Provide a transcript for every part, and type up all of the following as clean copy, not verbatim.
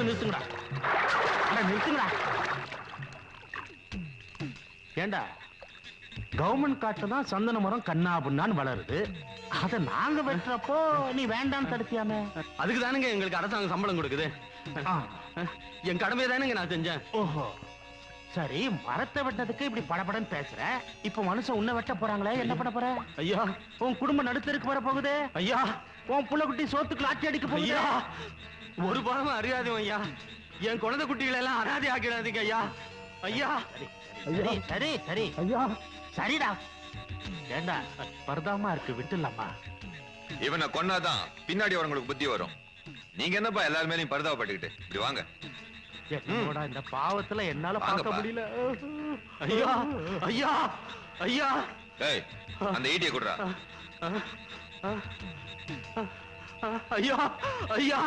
நிறுத்துங்கடா, நிறுத்துங்கடா. ஏண்டா கவர்மெண்ட் காட்டு தான் சந்தன மரம் கண்ணா புண்ணான்னு வளருது, அத நாங்க வெட்டுறப்போ நீ வேண்டான்னு தடுத்தியாமே. அதுக்கு தானுங்க எங்களுக்கு அரசாங்கம் சம்பளம் கொடுக்குது. என் கடமையை தானுங்க நான் செஞ்சேன். ஓஹோ, சரி. மரத்தை வெட்டதுக்கு இப்படி படபடன்னு பேசுற, இப்ப மனுஷன் உன்னை வெட்ட போறாங்களே, என்ன பண்ண போற? ஐயா, உன் குடும்பம் நடுத்தருக்கு வர போகுது. ஐயா, உன் புள்ள குட்டி சோத்துக்கு லாட்டி அடிக்க போகுது. ஒரு பாவம் அறியாதும் ஐயா, என் குழந்தை குட்டிகளை எல்லாம் அனாதை ஆக்கிடாதீங்க ஐயா. ஐயா சரி சரி சரி ஐயா, சரிடா. ஏண்டா பரதாமா இருக்கு, விட்டுலாமா? இவனை கொன்னாதான் பின்னாடி வரவங்களுக்கு புத்தி வரும். நீங்க என்னப்பா எல்லாரும் மேலயும் பரிதாபப்பட்டுக்கிட்டு இப்படி வாங்க. என்னோட இந்த பாவத்துல என்னால பார்க்க முடியல. ஐயா ஐயா ஐயா, ஏய் அந்த ஈட்டியை குடுறா. ஐயா ஐயா,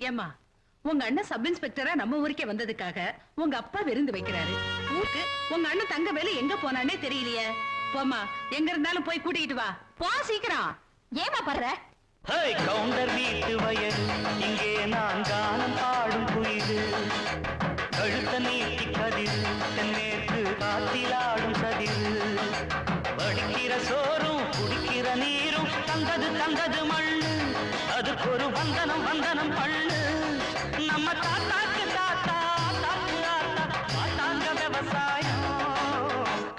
ஏம்மா, உங்க அண்ணன் சப் இன்ஸ்பெக்டரா நம்ம ஊருக்கே வந்ததுக்காக உங்க அப்பா விருந்து வைக்கிறாரு. ஊருக்கு உங்க அண்ணன் தங்க வேலை எங்க போனானே தெரியலையே. போமா, எங்க இருந்தாலும் போய் கூட்டிட்டு வா. போ சீக்கிரம். ஏமா பண்ற? கவுண்டர் வீட்டு வயல், இங்கே நான் கானம் பாடும் குயிலு. கழுத்த நீட்டி கதிர், தென்மேற்கு காத்திலாடும் சதிர். வடிக்கிற சோறும் குடிக்கிற நீரும் தந்தது தந்தது மண்ணு. அதுக்கு ஒரு வந்தனம் வந்தனம் பண்ணு. நம்ம தாத்தாக்கு தாத்தா, தாக்கு ஆத்தா, மாட்டாங்க விவசாயம்.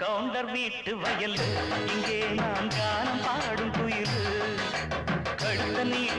கவுண்டர் வீட்டு வயல், இங்கே நான் கானம் பாடும் குயிலு. கழுத்த நீட்டி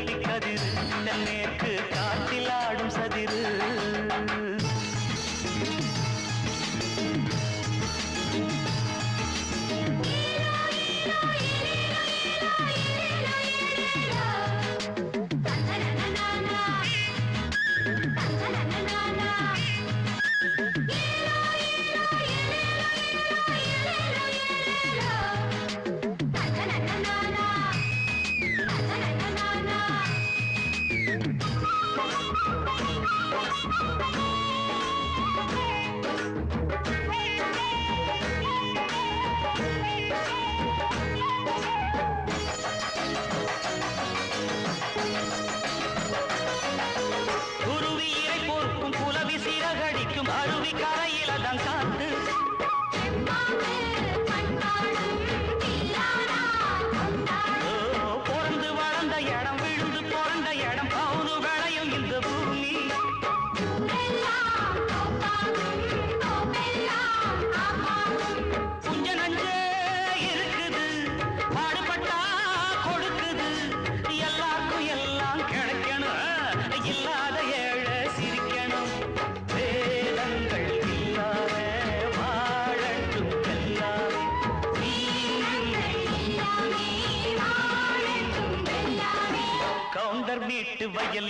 வீட்டு வயல்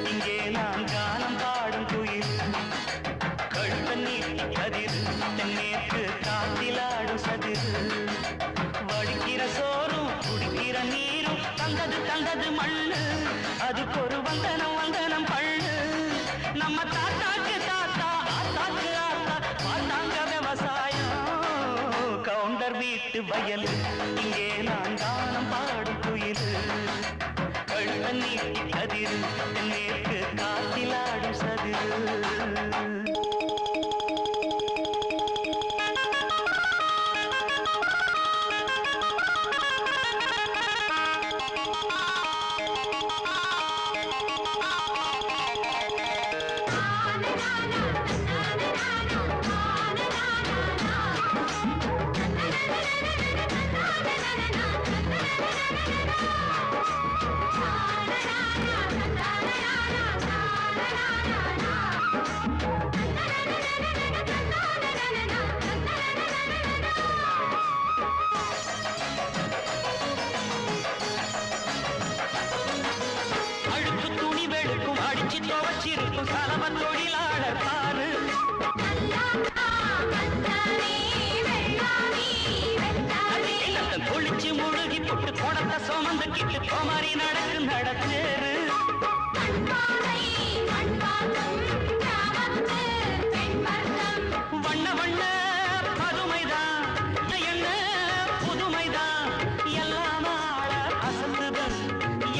இங்கே நான் காலம் பாடும் குயில் கழுத்த நீட்டி கதிர் தென்னேற்கு காத்திலாடும் சதிர் வடிக்கிற சோறும் குடிக்கிற நீரும் தந்தது தந்தது மண்ணு அதுக்கு ஒரு வந்தனம் வந்தனம் பள்ளு நம்ம தாத்தாக்கு தாத்தா ஆத்தாக்கு ஆத்தா பார்த்தாங்க விவசாயம் கவுண்டர் வீட்டு வயல் இங்கே நான் காலம் பாடும் குயில் கழுத்த நீட்டி கதிர் தென்னேற்கு காத்திலாடும் சதிர் துவச்சிருக்கும் சலவ தொழிலாளர் பாரு குளிச்சு முழுகி போட்டு குடத்தை சுமந்து கிட்டு கோமாரி நடக்கு நடத்தேரு வண்ண வண்ண பதுமைதான் என்ன புதுமைதான் எல்லாம் ஆள அசந்துது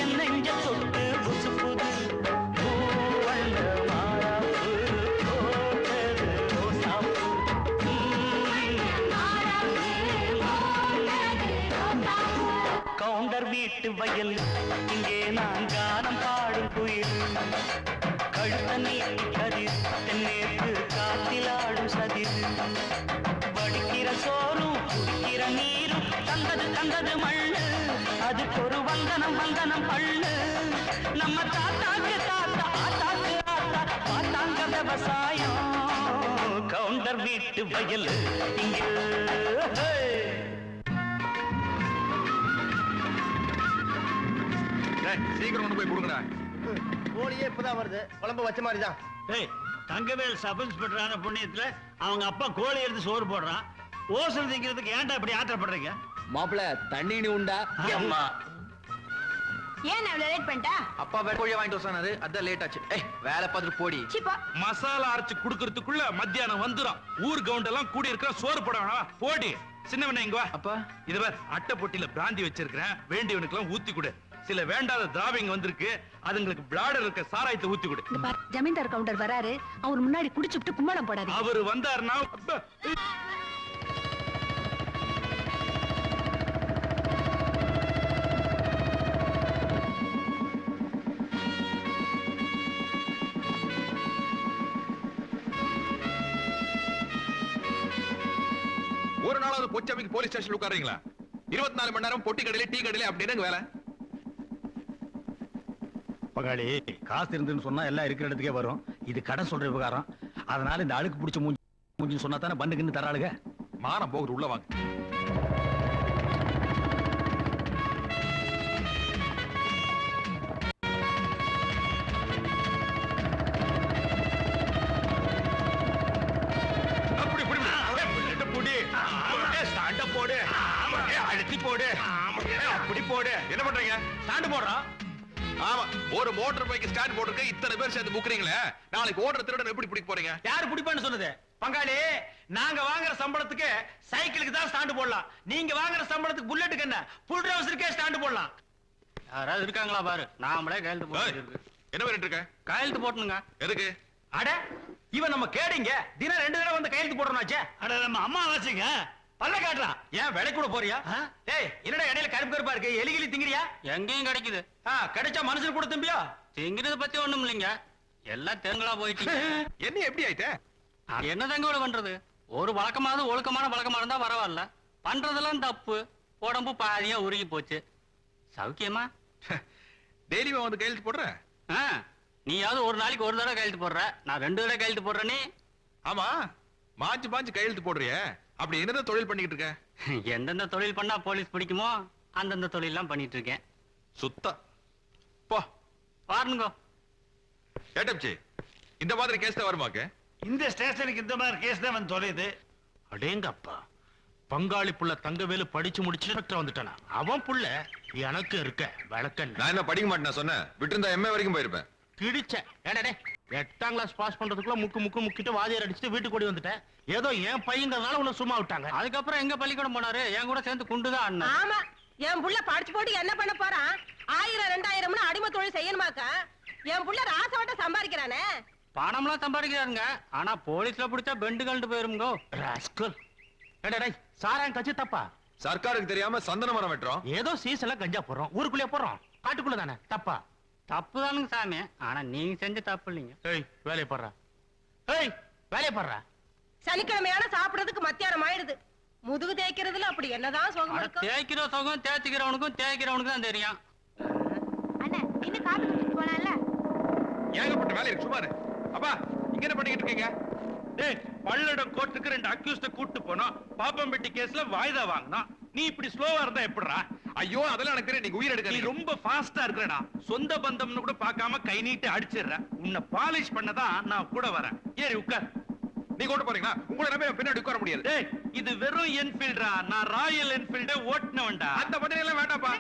என் நெஞ்ச தொட்டு புசுப்புது கவுண்டர் வீட்டு வயல் இங்கே நான் கானம் பாடும் குயில் கழுத்த நீட்டி கதிர் தென்னேற்கு காத்திலாடும் சதிர் வடிக்கிற சோறும் குடிக்கிற நீரும் தந்தது தந்தது மண்ணு அதுக்கு ஒரு வந்தனம் வந்தனம் பள்ளு நம்ம தாத்தாக்கு தாத்தா ஆத்தாக்கு ஆத்தா பார்த்தாங்க விவசாயம் கவுண்டர் வீட்டு வயல் இங்கே சீக்கிரம் கொண்டு போய் கொடுங்கடா கோழியே இப்பதான் வருது குழம்பு வச்ச மாதிரிதான் தங்கவேல் சப் இன்ஸ்பெக்டரான புண்ணியத்துல அவங்க அப்பா கோழி எடுத்து சோறு போடுறான் ஓசல் திங்கிறதுக்கு ஏன்டா இப்படி ஆத்திரப்படுறீங்க மாப்பிள்ள தண்ணி உண்டா அம்மா ஏன் அவ்வளவு லேட் பண்ணிட்டா அப்பா வேற கோழியை வாங்கிட்டு வந்தாரு அதான் லேட் ஆச்சு வேலை பார்த்துட்டு போடி சிப்பா மசாலா அரைச்சு குடுக்கறதுக்குள்ள மத்தியானம் வந்துரும் ஊர் கவுண்ட் எல்லாம் கூடி இருக்கிற சோறு போட வேணாம் போடி சின்னவன இங்க வா அப்பா இது வேற அட்டை பொட்டியில பிராந்தி வச்சிருக்கிறேன் வேண்டியவனுக்கு எல்லாம் ஊத்தி கொடு சில வேண்டாத திராவிங்க வந்திருக்கு அதுங்களுக்கு பிளாடர் இருக்க சாராயத்தை ஊத்தி கொடு ஜமீன்தார் கவுண்டர் வராரு அவர் முன்னாடி குடிச்சுட்டு கும்மாளம் போடாதீங்க அவரு வந்தாருன்னா ஒரு நாளாவது பொச்சமைக்கு போலீஸ் ஸ்டேஷன் உட்காருங்களா 24 மணி நேரம் பொட்டி கடையில டீ கடையில அப்படின்னு வேலை பகாளி காசு இருந்துன்னு சொன்னா எல்லாம் இருக்கிற இடத்துக்கே வரும் இது கடன் சொல்ற விவகாரம் அதனால இந்த அழுக்கு பிடிச்ச மூஞ்சி சொன்னா தானே பண்டுக்குன்னு தராளுங்க மானம் போகுது உள்ள வாங்க போடு அழுத்தி போடு அப்படி போடு என்ன பண்றீங்க ஸ்டாண்ட் போடுறான் ஆமா, ஒரு மோட்டார் பைக் ஸ்டாண்ட் போட்டுருக்க இத்தனை பேர் சேர்ந்து முக்குறீங்களே, நாளைக்கு ஓடுற திருடன் எப்படி பிடிக்க போறீங்க? யாரு பிடிப்பான்னு சொன்னது? பங்காளி, நாங்க வாங்குற சம்பளத்துக்கு சைக்கிளுக்கு தான் ஸ்டாண்ட் போடலாம். நீங்க வாங்குற சம்பளத்துக்கு புல்லட்டுக்கு என்ன, புல் ட்ரவுசருக்கே ஸ்டாண்ட் போடலாம். யாராவது இருக்காங்களா பாரு, நாமளே கையெழுத்து போட்டு என்ன பண்ணிட்டு இருக்க? கையெழுத்து போட்டணுங்க. எதுக்கு? அட, இவன் நம்ம கேடிங்க. தினம் 2 தடவை வந்து கையெழுத்து போடுறோம்னாச்சே. அட நம்ம அம்மா வச்சுங்க. பல்ல காட்டுறான். ஏன் விலை கூட போறியா? டேய், என்னடா இடையில கருப்பு கருப்பா இருக்கு, எலிகிலி திங்கிறியா? எங்கேயும் கிடைக்குது. கிடைச்சா மனுஷன் கூட திம்பியா? திங்கிறத பத்தி ஒண்ணும் இல்லைங்க, எல்லாம் தேங்களா போயிட்டு. என்ன எப்படி ஆயிட்ட? என்ன தங்க பண்றது? ஒரு வழக்கமாவது ஒழுக்கமான வழக்கமா இருந்தா பரவாயில்ல, பண்றதெல்லாம் தப்பு. உடம்பு பாதியா உருகி போச்சு. சௌக்கியமா? டெய்லியுமா வந்து கையெழுத்து போடுற? நீயாவது ஒரு நாளைக்கு ஒரு தடவை கையெழுத்து போடுற, நான் 2 தடவை கையெழுத்து போடுறேனே. ஆமா, மாஞ்சு மாஞ்சு கையெழுத்து போடுறிய, அப்படி என்னதான் தொழில் பண்ணிக்கிட்டு இருக்க? எந்தெந்த தொழில் பண்ணா போலீஸ் பிடிக்குமோ அந்தந்த தொழில் எல்லாம் பண்ணிட்டு இருக்கேன். சுத்தா போ பாருங்க. ஏட்டப்சி, இந்த மாதிரி கேஸ் தான் வருமாக்கு? இந்த ஸ்டேஷனுக்கு இந்த மாதிரி கேஸ் தான் வந்து தொலையுது. அடேங்கப்பா, பங்காளி புள்ள தங்கவேலு படிச்சு முடிச்சு வந்துட்டானா? அவன் புள்ள எனக்கு இருக்க வழக்கன். நான் என்ன படிக்க மாட்டேன் சொன்னேன், விட்டு எம்ஏ வரைக்கும் போயிருப்பேன். கிடிச்ச ஏடே, 8ஆம் கிளாஸ் பாஸ் பண்றதுக்குள்ள முக்கிட்டு வாதியார் அடிச்சுட்டு வீட்டுக்கு ஓடி வந்துட்டேன். ஏதோ என் பையங்கிறதுனால உன்னை சும்மா விட்டாங்க. அதுக்கப்புறம் எங்க பள்ளிக்கூடம் போனாரு, என் கூட சேர்ந்து குண்டுதான் அண்ணன். ஆமா, என் புள்ள படிச்சு போட்டு என்ன பண்ண போறான்? 1000 2000 அடிமை தொழில் செய்யணுமாக்கா? என் புள்ள ராசவட்ட சம்பாதிக்கிறானே. பணம்லாம் சம்பாதிக்கிறாருங்க, ஆனா போலீஸ்ல பிடிச்சா பெண்டு கழண்டு போயிருங்கோ. ராஸ்கல். ஏடே, சாராயம் கட்சி தப்பா? சர்க்காருக்கு தெரியாம சந்தன மரம் வெட்டுறோம். ஏதோ சீசன்ல கஞ்சா போடுறோம், ஊருக்குள்ளே போறோம், காட்டுக்குள்ள தானே, தப்பா? தப்பு தானுங்க சாமி, ஆனா நீங்க செஞ்ச தப்பு இல்லைங்க. ஏய், வேலையை பாடுறா. ஏய், வேலையை பாடுறா. சனிக்கிழமையான சாப்பிடறதுக்கு மத்தியானம் ஆயிடுது. முதுகு தேய்க்கிறதுல அப்படி என்னதான் சுகம் இருக்கும்? தேய்க்கிற சுகம் தேய்ச்சிக்கிறவனுக்கும் தேய்க்கிறவனுக்கும் தான் தெரியும். அண்ணா, இன்னும் காப்பி குடிச்சிட்டு போனால. ஏகப்பட்ட வேலை இருக்கு, சுமாரு. அப்பா, இங்க என்ன பண்ணிக்கிட்டு இருக்கீங்க? டேய், பல்லடம் கோர்ட்டுக்கு 2 அக்யூஸ்ட கூட்டு போனோம். பாப்பம்பட்டி கேஸ்ல வாய்தா வாங்கினோம். நீ இப்படி ஸ்லோவா இருந்தா எப்படிடா? ஐயோ, அதெல்லாம் எனக்கு தெரியும், நீங்க உயிர் நீ எடுக்க. ரொம்ப ஃபாஸ்டா இருக்கடா. சொந்த பந்தம்னு கூட பார்க்காம கை நீட்டு அடிச்சிடுற. உன்னை பாலிஷ் பண்ணதான் நான் கூட வரேன். ஏறி உட்கார். நீ கொண்டு போறீங்களா? உங்களை நம்பி பின்னாடி உட்கார முடியாது. டேய், இது வெறும் என்ஃபீல்டா, நான் ராயல் என்ஃபீல்ட ஓட்டுனவன்டா. அந்த பட்டனை எல்லாம் வேண்டாப்பா.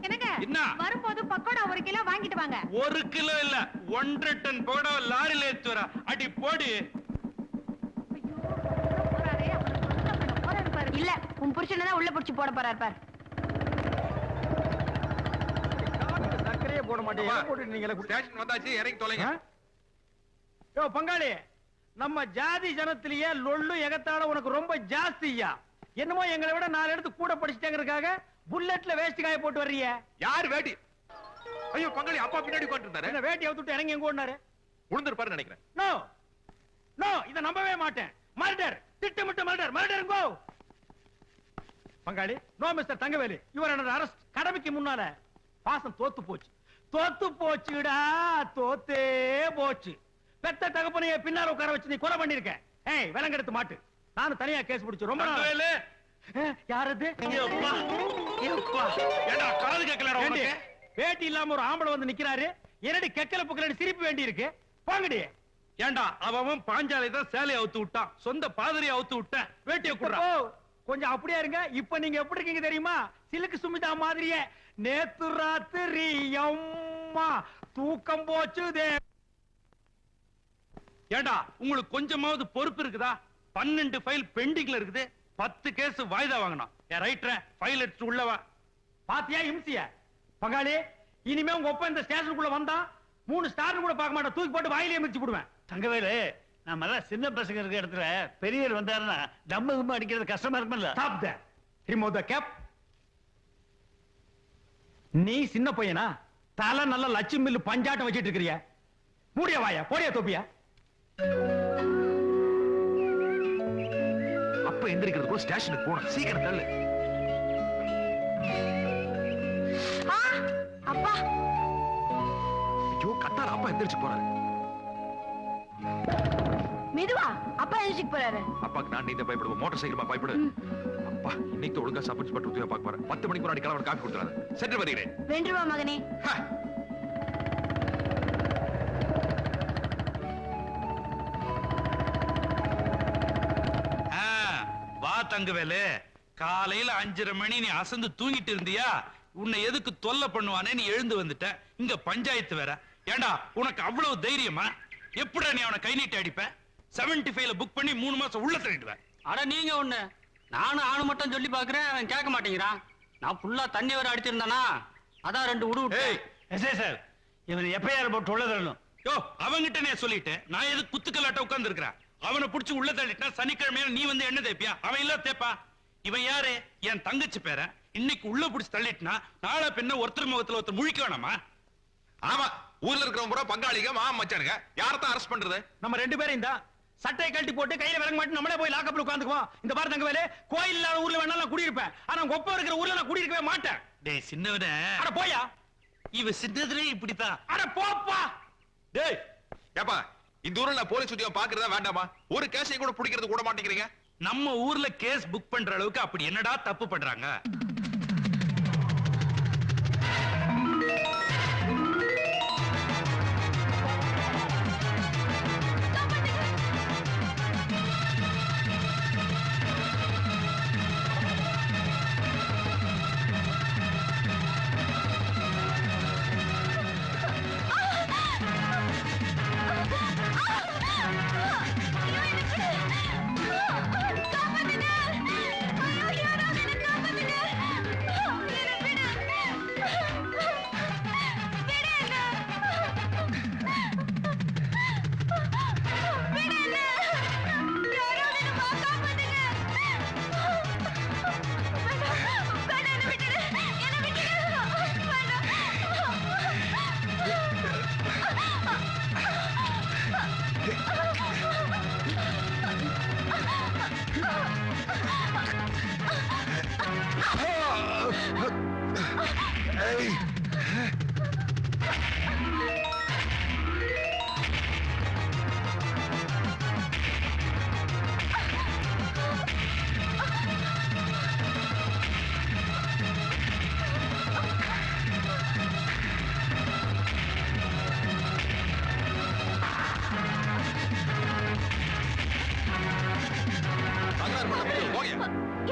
என்னங்க? என்ன? வரும்போது பக்கோடா 1 கிலோ வாங்கிட்டு வாங்க. 1 கிலோ இல்ல, 1.5 டன் பக்கோடா லாரில ஏத்து வர. அடி போடு. இல்ல, உன் புருஷனை தான் உள்ள புடிச்சு போட போறாரு பார். சர்க்கரையே போட மாட்டேன். போட்டு நீங்களே ஸ்டேஷன் வந்தாச்சு, இறங்கி தொலைங்க. யோ பங்காளி, நம்ம ஜாதி ஜனத்திலேயே லொள்ளு எகத்தால உனக்கு ரொம்ப ஜாஸ்தியா. என்னமோ எங்களை விட 4 இடத்து கூட படிச்சுட்டாங்கிறதுக்காக புல்லட்ல வேஸ்ட் காய போட்டு வர்றீங்க. யார் வேட்டி? ஐயோ பங்காளி, அப்பா பின்னாடி உட்கார்ந்து இருந்தாரு. என்ன வேட்டி அவுத்துட்டு இறங்கி எங்க ஓடினாரு? உளுந்திருப்பாரு நினைக்கிறேன். நோ நோ, இத நம்பவே மாட்டேன். மர்டர், திட்டமிட்ட மர்டர். Murder go. பங்காளி, no mister Thangavelu, your under arrest. கடமைக்கு முன்னால பாசம் தோத்து போச்சு. தோத்து போச்சுடா, தோத்தே போச்சு. பெத்த தகப்பனைய பின்னால உட்கார வச்சு நீ கொலை பண்ணிருக்க. ஏய், விலங்கெடுத்து மாட்டு. நானும் தனியா கேஸ் பிடிச்சு ரொம்ப நாள். யாரது? ஏண்டா காது கேட்கலடா உனக்கு? வேட்டி இல்லாம ஒரு ஆம்பளை வந்து நிக்கிறாரு. என்னடி கெக்கல புக்கலடி சிரிப்பு வேண்டி இருக்கு? போங்கடி. ஏண்டா, அவன் பாஞ்சாலை தான் சேலையை அவுத்து விட்டான், சொந்த பாதிரியை அவுத்து விட்டேன். வேட்டியை குடுறா. கொஞ்சம் அப்படியே இருங்க. இப்ப நீங்க எப்படி இருக்கீங்க தெரியுமா? சிலுக்கு சுமிதா மாதிரியே. நேத்து ராத்திரி அம்மா தூக்கம் போச்சுதே. ஏண்டா, உங்களுக்கு கொஞ்சமாவது பொறுப்பு இருக்குதா? 12 ஃபைல் பெண்டிங்ல இருக்குது. 10 கேஸ் வாய்தா வாங்கணும். ரைட்டர் ஃபைல் எடுத்து உள்ளவா. பாத்தியா இம்சிய? பங்காளி, இனிமே உங்க ஒப்ப இந்த ஸ்டேஷனுக்குள்ள வந்தா 3 ஸ்டார் கூட பார்க்க மாட்டேன், தூக்கி போட்டு வாயிலே மிதிச்சு போடுவேன். தங்கவேலு, நம்ம எல்லாம் சின்ன பசங்க இருக்க இடத்துல பெரியவர் வந்தாருன்னா தம்ம அடிக்கிறது கஷ்டமா இருக்கும்ல. Stop that. Remove the cap. நீ சின்ன பையனா? தலை நல்ல லட்சுமி மில்லு பஞ்சாட்டம் வச்சிட்டு இருக்கறிய. மூடிய வாயா, போடியா தொப்பியா. அப்ப எந்திரிக்கிறதுக்கு ஸ்டேஷனுக்கு போகணும், சீக்கிரம் தள்ளு. அப்பா, ஐயோ கத்தார, அப்பா எந்திரிச்சு போறாரு. மெதுவா. அப்பா எழுச்சிக்கு போறாரு. அப்பாக்கு நான் நீந்த பயப்படுவோம், மோட்டார் சைக்கிள் பயப்படு. அப்பா, இன்னைக்கு ஒழுங்கா சப்போர்ட் பட்டு உதவி பார்க்க போறேன். 10 மணிக்கு முன்னாடி கிளம்ப காப்பி கொடுத்துறாரு. சென்று வருகிறேன். வென்றுவா மகனே. வா தங்கவேலு, காலையில 5:30 மணி நீ அசந்து தூங்கிட்டு இருந்தியா? உன்னை எதுக்கு தொல்லை பண்ணுவானே நீ எழுந்து வந்துட்ட. இங்க பஞ்சாயத்து வேற. ஏண்டா உனக்கு அவ்வளவு தைரியமா? எப்படா நீ அவனை கை நீட்டி அடிப்ப? 75ல புக் பண்ணி 3 மாசம் உள்ள தள்ளிடுவேன். அட நீங்க ஒண்ணு, நானும் ஆணு மட்டும் சொல்லி பாக்குறேன், அவன் கேட்க மாட்டேங்கிறான். நான் ஃபுல்லா தண்ணி வர அடிச்சிருந்தானா, அதான் 2 உடு விட்டேன். ஏய், எஸ்ஐ சார், இவன் எப்பயார் போட்டு உள்ள தள்ளணும். யோ அவங்கிட்ட நான் சொல்லிட்டேன். நான் எது குத்துக்கலாட்ட உட்கார்ந்து இருக்கிறேன். அவனை புடிச்சு உள்ள தள்ளிட்டா சனிக்கிழமையில நீ வந்து என்ன தேப்பியா? அவன் இல்ல தேப்பா. இவன் யாரு? என் தங்கச்சி பேர. இன்னைக்கு உள்ள புடிச்சு தள்ளிட்டுனா நாளை பின்ன ஒருத்தர் முகத்துல ஒருத்தர் முழிக்க வேணாமா? ஆமா, ஊர்ல இருக்கிறவங்க பூரா பங்காளிங்க மாமா மச்சானுங்க. யாரத்தான் அரெஸ்ட் பண்றது? நம்ம 2 பேரும் இந்த சட்டையை கழட்டி போட்டு கையில விலங்க மாட்டி நம்மளே போய் லாக்கப்ல உட்காந்துக்குவோம். இந்த பாரு தங்கவேலு, கோயில் இல்லாத ஊர்ல வேணா நான் குடியிருப்பேன். ஆனா உங்க ஒப்ப இருக்கிற ஊர்ல நான் குடியிருக்கவே மாட்டேன். டேய் சின்னவனே, அட போயா. இவ சின்னதுலயே இப்படித்தான். அட போப்பா. டேய் ஏப்பா, இந்த ஊர்ல நான் போலீஸ் உத்தியோகம் பாக்குறதா வேண்டாமா? ஒரு கேஸையும் கூட பிடிக்கிறது கூட மாட்டேங்கிறீங்க. நம்ம ஊர்ல கேஸ் புக் பண்ற அளவுக்கு அப்படி என்னடா தப்பு பண்றாங்க?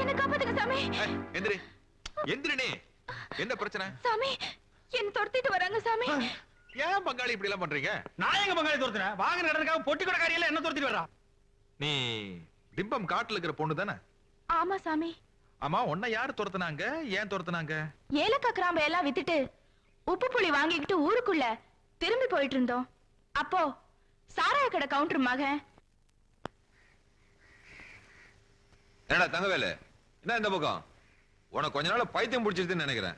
என்ன காப்பாத்துங்க சாமி. எந்திரி எந்திரினே. என்ன பிரச்சனை? சாமி, என்ன துரத்திட்டு வராங்க சாமி. ஏன் பங்காளி இப்படி எல்லாம் பண்றீங்க? நான் எங்க பங்காளி துரத்துறேன்? வாங்கின கடனுக்காக பொட்டி கூட காரியல என்ன துரத்திட்டு வர்றா? நீ டிம்பம் காட்டுல இருக்கிற பொண்ணு தானே? ஆமா சாமி. ஆமா, உன்னை யாரு துரத்துனாங்க? ஏன் துரத்துனாங்க? ஏலக்காய் கிராம்பு எல்லாம் வித்துட்டு உப்பு புளி வாங்கிக்கிட்டு ஊருக்குள்ள திரும்பி போயிட்டு இருந்தோம். அப்போ சாராய கடை கவுண்டர் மகன். என்னடா தங்கவேலு, என்ன இந்த பக்கம்? உனக்கு கொஞ்ச நாள் பைத்தியம் பிடிச்சிருதுன்னு நினைக்கிறேன்.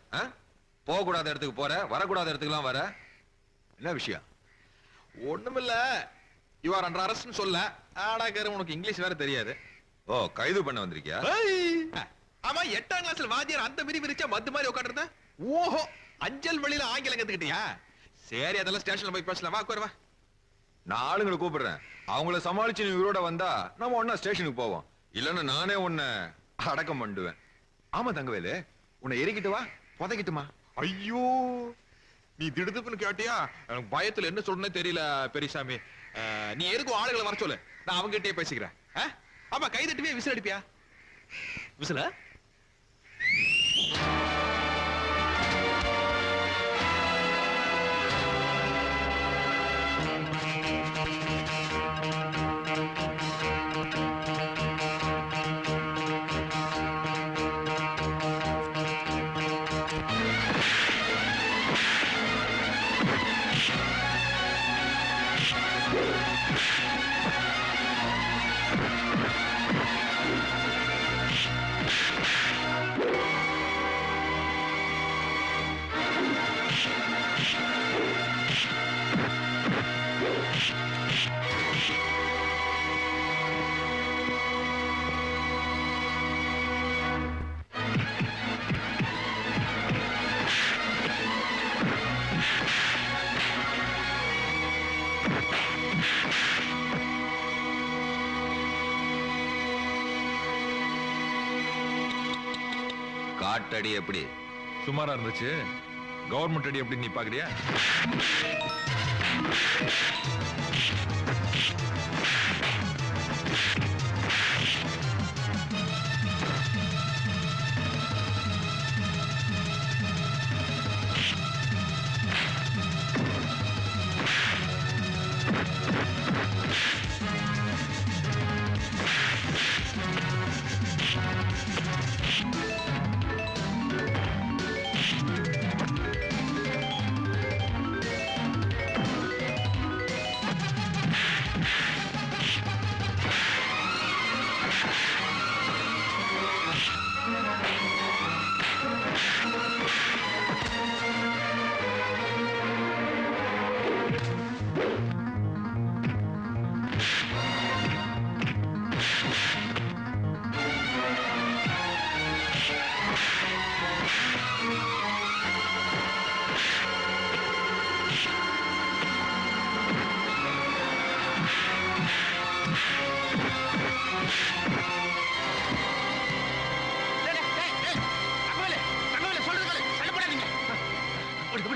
போக கூடாத இடத்துக்கு போற, வரக்கூடாத இடத்துக்குலாம் வர. என்ன விஷயம்? ஒண்ணுமில்ல, யூ ஆர் அண்டர் அரெஸ்ட்னு சொல்ல. ஆடாக்கார, உனக்கு இங்கிலீஷ் வேற தெரியாது. ஓ, கைது பண்ண வந்திருக்கியா? ஆமா, 8ஆம் கிளாஸ்ல வாத்தியார் அந்த மிதி விரிச்சா மத்து மாதிரி உட்காந்துருந்த. ஓஹோ, அஞ்சல் வழியில ஆங்கிலம் கத்துக்கிட்டியா? சரி, அதெல்லாம் ஸ்டேஷன்ல போய் பேசலாம். வா, உட்காரு வா. நான் ஆளுங்களை கூப்பிடுறேன். அவங்கள சமாளிச்சு நீ உயிரோட வந்தா நம்ம ஒன்னா ஸ்டேஷனுக்கு போவோம். இல்லன்னா நானே உன்னை அடக்கம் பண்ணுவேன். ஆமா தங்கவேலு, உன்னை எரிக்கிட்டு வா, புதைக்கிட்டுமா? ஐயோ, நீ திடுதுப்புன்னு கேட்டியா? எனக்கு பயத்துல என்ன சொல்றனே தெரியல பெரியசாமி. நீ எதுக்கும் ஆளுகளை வர சொல்லு, நான் அவங்க கிட்டே பேசிக்கிறேன். ஆமா, கை தட்டுவே விசில் அடிப்பியா? விசில காட்டடி எப்படி? சுமாரா இருந்துச்சு. கவர்மெண்ட் அடி எப்படி நீ பாக்குறியா?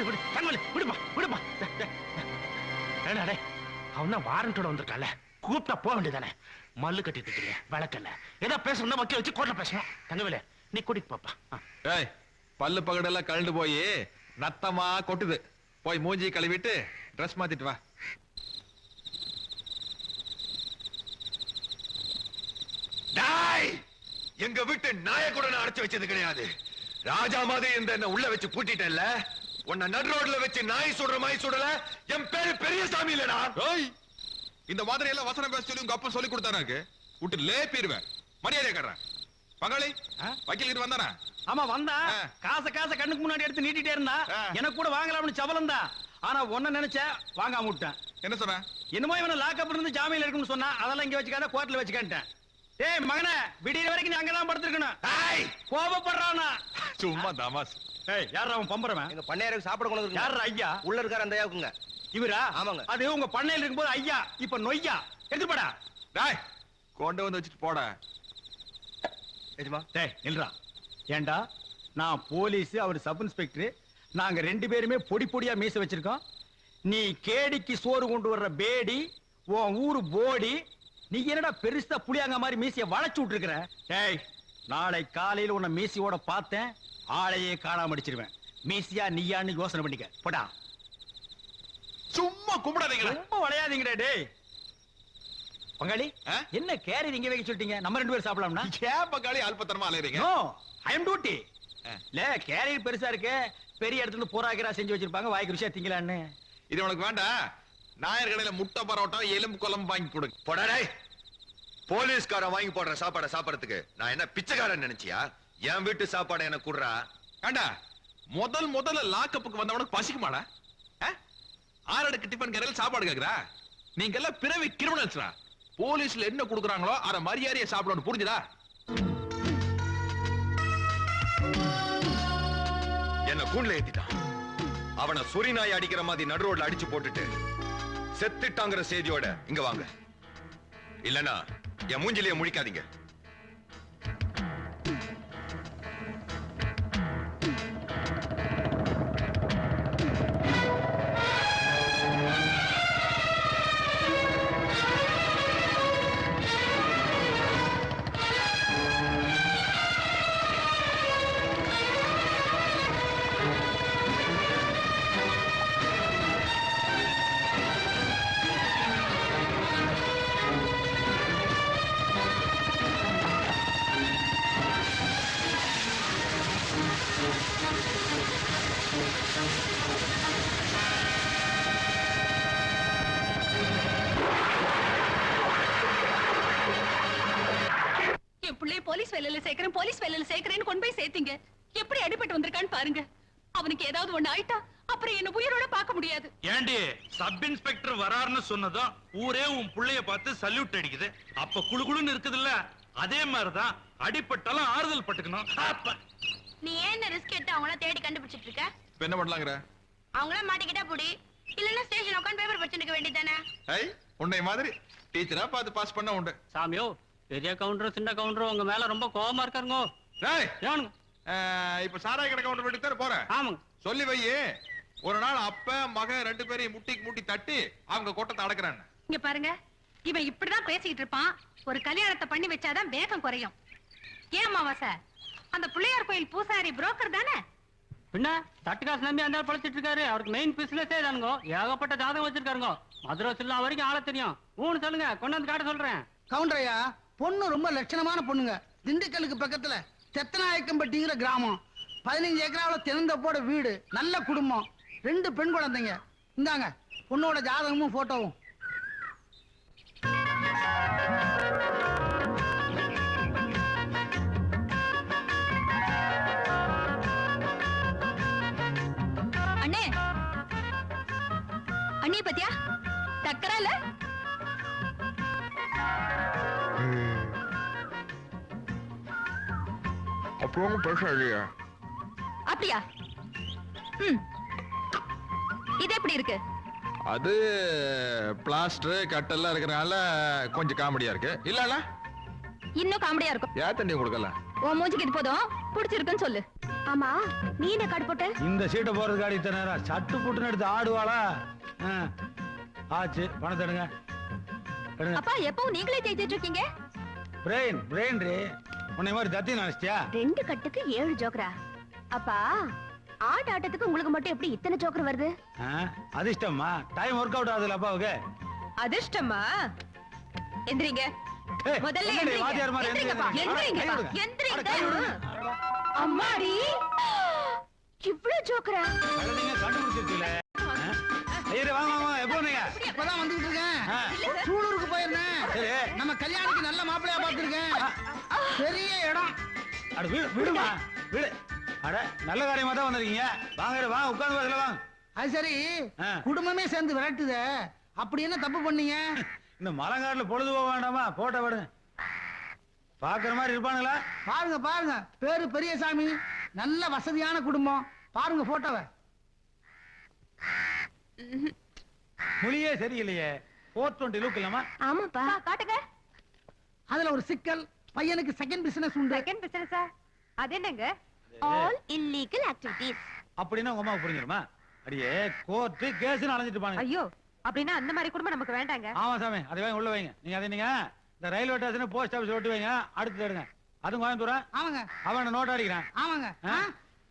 விடு விடு தங்கவேலு விடுப்பா விடுப்பா. ஏடா டேய், அவன் தான் வாரண்டோட வந்திருக்கான்ல, கூப்பிட்டா போக வேண்டியதானே. மல்லு கட்டிட்டு இருக்கிறீங்க, விளக்கல்ல. ஏதோ பேசணும்னா வக்கீல் வச்சு கோர்ட்ல பேசணும். தங்கவேலு நீ கூட்டிட்டு போப்பா. ஏய், பல்லு பகடெல்லாம் கழண்டு போய் நத்தமா கொட்டுது. போய் மூஞ்சி கழுவிட்டு ட்ரெஸ் மாத்திட்டு வா. டாய், எங்க வீட்டு நாய கூட நான் அடைச்சு வச்சது கிடையாது. ராஜா மாதிரி இந்த என்ன உள்ள வச்சு பூட்டிட்டேன்ல, உன்னை நடு ரோட்ல வச்சு நாய் சுடுற மாதிரி சுடல. என் பேரு பெரியசாமி இல்லடா. இந்த மாதிரி எல்லாம் வசனம் பேச சொல்லி உங்க அப்பா சொல்லி கொடுத்தாரு. விட்டு லேப்பிடுவேன். மரியாதை கட்டுறேன். பங்காளி வக்கீல் வந்தானா? ஆமா வந்தா. காசை கண்ணுக்கு முன்னாடி எடுத்து நீட்டிட்டே இருந்தா. எனக்கு கூட வாங்கலாம்னு சபலம் தான். ஆனா ஒன்ன நினைச்சேன், வாங்காம விட்டேன். என்ன சொன்ன? என்னமோ இவனை லாக்கப் இருந்து ஜாமீன்ல இருக்குன்னு சொன்னா, அதெல்லாம் இங்க வச்சுக்காத, கோர்ட்ல வச்சுக்கிட்டேன். ஏய் மகனே, விடிய வரைக்கும் நீ அங்கதான் படுத்திருக்கணும். கோபப்படுறானா? சும்மா தமாஸ். ஏய், யாரா அவன் பம்பறவன்? எங்க பண்ணையாருக்கு சாப்பிட கொண்டு வந்து யாரா ஐயா? உள்ள இருக்கார அந்த ஐயாவுக்குங்க. இவரா? ஆமாங்க. அது உங்க பண்ணையில இருக்கும்போது ஐயா, இப்ப நொய்யா. எடுத்துப்படா. டாய், கொண்டு வந்து வச்சுட்டு போட. டேய் நில்றா. ஏண்டா, நான் போலீஸ், அவர் சப் இன்ஸ்பெக்டர், நாங்க 2 பேருமே பொடி பொடியா மீச வச்சிருக்கோம். நீ கேடிக்கு சோறு கொண்டு வர்ற பேடி, உன் ஊரு போடி, நீ என்னடா பெருசா புளியாங்க மாதிரி மீசைய வளைச்சு விட்டுருக்கிற? டேய், நாளை காலையில உன்னை மீசியோட பார்த்தேன், ஆளையே காணாம அடிச்சிருவேன். மீசியா நீயான்னு யோசனை பண்ணிக்க. போடா. சும்மா கும்பிடாதீங்களா? ரொம்ப விளையாதீங்கடா. டேய் பங்காளி, என்ன கேரி நீங்க வைக்க சொல்லிட்டீங்க? நம்ம 2 பேரும் சாப்பிடலாம்னா? ஏன் பங்காளி அல்பத்தனமா அலையறீங்க? நோ, ஐ அம் டியூட்டி. லே, கேரியர் பெருசா இருக்கு, பெரிய இடத்துல போராக்கிரா செஞ்சு வச்சிருப்பாங்க, வாய்க்கு ருசியா திங்கலான்னு. இது உனக்கு வேண்டாம். நாயர் கடையில முட்டை பரோட்டா எலும்பு குழம்பு வாங்கி கொடுங்க. போடா. போலீஸ்காரன் வாங்கி போடுற சாப்பாடை சாப்பிடறதுக்கு நான் என்ன பிச்சைக்காரன் நினைச்சியா? என் வீட்டு சாப்பாடை எனக்கு குடுறா. ஏண்டா, முதல்ல லாக்கப்புக்கு வந்தவனுக்கு பசிக்குமாடா? 6 அடுக்கு டிஃபன் கடையில் சாப்பாடு கேக்குறா? நீங்க எல்லாம் பிறவி கிரிமினல்ஸ்ரா. போலீஸ்ல என்ன கொடுக்குறாங்களோ அத மரியாதையை சாப்பிடணும், புரிஞ்சுதா? என்ன கூண்ல ஏத்திட்டான். அவனை சொறி நாய் அடிக்கிற மாதிரி நடு ரோட்ல அடிச்சு போட்டுட்டு செத்துட்டாங்கிற செய்தியோட இங்க வாங்க. இல்லனா என் மூஞ்சிலேயே முழிக்காதீங்க. போலீஸ் வேலையில சேர்க்கிறேன்னு கொண்டு போய் சேர்த்தீங்க. எப்படி அடிபட்டு வந்திருக்கான்னு பாருங்க. அவனுக்கு ஏதாவது ஒண்ணு ஆயிட்டா அப்புறம் என்ன உயிரோட பார்க்க முடியாது. ஏண்டி, சப் இன்ஸ்பெக்டர் வராருன்னு சொன்னதும் ஊரே உன் புள்ளைய பார்த்து சல்யூட் அடிக்குது. அப்ப குளுகுளுன்னு இருக்குதுல்ல, அதே மாதிரிதான் அடிபட்டாலும் ஆறுதல் பட்டுக்கணும். நீ ஏன் ரிஸ்க் எடுத்து அவங்கள தேடி கண்டுபிடிச்சிட்டு இருக்க? என்ன பண்ணலாங்கற? அவங்கள மாட்டிக்கிட்டா புடி, இல்லன்னா ஸ்டேஷன் உட்கார்ந்து பேப்பர் படிச்சிட்டு வேண்டியதானே. உன்னை மாதிரி டீச்சரா பார்த்து பாஸ் பண்ண உண்டு. சாமியோ, பெரிய கவுண்டர் சின்ன கவுண்டர் உங்க மேல ரொம்ப கோவமா இருக்காருங்க. இப்ப சாராய கடை கவுண்டர் வீட்டுக்கு தான் போறேன். ஆமாங்க. சொல்லி வை, ஒரு நாள் அப்ப மகன் 2 பேரையும் முட்டிக்கு முட்டி தட்டி அவங்க கூட்டத்தை அடக்குறான்னு. இங்க பாருங்க, இவன் இப்படிதான் பேசிட்டு இருப்பான். ஒரு கல்யாணத்தை பண்ணி வச்சாதான் வேகம் குறையும். ஏன் அமாவாசை, அந்த பிள்ளையார் கோயில் பூசாரி புரோக்கர் தானே? பின்ன தட்டு காசு நம்பி அந்த பழச்சிட்டு இருக்காரு. அவருக்கு மெயின் பிசினஸே தானுங்க. ஏகப்பட்ட ஜாதகம் வச்சிருக்காருங்க. மதுரை சில்லா வரைக்கும் ஆள தெரியும். ஊன்னு சொல்லுங்க, கொண்டாந்து காட்ட சொல்றேன். கவுண்டரையா, பொண்ணு ரொம்ப லட்சணமான பொண்ணுங்க. திண்டுக்கலுக்கு பக்கத்துல தெத்தநாயக்கம்பட்டிங்கிற கிராமம். 15 ஏக்கராவில் தென்னந்தோப்போட வீடு, நல்ல குடும்பம், 2 பெண் குழந்தைங்க. இந்தாங்க பொண்ணோட ஜாதகமும் போட்டோவும். அண்ணே, அண்ணிய பத்தியா டக்கரா இல்ல? அப்புறம் பேசலையா? அப்படியா? இது எப்படி இருக்கு? அது பிளாஸ்டர் கட்டெல்லாம் இருக்கறனால கொஞ்சம் காமெடியா இருக்கு. இல்லல இன்னும் காமெடியா இருக்கும். யா தண்ணி கொடுக்கல. உன் மூஞ்சிக்கு இது போதும், பிடிச்சிருக்குன்னு சொல்லு. ஆமா நீ என்ன கார்டு போட்ட? இந்த சீட்டை போறதுக்கு ஆடி இத்தனை நேரம் சட்டு புட்டுன்னு எடுத்து ஆடுவாளா? ஆச்சு, பணத்தை எடுங்க. எடுங்க. அப்பா எப்பவும் நீங்களே ஜெயிச்சிட்டு இருக்கீங்க. பிரெயின் ரே. உன்னை மாதிரி தத்தி நினைச்சியா? 2 கட்டுக்கு 7 ஜோக்கரா? அப்பா ஆட்டத்துக்கு உங்களுக்கு மட்டும் எப்படி இத்தனை ஜோக்கர் வருது? அதிர்ஷ்டமா? டைம் ஒர்க் அவுட் ஆகுதுல அப்பாவுக்கு. அதிர்ஷ்டமா? எந்திரிங்க. முதல்ல வாத்தியார் மாதிரி எந்திரிங்க. அம்மாடி இவ்ளோ ஜோக்கரா? நீங்க கண்டுபிடிச்சிருக்கீல. ஐயரே வாங்க வாங்க. எப்போ வந்தீங்க? இப்பதான் வந்துட்டு இருக்கேன். சூலூருக்கு போயிருந்தேன். சரி. நம்ம கல்யாணிக்கு நல்ல மாப்பிள்ளையா பார்த்திருக்கேன். பெரிய இடம். அட வீடுமா? வீடு. அட நல்ல காரியமா தான் வந்திருக்கீங்க. வாங்க வாங்க உட்கார்ந்து வரல வாங்க. அது சரி, குடும்பமே சேர்ந்து விரட்டுதே, அப்படி என்ன தப்பு பண்ணீங்க? இந்த மலங்காட்டுல பொழுது போக வேண்டாமா? போட்ட விடுங்க. பாக்குற மாதிரி இருப்பானுங்களா? பாருங்க பாருங்க, பேரு பெரியசாமி, நல்ல வசதியான குடும்பம். பாருங்க போட்டோவை. மொழியே சரியில்லையே. 420 லுக் இல்லாமா? ஆமாப்பா காட்டுங்க. அதுல ஒரு சிக்கல், பையனுக்கு செகண்ட் பிசினஸ் உண்டு. செகண்ட் பிசினஸா? அது என்னங்க? All illegal activities. அப்படின்னா உங்க அம்மாவுக்கு புரிஞ்சிருமா? அடியே கோர்ட்டு கேஸ்னு அலைஞ்சிட்டு பாருங்க. ஐயோ, அப்படின்னா அந்த மாதிரி குடும்பம் நமக்கு வேண்டாங்க. ஆமா சாமி, அதை வாங்க உள்ள வைங்க. நீங்க அதை நீங்க இந்த ரயில்வே ஸ்டேஷன் போஸ்ட் ஆபீஸ் ஓட்டி வைங்க. அடுத்து எடுங்க. அதுவும் கோயம்புத்தூரா? ஆமாங்க. அவன் நோட் அடிக்கிறான். ஆமாங்க.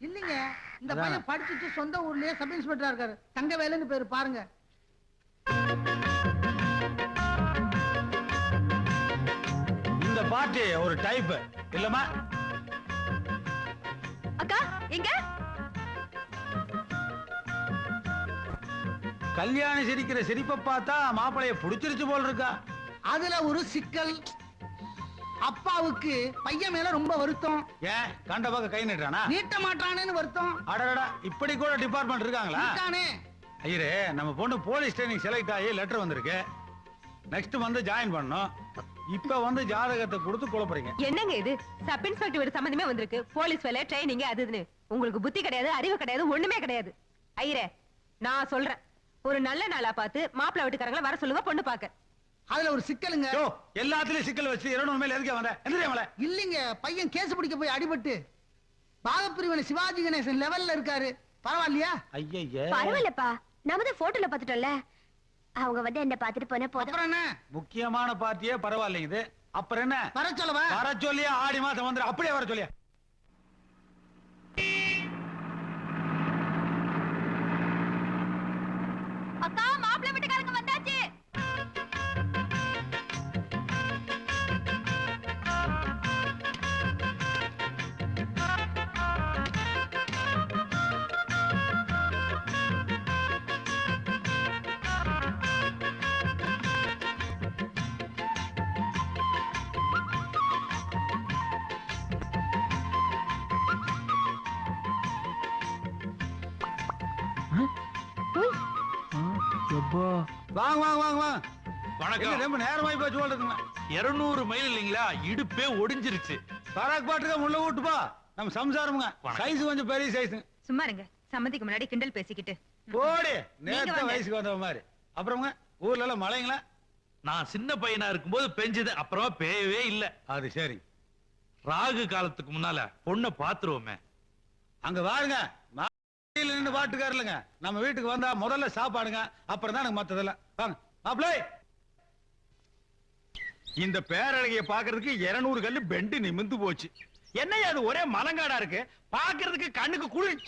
இல்லீங்க, இந்த பையன் படிச்சுட்டு சொந்த ஊர்லயே சப் இன்ஸ்பெக்டரா இருக்காரு. தங்கவேலுன்னு பேரு. பாருங்க. இந்த பார்ட்டி ஒரு டைப் இல்லமா? அக்கா எங்க? கல்யாணி சிரிக்கிற சிரிப்பை பார்த்தா மாப்பிளைய புடிச்சிருச்சு போல் இருக்கா. அதுல ஒரு சிக்கல், அப்பாவுக்கு பையன் மேல ரொம்ப வருத்தம். ஏன் கண்ட பக்கம் கை நீட்டுறானா? நீட்ட மாட்டானேன்னு வருத்தம். அடடா, இப்படி கூட டிபார்ட்மெண்ட் இருக்காங்களா? இருக்கானே. ஐயரே, நம்ம பொண்ணு போலீஸ் ட்ரைனிங் செலக்ட் ஆகி லெட்டர் வந்திருக்கு. நெக்ஸ்ட் வந்து ஜாயின் பண்ணணும். இப்ப வந்து ஜாதகத்தை கொடுத்து குழப்பறீங்க. என்னங்க இது? சப் இன்ஸ்பெக்டர் ஒரு சம்பந்தமே வந்திருக்கு. போலீஸ் வேலை, ட்ரைனிங், அதுன்னு. உங்களுக்கு புத்தி கிடையாது, அறிவு கிடையாது, ஒண்ணுமே கிடையாது. ஐயரே, நான் சொல்றேன், ஒரு நல்ல நாளா பார்த்து மாப்பிள்ளை வீட்டுக்காரங்களை வர சொல்லுங்க பொண்ணு பாக்க. அதுல ஒரு சிக்கலுங்க. எல்லாத்துலயும் சிக்கல் வச்சு 200 மேல எதுக்கு வந்த? எந்திரியாமல. இல்லீங்க, பையன் கேஸ் பிடிக்க போய் அடிபட்டு பாகப்பிரிவினை சிவாஜி கணேசன் லெவல்ல இருக்காரு. பரவாயில்லையா? ஐயய்ய, பரவாயில்லப்பா, நாம தான் போட்டோல பாத்துட்டோம்ல. அவங்க வந்து என்ன பாத்துட்டு போனா போதும். அப்புறம் என்ன? முக்கியமான பார்ட்டியே பரவாயில்லைங்க இது. அப்புறம் என்ன? வர சொல்லவா? வர சொல்லியா? ஆடி மாசம் வந்து அப்படியே வர சொல்லியா? அக்கா, மாப்பிள்ளை வீட்டுக்காரங்க வந்தாச்சு. வாங்க வாங்க வாங்க வாங்க. வணக்கம். ரொம்ப நேரமாயி போச்சு போல இருக்குங்க. 200 மைல் இல்லீங்களா? இடுப்பே ஒடிஞ்சிருச்சு. பராக் பாட்டுக்க முள்ள விட்டுப்பா. நம்ம சம்சாரமுங்க. சைஸ் கொஞ்சம் பெரிய சைஸ். சும்மா இருங்க, சம்மதிக்கு முன்னாடி கிண்டல் பேசிக்கிட்டு. போடி, நேத்த வயசுக்கு வந்த மாதிரி. அப்புறம்ங்க, ஊர்ல எல்லாம் மழைங்களா? நான் சின்ன பையனா இருக்கும்போது பெஞ்சது, அப்புறமா பேயவே இல்ல. அது சரி. ராகு காலத்துக்கு முன்னால பொண்ணை பாத்துருவோமே. அங்க வாருங்க, நின்று பாட்டுக்காரலுங்க. நம்ம வீட்டுக்கு வந்தா முதல்ல சாப்பாடுங்க, அப்புறம் தான் எனக்கு மத்ததெல்லாம். வாங்க மாப்பிள்ளை. இந்த பேரழகிய பாக்குறதுக்கு 200 கல்லு பெண்டு நிமிந்து போச்சு. என்னையா அது ஒரே மலங்காடா இருக்கு, பாக்குறதுக்கு கண்ணுக்கு குளிர்.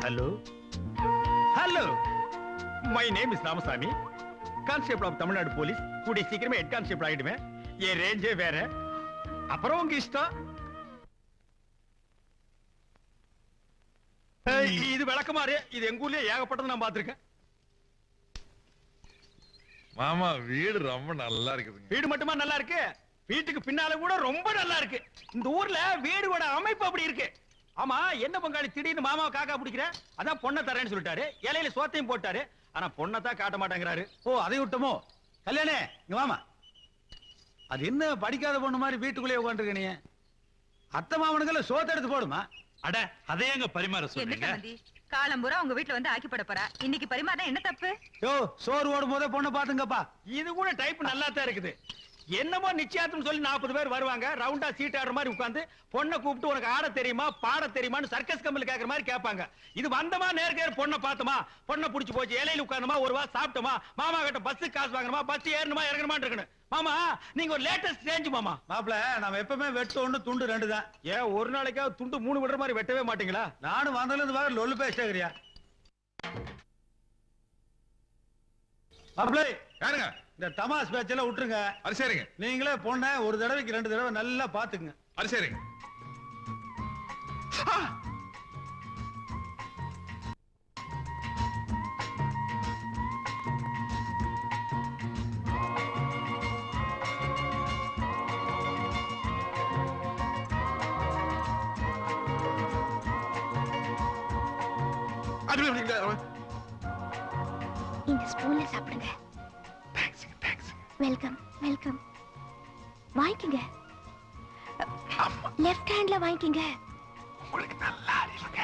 Hello hello, my name is Ramasamy, constable of Tamil Nadu police. கூடிய சீக்கிரமே ஹெட் கான்ஸ்டேபிள் ஆயிடுவேன். என் ரேஞ்சே வேற. அப்புறம் உங்க இஷ்டம். இது விளக்கமாறு. இது எங்க ஊர்லயே ஏகப்பட்டது நான் பாத்திருக்கேன். மாமா வீடு ரொம்ப நல்லா இருக்குதுங்க. வீடு மட்டுமா நல்லா இருக்கு, வீட்டுக்கு பின்னால கூட ரொம்ப நல்லா இருக்கு. இந்த ஊர்ல வீடோட அமைப்பு அப்படி இருக்கு. ஆமா, என்ன பங்காளி திடீர்னு மாமாவை காக்கா பிடிக்கிற? அதான் பொண்ணை தரேன்னு சொல்லிட்டாரு, இலையில சோத்தையும் போட்டாரு. ஆனா பொண்ணை தான் காட்ட மாட்டேங்கிறாரு. ஓ, அதை விட்டமோ? கல்யாணே இங்க வாமா. அது என்ன படிக்காத பொண்ணு மாதிரி வீட்டுக்குள்ளேயே உட்காந்துருக்க நீ? அத்தை மாமனுக்கெல்லாம் சோத்த எடுத்து போடுமா? அட அதே எங்க பரிமாற சொல்றீங்க? காலம்பூரா உங்க வீட்டுல வந்து ஆக்கி போட போறா, இன்னைக்கு பரிமாறினா என்ன தப்பு? யோ, சோறு ஓடும் போதே பொண்ணை பாத்துங்கப்பா. இது கூட டைப் நல்லா தான் இருக்குது. என்னமோ நிச்சயார்த்தம் சொல்லி 40 பேர் வருவாங்க, ரவுண்டா சீட் ஆடுற மாதிரி உட்கார்ந்து பொண்ணை கூப்பிட்டு உனக்கு ஆட தெரியுமா பாட தெரியுமான்னு சர்க்கஸ் கம்பெனி கேக்குற மாதிரி கேட்பாங்க. இது வந்தமா நேர்கேர் பொண்ணை பார்த்தமா, பொண்ணை புடிச்சு போச்சு, இலையில உட்கார்ந்தமா, ஒரு வா சாப்பிட்டோமா, மாமா கிட்ட பஸ் காசு வாங்கணுமா, பஸ் ஏறணுமா இறங்கணுமா இருக்கணும். மாமா நீங்க ஒரு லேட்டஸ்ட் ரேஞ்ச் மாமா. மாப்பிள நம்ம எப்பவுமே வெட்டு ஒண்ணு துண்டு 2 தான். ஏன் ஒரு நாளைக்காவது துண்டு 3 விடுற மாதிரி வெட்டவே மாட்டீங்களா? நானும் வந்ததுல இருந்து வேற லொல்லு பேசிட்டேங்கிறியா? மாப்பிள யாருங்க? இந்த தமாஸ் பேச்செல்லாம் விட்டுருங்க. அது சரிங்க. நீங்களே பொண்ணை ஒரு தடவைக்கு 2 தடவை நல்லா பாத்துக்குங்க. அது சரிங்க. இந்த ஸ்பூன்ல சாப்பிடுங்க. Welcome welcome. வாங்கிக்கங்க. லெஃப்ட் ஹேண்ட்ல வாங்கிக்கங்க. உங்களுக்கு நல்லா அறிவுங்க.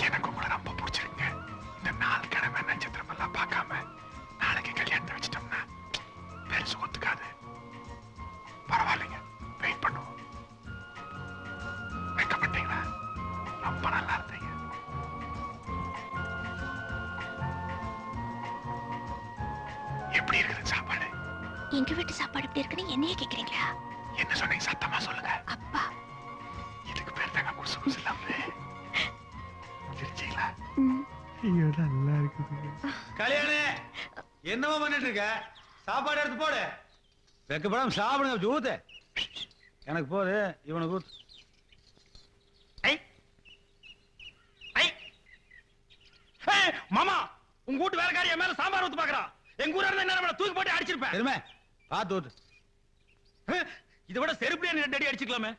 எனக்கு உங்களை ரொம்ப பிடிச்சிருங்க. இந்த 4 கிழமை நட்சத்திரம் எல்லாம் பார்க்காம நாளைக்கு கல்யாணத்தை வச்சிட்டோம்னா பெருசு ஒத்துக்காது. பரவாயில்லைங்க, வெயிட் பண்ணுவோம். வைக்கப்பட்டீங்களா? ரொம்ப நல்லா இருந்தீங்க. எப்படி இருக்குது சாப்பாடு? எங்க வீட்டு சாப்பாடு எப்படி இருக்குன்னு என்னையே கேக்குறீங்களா? என்ன சொன்னீங்க? சத்தமா சொல்லுங்க. அப்பா இதுக்கு பேர் தாங்க குசு குசு இல்லாம சிரிச்சீங்களா? நல்லா இருக்குது. கல்யாணே என்னமா பண்ணிட்டு இருக்க? சாப்பாடு எடுத்து போடு. வெக்கப்படாம சாப்பிடுங்க. ஊத்து. எனக்கு போது, இவனுக்கு ஊத்து. மாமா உங்க வீட்டு வேலைக்காரி என் மேல சாம்பார் ஊத்து பாக்குறா. எங்க ஊரா இருந்தா என்ன தூக்கி போட்டு அடிச்சிருப்பேன். பெருமை பாத்து ஊத்து. இதை விட செருப்புலயே 2 அடி அடிச்சுக்கலாமே.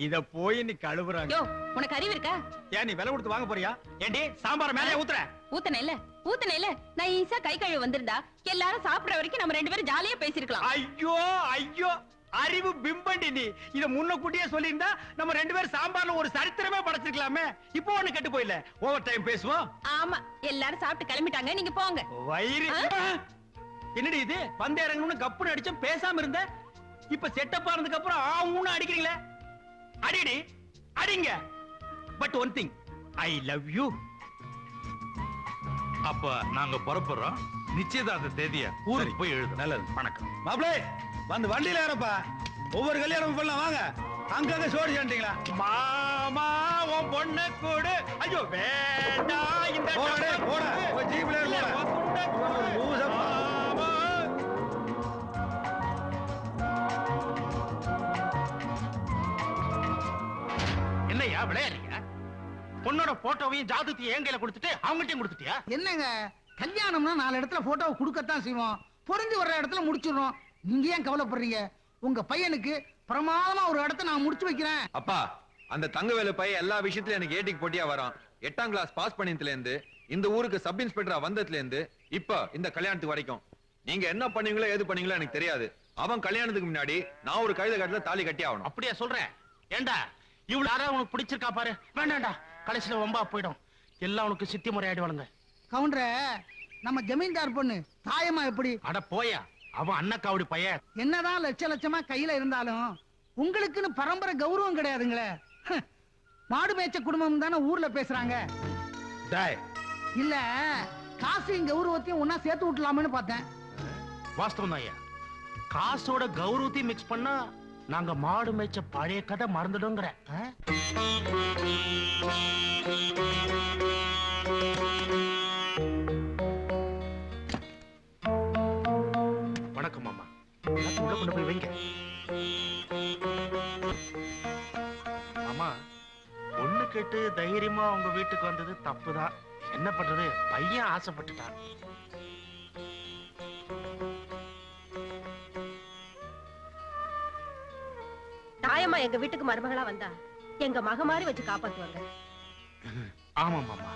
இத போய் நீ கழுவுறாங்க. யோ, உனக்கு அறிவு இருக்கா? ஏன் நீ விலை கொடுத்து வாங்க போறியா? ஏண்டி சாம்பார் மேலே ஊத்துற? ஊத்தனே நான் ஈஸா கை கழுவு வந்திருந்தா எல்லாரும் சாப்பிடுற வரைக்கும் நம்ம 2 பேரும் ஜாலியா பேசிருக்கலாம். ஐயோ ஐயோ, அறிவு பிம்பண்டி நீ. இத முன்னக்கூட்டியே சொல்லியிருந்தா நம்ம 2 பேரும் சாம்பார்ல ஒரு சரித்திரமே படைச்சிருக்கலாமே. இப்போ ஒண்ணு கெட்டு போயில. ஓவர் டைம் பேசுவோம். ஆமா, எல்லாரும் சாப்பிட்டு கிளம்பிட்டாங்க, நீங்க போங்க. வயிறு என்னடி இது? பந்து இறங்கணும்னு கப்புன்னு அடிச்சோம், பேசாம இருந்த. இப்ப செட்டப் ஆனதுக்கு அப்புறம் ஆவுன்னு அடிக்கிறீங்களே. அடிடி அடிங்க. But one thing, I love you. அப்ப நாங்க புறப்படுறோம். நிச்சயதார்த்த தேதிய ஊருக்கு போய் எழுது. நல்லது. வணக்கம். மாப்பிளே வந்து வண்டியில ஏறப்பா. ஒவ்வொரு கல்யாணம் பண்ணலாம் வாங்க. அங்கங்க சோடி சாண்டிங்களா? மாமா உன் பொண்ணு கூடு. ஐயோ வேண்டாம். இந்த போடா போடா. போய் ஜீப்ல ஏறு போடா. லூசப்பா. என்னையா விளையாடுறீங்க? பொண்ணோட போட்டோவையும் ஜாதகத்தையும் என் கையில கொடுத்துட்டு அவங்ககிட்டயும் கொடுத்துட்டியா? என்னங்க கல்யாணம்னா 4 இடத்துல போட்டோவை கொடுக்கத்தான் செய்வோம். பொருந்தி வர்ற இடத்துல முடிச்சிடுறோம். நீங்க ஏன் கவலைப்படுறீங்க? உங்க பையனுக்கு பிரமாதமா ஒரு இடத்த நான் முடிச்சு வைக்கிறேன். அப்பா, அந்த தங்கவேலு பையன் எல்லா விஷயத்திலும் எனக்கு ஏட்டிக்கு போட்டியா வரான். 8ஆம் கிளாஸ் பாஸ் பண்ணியதுல இருந்து இந்த ஊருக்கு சப் இன்ஸ்பெக்டரா வந்ததுல இருந்து இப்ப இந்த கல்யாணத்துக்கு வரைக்கும் நீங்க என்ன பண்ணீங்களோ ஏது பண்ணீங்களோ எனக்கு தெரியாது. அவன் கல்யாணத்துக்கு முன்னாடி நான் ஒரு கழுத கட்டல தாலி கட்டி ஆகணும். அப்படியே சொல்றேன். ஏண்டா இவ்வளவு யாரா உனக்கு பிடிச்சிருக்கா பாரு. வேண்டாம்டா, கடைசியில வம்பா போயிடும். எல்லாம் உனக்கு சித்தி முறையாடுவானுங்க. கவுண்டர நம்ம ஜமீன்தார் பொண்ணு தாயமா எப்படி? அட போயா, அவன் அண்ணக்காவடி பையன். என்னதான் லட்சமா கையில இருந்தாலும் உங்களுக்குன்னு பரம்பரை கௌரவம் கிடையாதுங்களே. மாடு மேய்ச்ச குடும்பம் தானே ஊர்ல பேசுறாங்க. இல்ல காசையும் கௌரவத்தையும் ஒன்னா சேர்த்து விட்டலாம்னு பார்த்தேன். வாஸ்தவம் தான் ஐயா. காசோட கௌரவத்தையும் மிக்ஸ் பண்ணா நாங்க மாடு மேய்ச்ச பழைய கதை மறந்துடுங்கிற. வணக்கம் மாமா. எல்லாத்தையும் உள்ள கொண்டு போய் வைங்க. ஆமா, பொண்ணு கேட்டு தைரியமா உங்க வீட்டுக்கு வந்தது தப்புதான். என்ன பண்றது, பையன் ஆசைப்பட்டுட்டான். தாயம்மா எங்க வீட்டுக்கு மருமகளா வந்தா எங்க மக மாதிரி வச்சு காப்பாத்துவாங்க. ஆமா மாமா,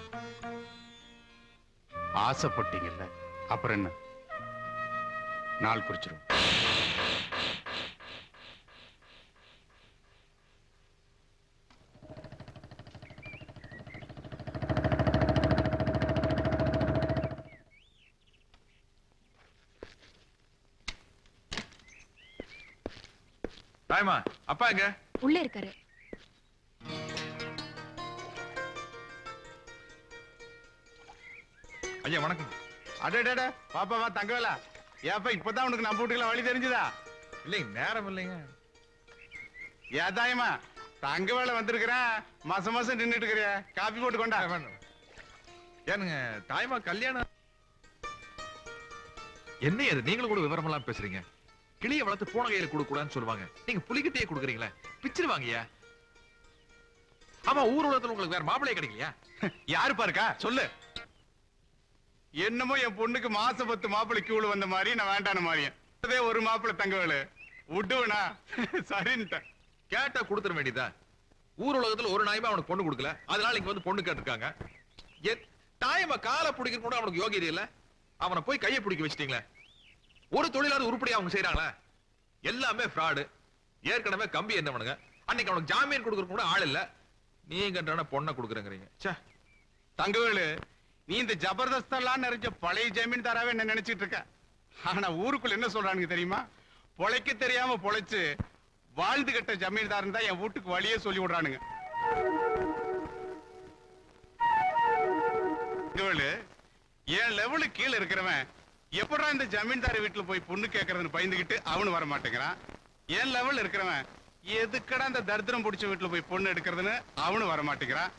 ஆசைப்பட்டீங்கல்ல, அப்புறம் என்ன, நாள் குறிச்சிரும். தாய்மா, அப்பா எங்க? உள்ள இருக்காரு. ஐயா வணக்கம். அடடட பாப்பாவா தங்கவேலா, ஏப்பா இப்பதான் உனக்கு நம்ம வீட்டுக்குள்ள வழி தெரிஞ்சுதா? இல்லைங்க, நேரம் இல்லைங்க. ஏதாயமா தங்கவேலை வந்திருக்கிறேன், மாசம் மாசம் நின்றுட்டு இருக்கிறிய, காப்பி போட்டு கொண்டா. ஏனுங்க தாய்மா கல்யாணம் என்ன அது? நீங்களும் கூட விவரமெல்லாம் பேசுறீங்க. கிளிய வளர்த்து போன கையில கொடுக்க கூடாதுன்னு சொல்லுவாங்க. நீங்க புலிகிட்டே கொடுக்குறீங்களே, பிச்சிருவாங்கய்யா. ஆமா, ஊர் உலகத்துல உங்களுக்கு வேற மாப்பிள்ளையே கிடைக்கலையா? யாரு பாருக்கா சொல்லு. என்னமோ என் பொண்ணுக்கு மாச 10 மாப்பிள்ளை கியூல வந்த மாதிரி நான் வேண்டான மாதிரியும் அதே ஒரு மாப்பிள்ளை தங்கவேலு விட்டுவனா சரின்ட்ட. கேட்டா கொடுத்துட வேண்டியதா? ஊர் உலகத்துல ஒரு நாயமா அவனுக்கு பொண்ணு கொடுக்கல, அதனால இங்க வந்து பொண்ணு கேட்டிருக்காங்க. தாயமா காலை பிடிக்க கூட அவனுக்கு யோகியம் இல்ல, அவனை போய் கையை பிடிக்க வச்சிட்டீங்களே. ஒரு தொழிலாவது உருப்படியா அவங்க செய்யறாங்களா? எல்லாமே ஃப்ராடு. ஏற்கனவே கம்பி என்ன பண்ணுங்க, அன்னைக்கு அவனுக்கு ஜாமீன் கொடுக்கற கூட ஆள் இல்ல, நீங்க பொண்ணை கொடுக்குறீங்க. தங்கவேலு, நீ இந்த ஜபர்தஸ்தெல்லாம் நிறைஞ்ச பழைய ஜமீன்தாராவே என்ன நினைச்சிட்டு இருக்க. ஆனா ஊருக்குள்ள என்ன சொல்றானுங்க தெரியுமா? பொழைக்க தெரியாம பொழைச்சு வாழ்ந்து கட்ட ஜமீன்தாரன் தான் என் வீட்டுக்கு வழியே சொல்லி விடுறானுங்க. என் லெவலு கீழே இருக்கிறவன் எப்படா இந்த ஜமீன்தார் வீட்டுல போய் பொண்ணு கேட்கறதுன்னு பயந்துகிட்டு அவனு வர மாட்டேங்கிறான். என் லெவல் இருக்கிறவன் எதுக்கடா இந்த தரித்திரம் பிடிச்ச வீட்டுல போய் பொண்ணு எடுக்கிறதுன்னு அவனு வர மாட்டேங்கிறான்.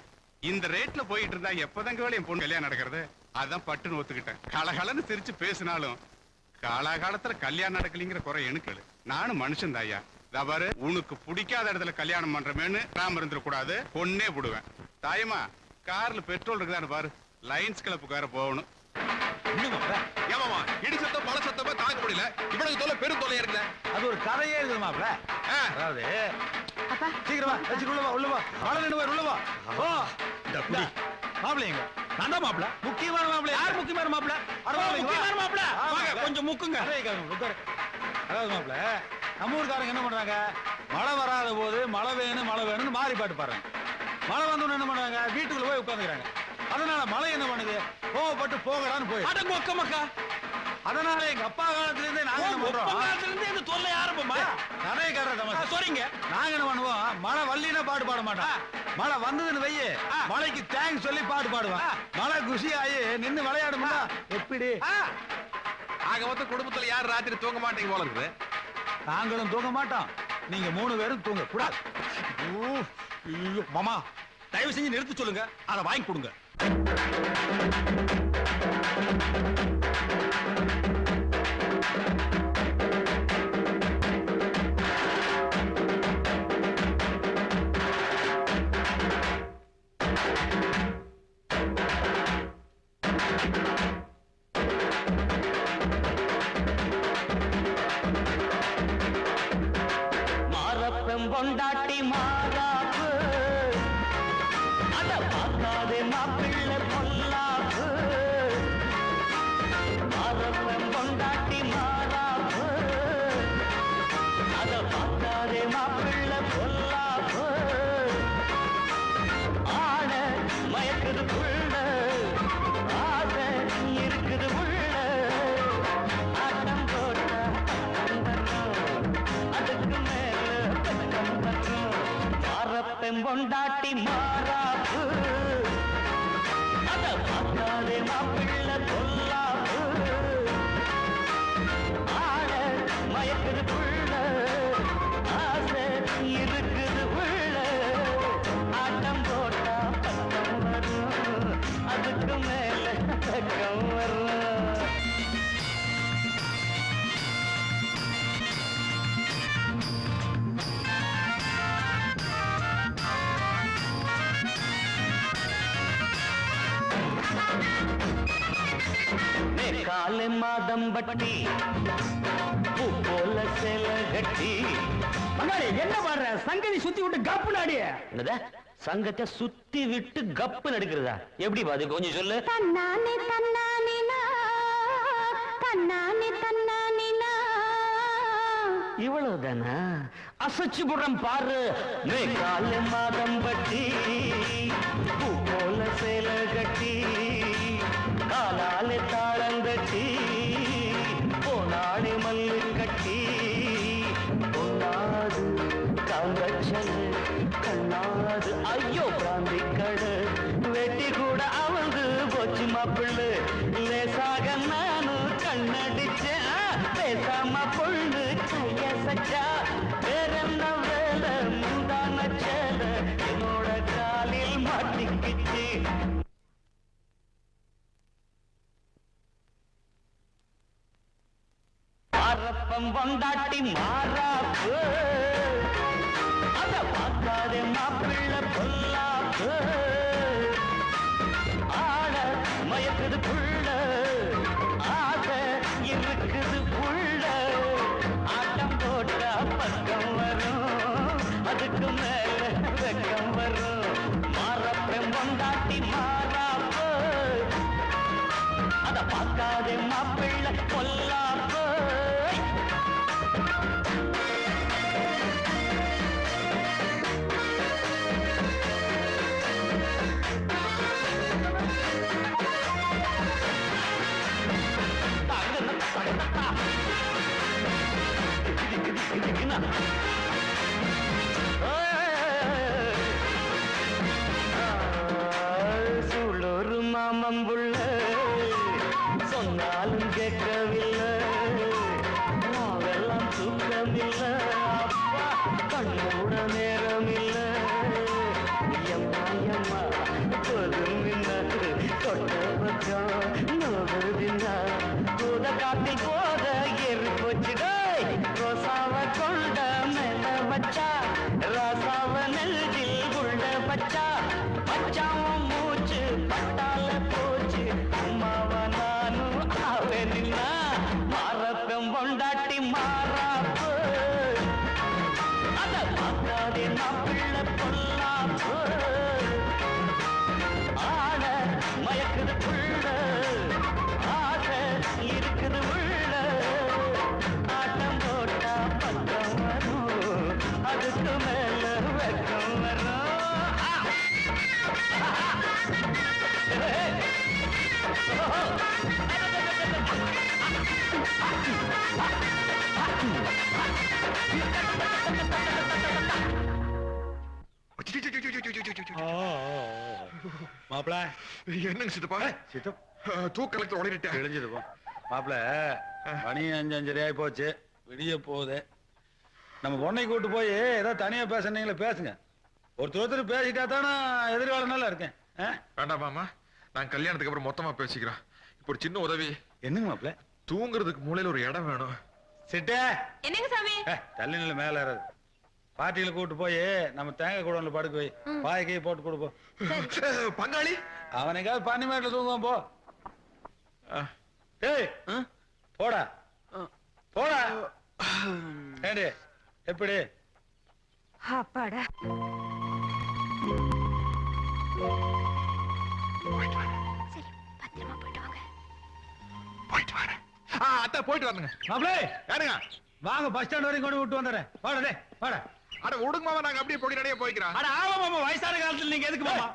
இந்த ரேட்ல போயிட்டு இருந்தா எப்பதாங்க வேலை என் பொண்ணு கல்யாணம் நடக்கிறது? அதான் பட்டுன்னு ஒத்துக்கிட்டேன். கலகலன்னு சிரிச்சு பேசினாலும் காலகாலத்துல கல்யாணம் நடக்கலிங்கிற குறை எனக்கு. நானும் மனுஷன் தாயா. பாரு, உனக்கு பிடிக்காத இடத்துல கல்யாணம் பண்றமேன்னு நாம இருந்துட கூடாது, பொண்ணே போடுவேன். தாயமா, கார்ல பெட்ரோல் இருக்குதான்னு பாரு, லைன்ஸ் கிளப்புக்கார போகணும். ஏமாமா, இடி சத்தம் பல சத்தமா தாங்க முடியல, இவனுக்கு தொலை பெரும் தொலை இருக்குல்ல. அது ஒரு கதையே இருக்குது மாப்ள. அதாவது சீக்கிரமா உள்ள வா, உள்ள வா, மழை நின்று உள்ள வா. ஓ மாப்பிள்ளைங்க, நான் தான் மாப்பிள்ள. முக்கியமான மாப்பிள்ள. யார் முக்கியமான மாப்பிள்ள? முக்கியமான மாப்பிள்ள. வாங்க கொஞ்சம் முக்குங்க. அதாவது மாப்பிள்ள, நம்ம ஊர்காரங்க என்ன பண்றாங்க, மழை வராத போது மழை வேணும்னு மாறி பாட்டு பாடுறாங்க. மழை வந்தோன்னு என்ன பண்றாங்க, வீட்டுக்குள்ள போய் உட்காந்துக்கிறாங்க. அதனால மழை என்ன பண்ணுது, கோவப்பட்டு போகலான்னு போய் மக்கா. அதனால எங்க அப்பா காலத்துல இருந்தே நாங்க என்ன பண்றோம், காலத்துல இருந்தே இந்த தொல்லை ஆரம்பமா நிறைய கதை சொல்றீங்க. நாங்க என்ன பண்ணுவோம், மழை வல்லினா பாட்டு பாட மாட்டோம். மழை வந்ததுன்னு வையே, மழைக்கு தேங்க்ஸ் சொல்லி பாட்டு பாடுவான். மழை குஷி ஆகி நின்னு விளையாடுமா எப்படி? ஆக மொத்த குடும்பத்துல யார் ராத்திரி தூங்க மாட்டீங்க போல இருக்குது. நாங்களும் தூங்க மாட்டோம், நீங்க 3 பேரும் தூங்க கூடாது. மாமா, தயவு செஞ்சு நிறுத்தி சொல்லுங்க, அதை வாங்கி கொடுங்க. பொண்டாட்டி மாறாப்பு அத பார்க்காதே மாப்பிள்ளை பொல்லாப்பு. மாறப்பன் பொண்டாட்டி மாறாப்பு அத பார்க்காதே மாப்பிள்ளை பொல்லாப்பு. ஆட மயக்குது புள்ள, ஆசை இருக்குது உள்ள, ஆட்டம் போட்டா அதுக்கு மேல பொண்டாட்டி மாறாப்பு அத பார்க்காதே மாப்பிள்ளை பொல்லாப்பு. ஆட மயக்குது புள்ள, ஆசை இருக்குது உள்ள, ஆட்டம் போட்டா பக்கம் வரும், அதுக்கு மேல பக்கம் வரும். காலை மாதம் பட்டி பூ போல சேல கட்டி. என்ன பாடுற? சங்கதி சுத்தி விட்டு கப்பு நாடிய. என்னதா சங்கத்தை சுத்தி விட்டு கப்பு நடுக்கிறதா? எப்படி பாது கொஞ்சம் சொல்லு. தன்னானே தன்னானினா தன்னானே தன்னானினா. இவ்வளவுதானா? அசைச்சு புறம் பாரு. காலை மாதம் பட்டி பூ போல சேல கட்டி காலாலே தாளங்கட்டி போனாடி மல்லு கட்டி பொன்னாது காந்தச்சல் கண்ணாது ஐயோ பிராந்தி கடு வெட்டி கூட அவந்து போச்சு மாப்பிள்ளு. லேசாக நானும் கண்ணடிச்சேன் பேசாம பொண்ணு கைய சச்சா. வேறென்ன வேலை முந்தான சேல என்னோட காலில் மாட்டிக்கிச்சு. மாரப்பம் கொண்டாட்டி மாறாப்பு அத பார்க்காதே மாப்பிள்ளை பொல்லாப்பு. ஆட மயக்குது புள்ள ஆசை இருக்குது புள்ள. ஆட்டம் போட்டா பக்கம் வரும் அதுக்கு மேல வெக்கம் வரும். மாரப்பம் கொண்டாட்டி மாறாப்பு அத பார்க்காதே மாப்பிள்ளை பொல்லாப்பு. சூளூரு மாமம்புள்ள சொன்னாலும் கேட்கவில்லை. நாவெல்லாம் தூக்கமில்லை அப்பா கண்ணோட நேரமில்லை. எம்மா எம்மா பொதுமின்ன தொட்ட பக்கம் நோடுதின்னா கூத காட்டில் போத ஏறி போச்சுடா. ரோசாவ கொண்ட மேல வச்சா ராசாவ நெல்லில் உள்ள வச்சா. பச்சாவும் மூச்சு பட்டால போச்சு அம்மாவ நானும் ஆவே நின்னா. மாரப்பம் கொண்டாட்டி மாறாப்பு அத பார்க்காதே மாப்பிள்ளை பொல்லாப்பு. ஆட மயக்குது புள்ள ஆசை இருக்குது உள்ள. ஆட்டம் போட்டா பக்கம் வரும் அதுக்கு மேல வெக்கம் வரும். மாப்பிள என்னங்க சித்தப்பா? தூக்கலத்துல உடனிட்டேன். கிழிஞ்சதுப்பா மாப்பிள. மணி 5:30 ஆகி போச்சு. விடிய போகுது. நம்ம பொண்ணை கூட்டு போய் ஏதோ தனியா பேசுனீங்களே பேசுங்க. ஒருத்தர் பேசிட்டா தானே எதிர்காலம் நல்லா இருக்கேன். வேண்டாம் மாமா, நான் கல்யாணத்துக்கு அப்புறம் மொத்தமா பேசிக்கிறேன். இப்போ ஒரு சின்ன உதவி. என்னங்க மாப்பிள? தூங்குறதுக்கு மூலையில ஒரு இடம் வேணும். சிட்டே என்னங்க சாமி? தள்ளி நில மேல ஏறாது. பாட்டியில கூட்டு போய் நம்ம தேங்காய் கூடல படுக்க போய் பாய்க்கையை போட்டு கொடுப்போம். பங்காளி அவனுக்காவது பண்ணி மேட்டில் தூங்குவான் போ. ஏய் போடா போடா. ஏண்டி எப்படி? அப்பாடா. சரி பத்திரமா போயிட்டு வாங்க. போயிட்டு வரேன். அத்தை போயிட்டு வரணுங்க. மாப்பிளே யாருங்க? வாங்க பஸ் ஸ்டாண்ட் வரைக்கும் கொண்டு விட்டு வந்துடுறேன். வாடா டே வாடா. அட விடுங்க மாமா, நாங்க அப்படியே பொடி நடைய போய்க்கிறோம். அட ஆமா மாமா, வயசான காலத்துல நீங்க எதுக்கு மாமா?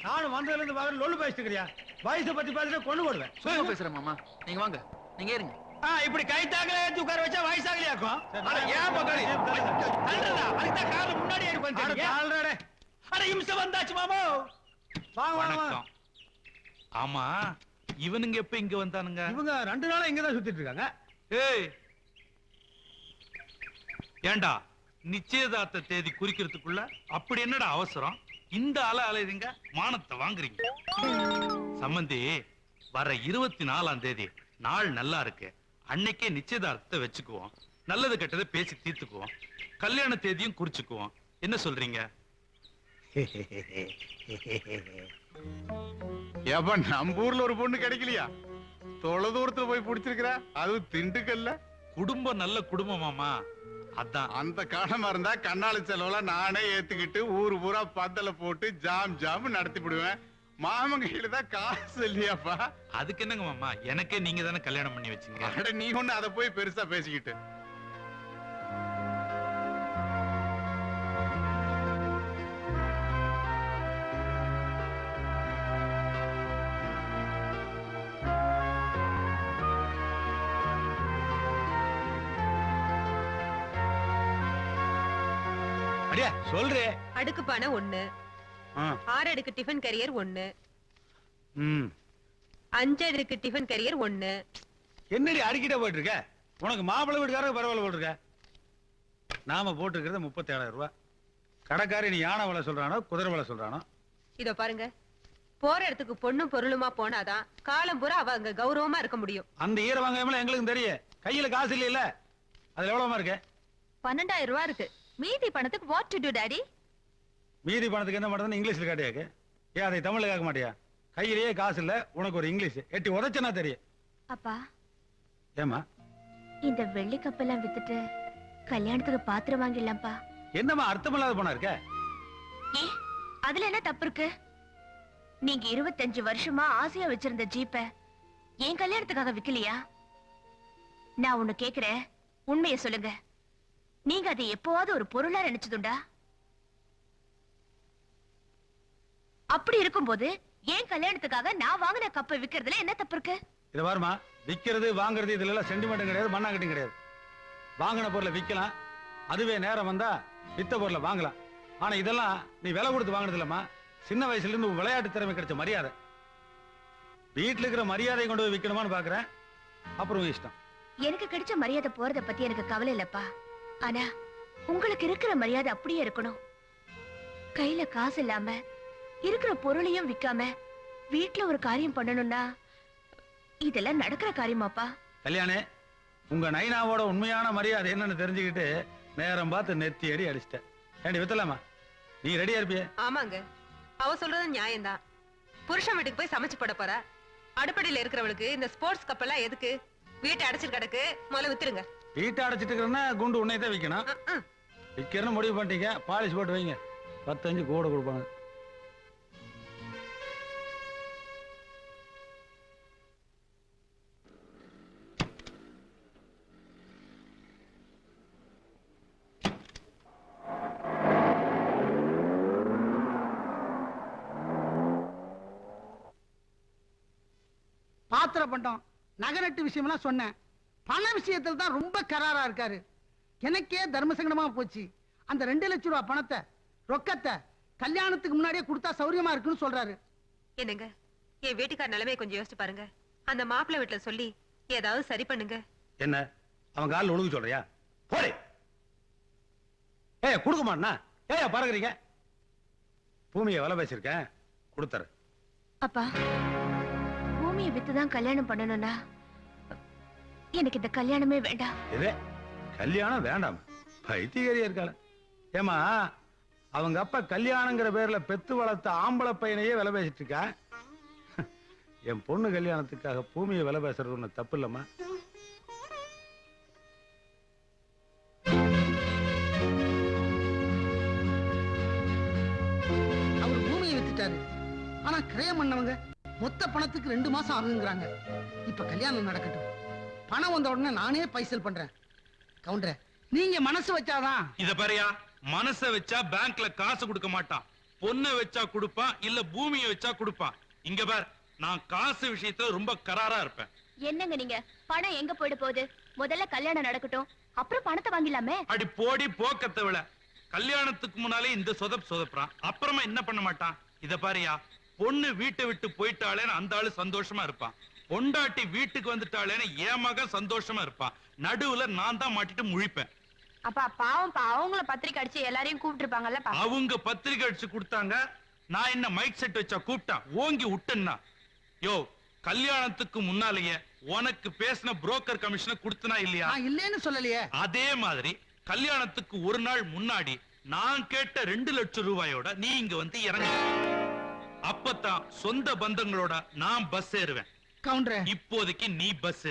நானும் வந்ததுல இருந்து பாக்குற லொல்லு பேசிட்டு இருக்கிறியா? வயசை பத்தி பேசிட்டு கொண்டு போடுவேன். சும்மா பேசுறேன் மாமா. நீங்க வாங்க, நீங்க ஏறுங்க. இப்படி கை தாக்கல ஏத்தி உட்கார வச்சா வயசாகலையாக்கும். அட ஏன் பங்காளி தள்ளுறதா? அதுக்கு கார்ல முன்னாடி ஏறி வந்துட்டீங்க. அட அட இம்சை வந்தாச்சு மாமா. வாங்க வாங்க. ஆமா, இவனுங்க எப்ப இங்க வந்தானுங்க? இவங்க 2 நாளா இங்க தான் சுத்திட்டு இருக்காங்க. ஏய் ஏண்டா, நிச்சயதார்த்த தேதி குறிக்கிறதுக்குள்ள அப்படி என்னடா அவசரம்? இந்த அலையுறீங்க, மானத்தை வாங்குறீங்க. சம்பந்தி, வர 24ஆம் தேதி நாள் நல்லா இருக்கு. அன்னைக்கே நிச்சயதார்த்தத்தை வச்சுக்குவோம். நல்லது கெட்டதை பேசி தீர்த்துக்குவோம். கல்யாண தேதியும் குறிச்சுக்குவோம். என்ன சொல்றீங்க? ஏப்பா நம்ம ஊர்ல ஒரு பொண்ணு கிடைக்கலையா? தொலை தூரத்துல போய் பிடிச்சிருக்கிற, அதுவும் திண்டுக்கல்ல. குடும்பம் நல்ல குடும்பம் மாமா, அதான். அந்த காரணமா இருந்தா கண்ணாளி செலவுல நானே ஏத்துக்கிட்டு ஊரு பூரா பந்தல போட்டு ஜாம் ஜாம் நடத்தி விடுவேன். மாமன் கையில தான் காசு இல்லையாப்பா. அதுக்கு என்னங்க மாமா, எனக்கே நீங்க தானே கல்யாணம் பண்ணி வச்சீங்க. அட நீ ஒண்ணு அதை போய் பெருசா பேசிக்கிட்டு. அடியா சொல்றே. அடுக்கு பானை 1, 6 அடுக்கு டிஃபன் கேரியர் 1, 5 அடுக்கு டிஃபன் கேரியர் 1. என்னடி அடிக்கிட்ட போயிட்டு இருக்க? உனக்கு மாப்பிள்ளை வீட்டுக்காரங்க பரவாயில்ல போட்டிருக்க. நாம போட்டுருக்கிறது 37,000 ரூபாய். கடைக்காரி நீ யானை விலை சொல்றானோ குதிரை விலை சொல்றானோ? இதோ பாருங்க, போற இடத்துக்கு பொண்ணும் பொருளுமா போனாதான் காலம் பூரா அவ அங்க கௌரவமா இருக்க முடியும். அந்த ஈர வாங்காமல எங்களுக்கு தெரியும். கையில காசு இல்ல, அதுல எவ்வளவுமா இருக்கு? 12,000 ரூபாய் இருக்கு. மீதி பணத்துக்கு what to do டாடி? மீதி பணத்துக்கு என்ன பண்றதுன்னு இங்கிலீஷ்ல கேட்டியாக்கு. ஏன் அதை தமிழ்ல கேட்க மாட்டியா? கையிலேயே காசு இல்ல, உனக்கு ஒரு இங்கிலீஷ் எட்டி உதச்சனா தெரியும். அப்பா, ஏமா இந்த வெள்ளி கப்பெல்லாம் வித்துட்டு கல்யாணத்துக்கு பாத்திரம் வாங்கிடலாம்ப்பா. என்னமா அர்த்தமில்லாத போனா இருக்க? ஏ, அதுல என்ன தப்பு இருக்கு? நீங்க 25 வருஷமா ஆசையா வச்சிருந்த ஜீப்ப என் கல்யாணத்துக்காக விக்கலையா? நான் ஒண்ணு கேக்குறேன், உண்மையை சொல்லுங்க. நீங்க அதை எப்போவாவது ஒரு பொருளா நினைச்சதுண்டா? அப்படி இருக்கும்போது ஏன் கல்யாணத்துக்காக நான் வாங்கின கப்பை விக்கிறதுல என்ன தப்பு இருக்கு? இத பாருமா, விக்கிறது வாங்குறது இதுல எல்லாம் சென்டிமெண்ட் கிடையாது, மண்ணாங்கட்டியும் கிடையாது. வாங்கின பொருளை விக்கலாம், அதுவே நேரம் வந்தா வித்த பொருளை வாங்கலாம். ஆனா இதெல்லாம் நீ விலை கொடுத்து வாங்கினது இல்லம்மா, சின்ன வயசுல இருந்து விளையாட்டு திறமை கிடைச்ச மரியாதை. வீட்டுல இருக்கிற மரியாதை கொண்டு போய் விக்கணுமான்னு பாக்குறேன், அப்புறம் இஷ்டம். எனக்கு கிடைச்ச மரியாதை போறத பத்தி எனக்கு கவலை இல்லப்பா. ஆனா உங்களுக்கு இருக்கிற மரியாதை அப்படியே இருக்கணும். கையில காசு இல்லாம இருக்கிற பொருளையும் விக்காம வீட்டுல ஒரு காரியம் பண்ணணும்னா இதெல்லாம் நடக்கிற காரியமாப்பா? கல்யாணே, உங்க நைனாவோட உண்மையான மரியாதை என்னன்னு தெரிஞ்சுக்கிட்டு நேரம் பார்த்து நெத்தி அடி அடிச்சிட்டேன். ஏண்டி வித்தலாமா? நீ ரெடியா இருப்பிய? ஆமாங்க, அவ சொல்றது நியாயம்தான். புருஷன் வீட்டுக்கு போய் சமைச்சு போட போற. அடுப்படியில இருக்கிறவளுக்கு இந்த ஸ்போர்ட்ஸ் கப்பெல்லாம் எதுக்கு? வீட்டை அடைச்சிட்டு கிடக்கு, முதல்ல வித்துருங்க. வீட்டை அடைச்சிட்டு இருக்கிறன்னா குண்டு உன்னை தான் விற்கணும். விற்கிறன்னு முடிவு பண்ணிட்டீங்க, பாலிஷ் போட்டு வைங்க, 15 கூட கொடுப்பாங்க. பாத்திர பண்டம் நகரட்டு விஷயம்லாம் சொன்னேன். பண விஷயத்துல தான் ரொம்ப கராரா இருக்காரு. எனக்கே தர்மசங்கடமா போச்சு. அந்த 2 லட்சம் ரூபாய் பணத்தை ரொக்கத்தை கல்யாணத்துக்கு முன்னாடியே கொடுத்தா சௌரியமா இருக்குன்னு சொல்றாரு. என்னங்க, என் வீட்டுக்கார நிலைமையை கொஞ்சம் யோசிச்சு பாருங்க. அந்த மாப்பிள்ளை வீட்டுல சொல்லி ஏதாவது சரி பண்ணுங்க. என்ன அவன் காலில் ஒழுங்கு சொல்றியா? போடே. ஏய் கொடுக்க மாட்டா? ஏயா பாருங்க, பூமியை விலை பேசிருக்கேன், கொடுத்தாரு. அப்பா, பூமியை வித்துதான் கல்யாணம் பண்ணணும்னா எனக்கு இந்த கல்யாணமே வேண்டாம். இதே கல்யாணம் வேண்டாம், பைத்தியக்காரியா இருக்காள. ஏமா, அவங்க அப்பா கல்யாணங்கிற பேர்ல பெத்து வளர்த்த ஆம்பளை பையனையே விலை பேசிட்டு இருக்கா. என் பொண்ணு கல்யாணத்துக்காக பூமியை விலை பேசுறது ஒண்ணு தப்பு இல்லம்மா. அவர் பூமியை வித்துட்டாரு. ஆனா கிரயம் பண்ணவங்க மொத்த பணத்துக்கு 2 மாசம் ஆகுங்கிறாங்க. இப்ப கல்யாணம் நடக்கட்டும், பணம் வந்த உடனே நானே பைசல் பண்றேன். கவுண்டரே, நீங்க மனசு வச்சாதான். இத பாரியா, மனச வச்சா பேங்க்ல காசு கொடுக்க மாட்டான், பொண்ணை வச்சா கொடுப்பான், இல்ல பூமியை வச்சா கொடுப்பான். இங்க பார், நான் காசு விஷயத்துல ரொம்ப கராரா இருப்பேன். என்னங்க நீங்க, பணம் எங்க போயிட போகுது? முதல்ல கல்யாணம் நடக்கட்டும், அப்புறம் பணத்தை வாங்கிடலாமே. அடி போடி போக்கத்தை விட, கல்யாணத்துக்கு முன்னாலே இந்த சொதப்புறான், அப்புறமா என்ன பண்ண மாட்டான். இத பாரியா, பொண்ணு வீட்டை விட்டு போயிட்டாளேன்னு அந்த ஆளு சந்தோஷமா இருப்பான், பொண்டாட்டி வீட்டுக்கு வந்துட்டாளேன்னு என் மகன் சந்தோஷமா இருப்பான். நடுவுல நான் தான் மாட்டிட்டு முழிப்பேன். அப்பா பாவம், அவங்கள பத்திரிக்கை அடிச்சு எல்லாரையும் கூப்பிட்டு இருப்பாங்கல்ல. அவங்க பத்திரிக்கை அடிச்சு கொடுத்தாங்க, நான் என்ன மைக் செட் வச்சா கூப்பிட்டான், ஓங்கி விட்டேன்னா. யோ, கல்யாணத்துக்கு முன்னாலேயே உனக்கு பேசின புரோக்கர் கமிஷனை கொடுத்தனா இல்லையா? இல்லன்னு சொல்லலையே. அதே மாதிரி கல்யாணத்துக்கு ஒரு நாள் முன்னாடி நான் கேட்ட 2 லட்சம் ரூபாயோட நீ இங்க வந்து இறங்க. அப்பதான் சொந்த பந்தங்களோட நான் பஸ் ஏறுவேன். கவுண்டர் இப்போதைக்கு நீ பஸ்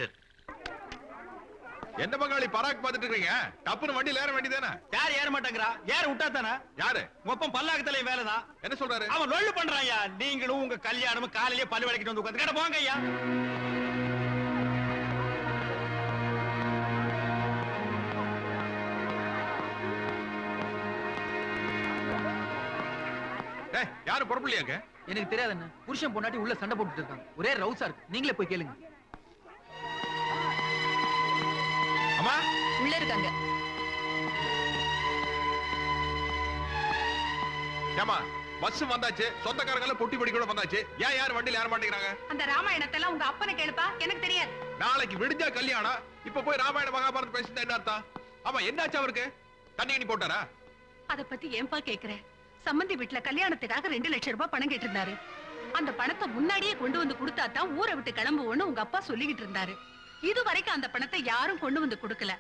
என்ன பங்காளி பராக் பார்த்துட்டு இருக்கீங்க? டப்புனு வண்டியில ஏற வேண்டியதானே? யார் ஏற மாட்டேங்கிறா? ஏற விட்டா தானே? யாரு? மொப்பம் பல்லாக்கத்திலே வேலைதான். என்ன சொல்றாரு? அவன் லொள்ளு பண்றான் ஐயா. நீங்களும் உங்க கல்யாணமும் காலையிலே பல்லு விளக்கிட்டு வந்து உட்காந்து கேட்ட போங்க ஐயா. டேய், யாரு பொறுப்பில்லையாங்க? எனக்கு தெரியாது என்ன. புருஷன் பொண்டாட்டி உள்ள சண்டை போட்டுட்டு இருக்காங்க. ஒரே ரவுசா இருக்கு. நீங்களே போய் கேளுங்க. அம்மா உள்ள இருக்காங்க. ஏமா பஸ் வந்தாச்சு, சொந்தக்காரங்க பொட்டி படி கூட வந்தாச்சு. ஏன் யாரும் வண்டியில ஏற மாட்டேங்கிறாங்க? அந்த ராமாயணத்தை எல்லாம் உங்க அப்பனை கேளுப்பா, எனக்கு தெரியாது. நாளைக்கு விடிஞ்சா கல்யாணம். இப்ப போய் ராமாயண மகாபாரதம் பேசிட்டு என்ன அர்த்தம்? ஆமா, என்னாச்சு அவருக்கு? தண்ணி கிணி போட்டாரா? அத பத்தி ஏன்பா கேக்குறேன்? சம்பந்தி வீட்டுல கல்யாணத்துக்காக 2 லட்சம் ரூபாய் பணம் கேட்டிருந்தாரு. அந்த பணத்தை முன்னாடியே கொண்டு வந்து கொடுத்தா தான் ஊரை விட்டு கிளம்புவோன்னு உங்க அப்பா சொல்லிக்கிட்டு இருந்தாரு. இது வரைக்கும் அந்த பணத்தை யாரும் கொண்டு வந்து கொடுக்கல.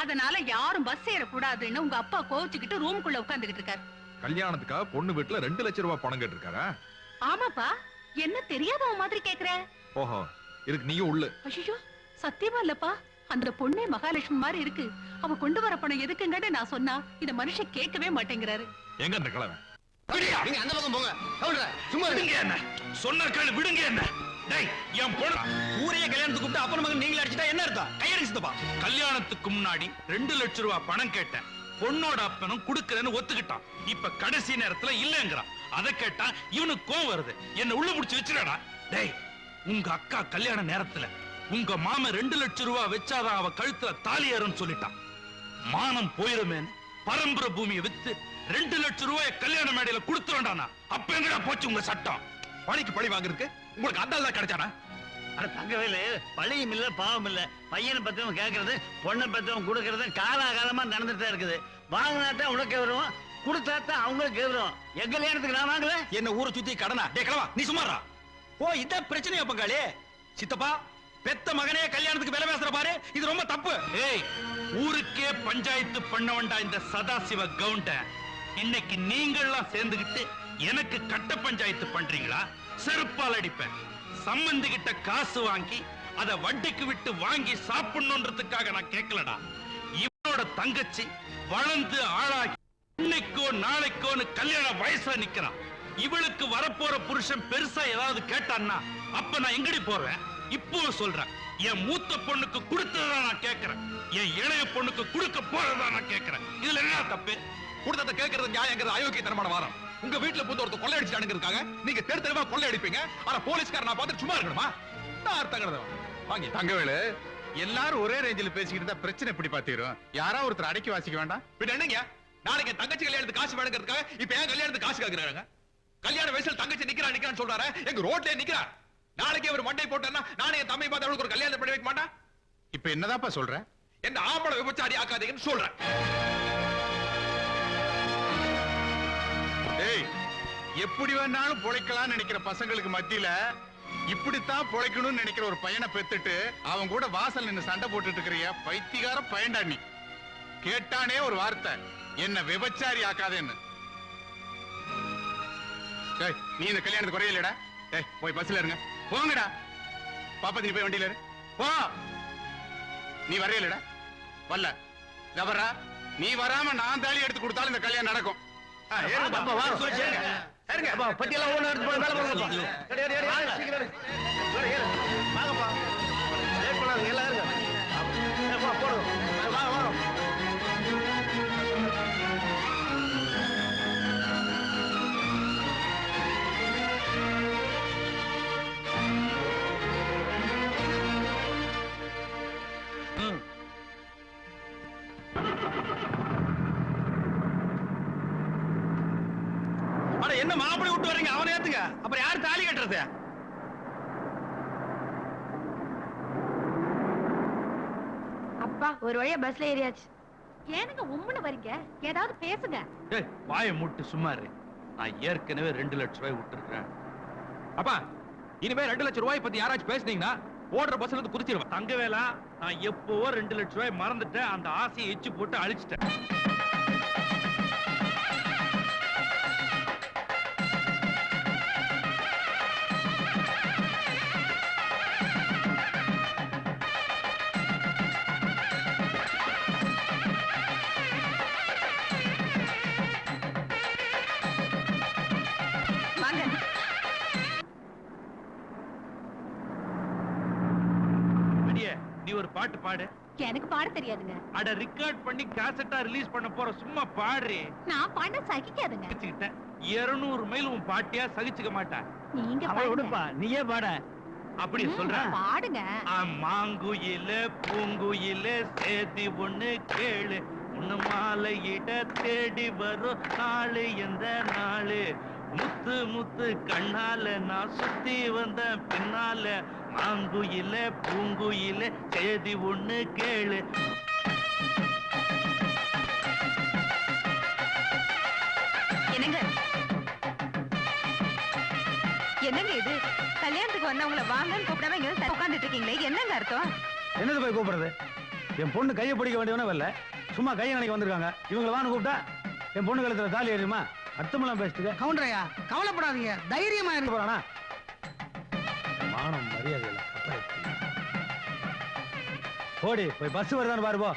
அதனால யாரும் பஸ் ஏறக்கூடாதுன்னு உங்க அப்பா கோவிச்சுக்கிட்டு ரூமுக்குள்ள உட்கார்ந்துகிட்டு இருக்காரு. கல்யாணத்துக்காக பொண்ணு வீட்டுல 2 லட்சம் ரூபாய் பணம் கேட்டிருக்காரா? ஆமாப்பா, என்ன தெரியாதவ மாதிரி கேக்குற? ஓஹோ, இதுக்கு நீயும் உள்ள. ஐயோ, சத்தியமா இல்லப்பா. அந்த பொண்ணே மகாலட்சுமி மாதிரி இருக்கு. அவ கொண்டு வர பணம் எதுக்குங்கன்னு நான் சொன்னா இந்த மனுஷன் கேட்கவே மாட்டேங்கிறாரு. எங்க அந்த கிழமை? நீங்க அந்த பக்கம் போங்க. கவுண்டர் சும்மா விடுங்க என்ன சொன்ன கேளு, விடுங்க என்ன. டேய், என் பொண்ணு ஊரையே கல்யாணத்துக்கு கூப்பிட்டு அப்பன் மகன் நீங்களே அடிச்சிட்டா என்ன அர்த்தம்? கையடிச்சுப்பா. கல்யாணத்துக்கு முன்னாடி 2 லட்சம் ரூபாய் பணம் கேட்டேன். பொண்ணோட அப்பனும் குடுக்கறேன்னு ஒத்துக்கிட்டான். இப்ப கடைசி நேரத்துல இல்லங்கிறான். அதை கேட்டா இவனுக்கு கோவம் வருது. என்ன உள்ள புடிச்சு வச்சிடடா. டேய், உங்க அக்கா கல்யாண நேரத்துல உங்க மாமன் 2 லட்சம் ரூபாய் வச்சாதான் அவ கழுத்துல தாலி ஏறும்னு சொல்லிட்டான். மானம் போயிருமேன்னு பரம்பரை பூமியை வித்து 2 லட்சம் ரூபாய் கல்யாண மேடையில கொடுத்துறேன்டானா. அப்ப எங்கடா போச்சு உங்க சட்டம்? பழிக்கு பழி வாங்குறதுக்கு உங்களுக்கு அந்த ஆள் தான் கிடைச்சானா? அட தங்கவேலு, பழியும் இல்ல பாவம் இல்ல. பையனை பத்தியும் கேட்கறது, பொண்ணை பத்தியும் கொடுக்கறது காலாகாலமா நடந்துட்டே இருக்குது. வாங்கினாத்தான் உனக்கு வரும், கொடுத்தாத்தான் அவங்களுக்கு வரும். எங்க கல்யாணத்துக்கு நான் வாங்கல. என்ன ஊரை சுத்தி கடனா? டே கிழவா, நீ சும்மாரா. ஓ, இதான் பிரச்சனையா பங்காளி? சித்தப்பா, பெத்த மகனே கல்யாணத்துக்கு விலை பேசுற பாரு. இது ரொம்ப தப்பு. ஏய், ஊருக்கே பஞ்சாயத்து பண்ண வேண்டாம் இந்த சதாசிவ கவுண்ட. இன்னைக்கு நீங்கள்லாம் சேர்ந்துகிட்டு எனக்கு கட்ட பஞ்சாயத்து பண்றீங்களா? செருப்பால் அடிப்பேன். சம்பந்தி கிட்ட காசு வாங்கி அத வட்டிக்கு விட்டு வாங்கி சாப்பிடணுன்றதுக்காக நான் கேட்கலடா. இவனோட தங்கச்சி வளர்ந்து ஆளாகி இன்னைக்கோ நாளைக்கோன்னு கல்யாண வயசுல நிக்கிறான். இவளுக்கு வரப்போற புருஷன் பெருசா ஏதாவது கேட்டான்னா அப்ப நான் எங்கடி போறேன்? இப்போ சொல்றேன், என் மூத்த பொண்ணுக்கு கொடுத்ததா நான் கேட்கிறேன். என் இளைய பொண்ணுக்கு கொடுக்க போறதா நான் கேட்கிறேன். இதுல என்ன தப்பு? கொடுத்தத கேட்கறது நியாயங்கிறது அயோக்கியத்தனமான வாரம். உங்க வீட்டுல புது ஒருத்தர் கொள்ளை அடிச்சானுங்கிறதுக்காக நீங்க தெரு தெருவா கொள்ளை அடிப்பீங்க. ஆனா போலீஸ்கார நான் பார்த்து சும்மா இருக்கணுமா? நான் அர்த்தங்கிறத வாங்கி தங்கவேலு, எல்லாரும் ஒரே ரேஞ்சில் பேசிக்கிட்டு இருந்தா பிரச்சனை எப்படி பாத்தீரும்? யாரா ஒருத்தர் அடக்கி வாசிக்க வேண்டாம்? பின்ன என்னங்க, நாளைக்கு என் தங்கச்சி கல்யாணத்துக்கு காசு வேணுங்கிறதுக்காக இப்ப ஏன் கல்யாணத்துக்கு காசு கேட்கிறாங்க? கல்யாண வயசுல தங்கச்சி நிக்கிறான்னு சொல்றாரு, எங்க ரோட்லயே நிக்கிறா. நாளைக்கு அவர் மண்டை போட்டேன்னா நானே என் தம்பி பார்த்து அவளுக்கு ஒரு கல்யாணம் பண்ணி வைக்க மாட்டான். இப்ப என்னதான்ப்பா சொல்ற? என்ன ஆம்பளை விபச்சாரி ஆக்காதீங்கன்னு சொல்றேன். ஏய், எப்படி வேணாலும் பொழைக்கலாம்னு நினைக்கிற பசங்களுக்கு மத்தியில இப்படித்தான் பொழைக்கணும்னு நினைக்கிற ஒரு பையனை பெத்துட்டு அவன் கூட வாசல் நின்னு சண்டை போட்டுட்டு இருக்கிறிய பைத்தியக்கார பையன்டா நீ. கேட்டானே ஒரு வார்த்தை, என்ன விபச்சாரி ஆக்காதேன்னு. ஏய், நீ இந்த கல்யாணத்துக்கு குறையிலடா. ஏய், போய் பஸ்ல இருங்க, போங்கடா. பாப்பா, நீ போய் வண்டியில இரு, போ. நீ வரையிலடா, வரல ஜபரா. நீ வராம நான் தாலி எடுத்து கொடுத்தாலும் இந்த கல்யாணம் நடக்கும். பட்டியெல்லாம் ஒண்ணு எடுத்து போய் மேல போங்கப்பா. வாங்கப்பா, லேட் பண்ணாதீங்க, எல்லாம் இருங்க. போடுங்க, வாங்க வரோம். என்ன மாப்பிள்ளை விட்டு வரீங்க? அவனை ஏத்துங்க, அப்புறம் யாரு தாலி கட்டுறது? அப்பா, ஒரு வழியா பஸ்ல ஏறியாச்சு. ஏனுங்க உம்முன்னு வரீங்க? ஏதாவது பேசுங்க. ஏய், வாயை மூட்டு சும்மா இரு. நான் ஏற்கனவே 2 லட்சம் ரூபாய் விட்டுருக்கேன். அப்பா, இனிமே 2 லட்சம் ரூபாய் பத்தி யாராச்சும் பேசுனீங்கன்னா ஓடுற பஸ்ல இருந்து குதிச்சிருவேன். தங்கவேலா, நான் எப்பவோ 2 லட்சம் ரூபாய் மறந்துட்டேன். அந்த ஆசையை எச்சு போட்டு அழிச்சிட்டேன். பாட்டு பாடு. எனக்கு பாட தெரியாதுங்க. அட ரெக்கார்ட் பண்ணி கேசட்டா ரிலீஸ் பண்ண போற, சும்மா பாடுறே. நான் பாட சகிக்காதுங்க. 200 மைல் உன் பாட்டியா சகிச்சுக்க மாட்டா. நீங்க அவளை விடுப்பா, நீயே பாட. அப்படி சொல்றேன். பாடுங்க. மாங்குயில பூங்குயில சேதி ஒண்ணு கேளு, உன்னு மாலையிட தேடி வரும் நாளு எந்த நாளு, முத்து முத்து கண்ணால நான் சுத்தி வந்த பின்னால, மாங்குயில பூங்குயில சேதி ஒண்ணு கேளு. என்னங்க என்னங்க இது? கல்யாணத்துக்கு வந்தவங்கள வாங்கன்னு கூப்பிடாம இங்க உட்கார்ந்துட்டு இருக்கீங்களே, என்னங்க அர்த்தம்? என்னது போய் கூப்பிடுறது? என் பொண்ணு கையை பிடிக்க வேண்டியவனே வரல, சும்மா கையை நினைக்க வந்திருக்காங்க. இவங்களை வான்னு கூப்பிட்டா என் பொண்ணு கழுத்துல தாலி ஏறியுமா? அர்த்தமெல்லாம் பேசிட்டு கவுண்டரையா, கவலைப்படாதீங்க, தைரியமா இருக்க போறானா? மானம் மரியாதை இல்லை. போடி, போய் பஸ் வருதான்னு பாரு போ.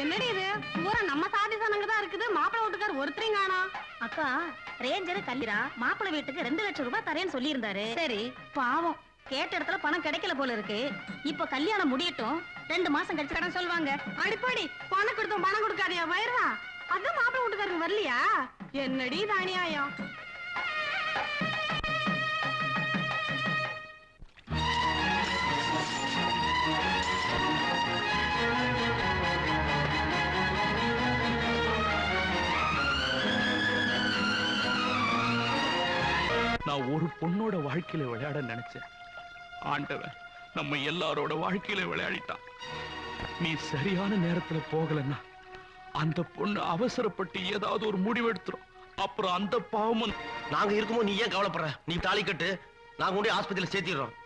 என்னடி இது? பூரா நம்ம சாதி சனங்க தான் இருக்குது, மாப்பிள்ளை வீட்டுக்கார் ஒருத்தரையும் காணோம். அக்கா, ரேஞ்சர் கல்லிரா மாப்பிள்ளை வீட்டுக்கு 2 லட்சம் ரூபாய் தரேன்னு சொல்லி இருந்தாரு. சரி, பாவம் கேட்ட இடத்துல பணம் கிடைக்கல போல இருக்கு. இப்ப கல்யாணம் முடியட்டும், 2 மாசம் கழிச்சு கடன் சொல்லுவாங்க. அடிப்படி பணம் கொடுத்தோம், பணம் கொடுக்காதியா வயிறா? அதான் மாப்பிள்ளை வீட்டுக்காரங்க வரலையா? என்னடி இது அநியாயம்? நான் ஒரு பொண்ணோட வாழ்க்கையில விளையாட நினைச்சேன். ஆண்டவன் நம்ம எல்லாரோட வாழ்க்கையில விளையாடிட்டான். நீ சரியான நேரத்துல போகலன்னா அந்த பொண்ணு அவசரப்பட்டு ஏதாவது ஒரு முடிவெடுத்துரும். அப்புறம் அந்த பாவமும். நாங்க இருக்கும்போது நீ ஏன் கவலைப்படுற? நீ தாலி கட்டு, நாங்க கொண்டு ஆஸ்பத்திரியில சேர்த்திடுறோம்.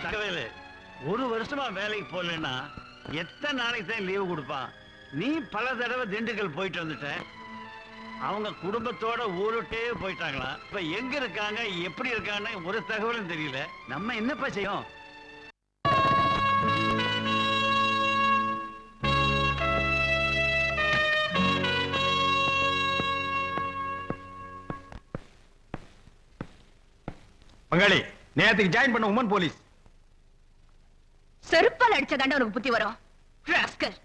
தகவல், ஒரு வருஷமா வேலைக்கு போகலன்னா எத்தனை நாளைக்கு தான் லீவு கொடுப்பான்? நீ பல தடவை திண்டுக்கல் போயிட்டு வந்துட்ட. அவங்க குடும்பத்தோட ஊருட்டே போயிட்டாங்களா? இப்ப எங்க இருக்காங்க, எப்படி இருக்கான்னு ஒரு தகவலும் தெரியல. நம்ம என்னப்பா செய்யும்? பங்காளி, நேரத்துக்கு ஜாயின் பண்ண உமன் போலீஸ். செருப்பால் அடிச்சதாண்டா உனக்கு புத்தி வரும். ராஸ்கல்.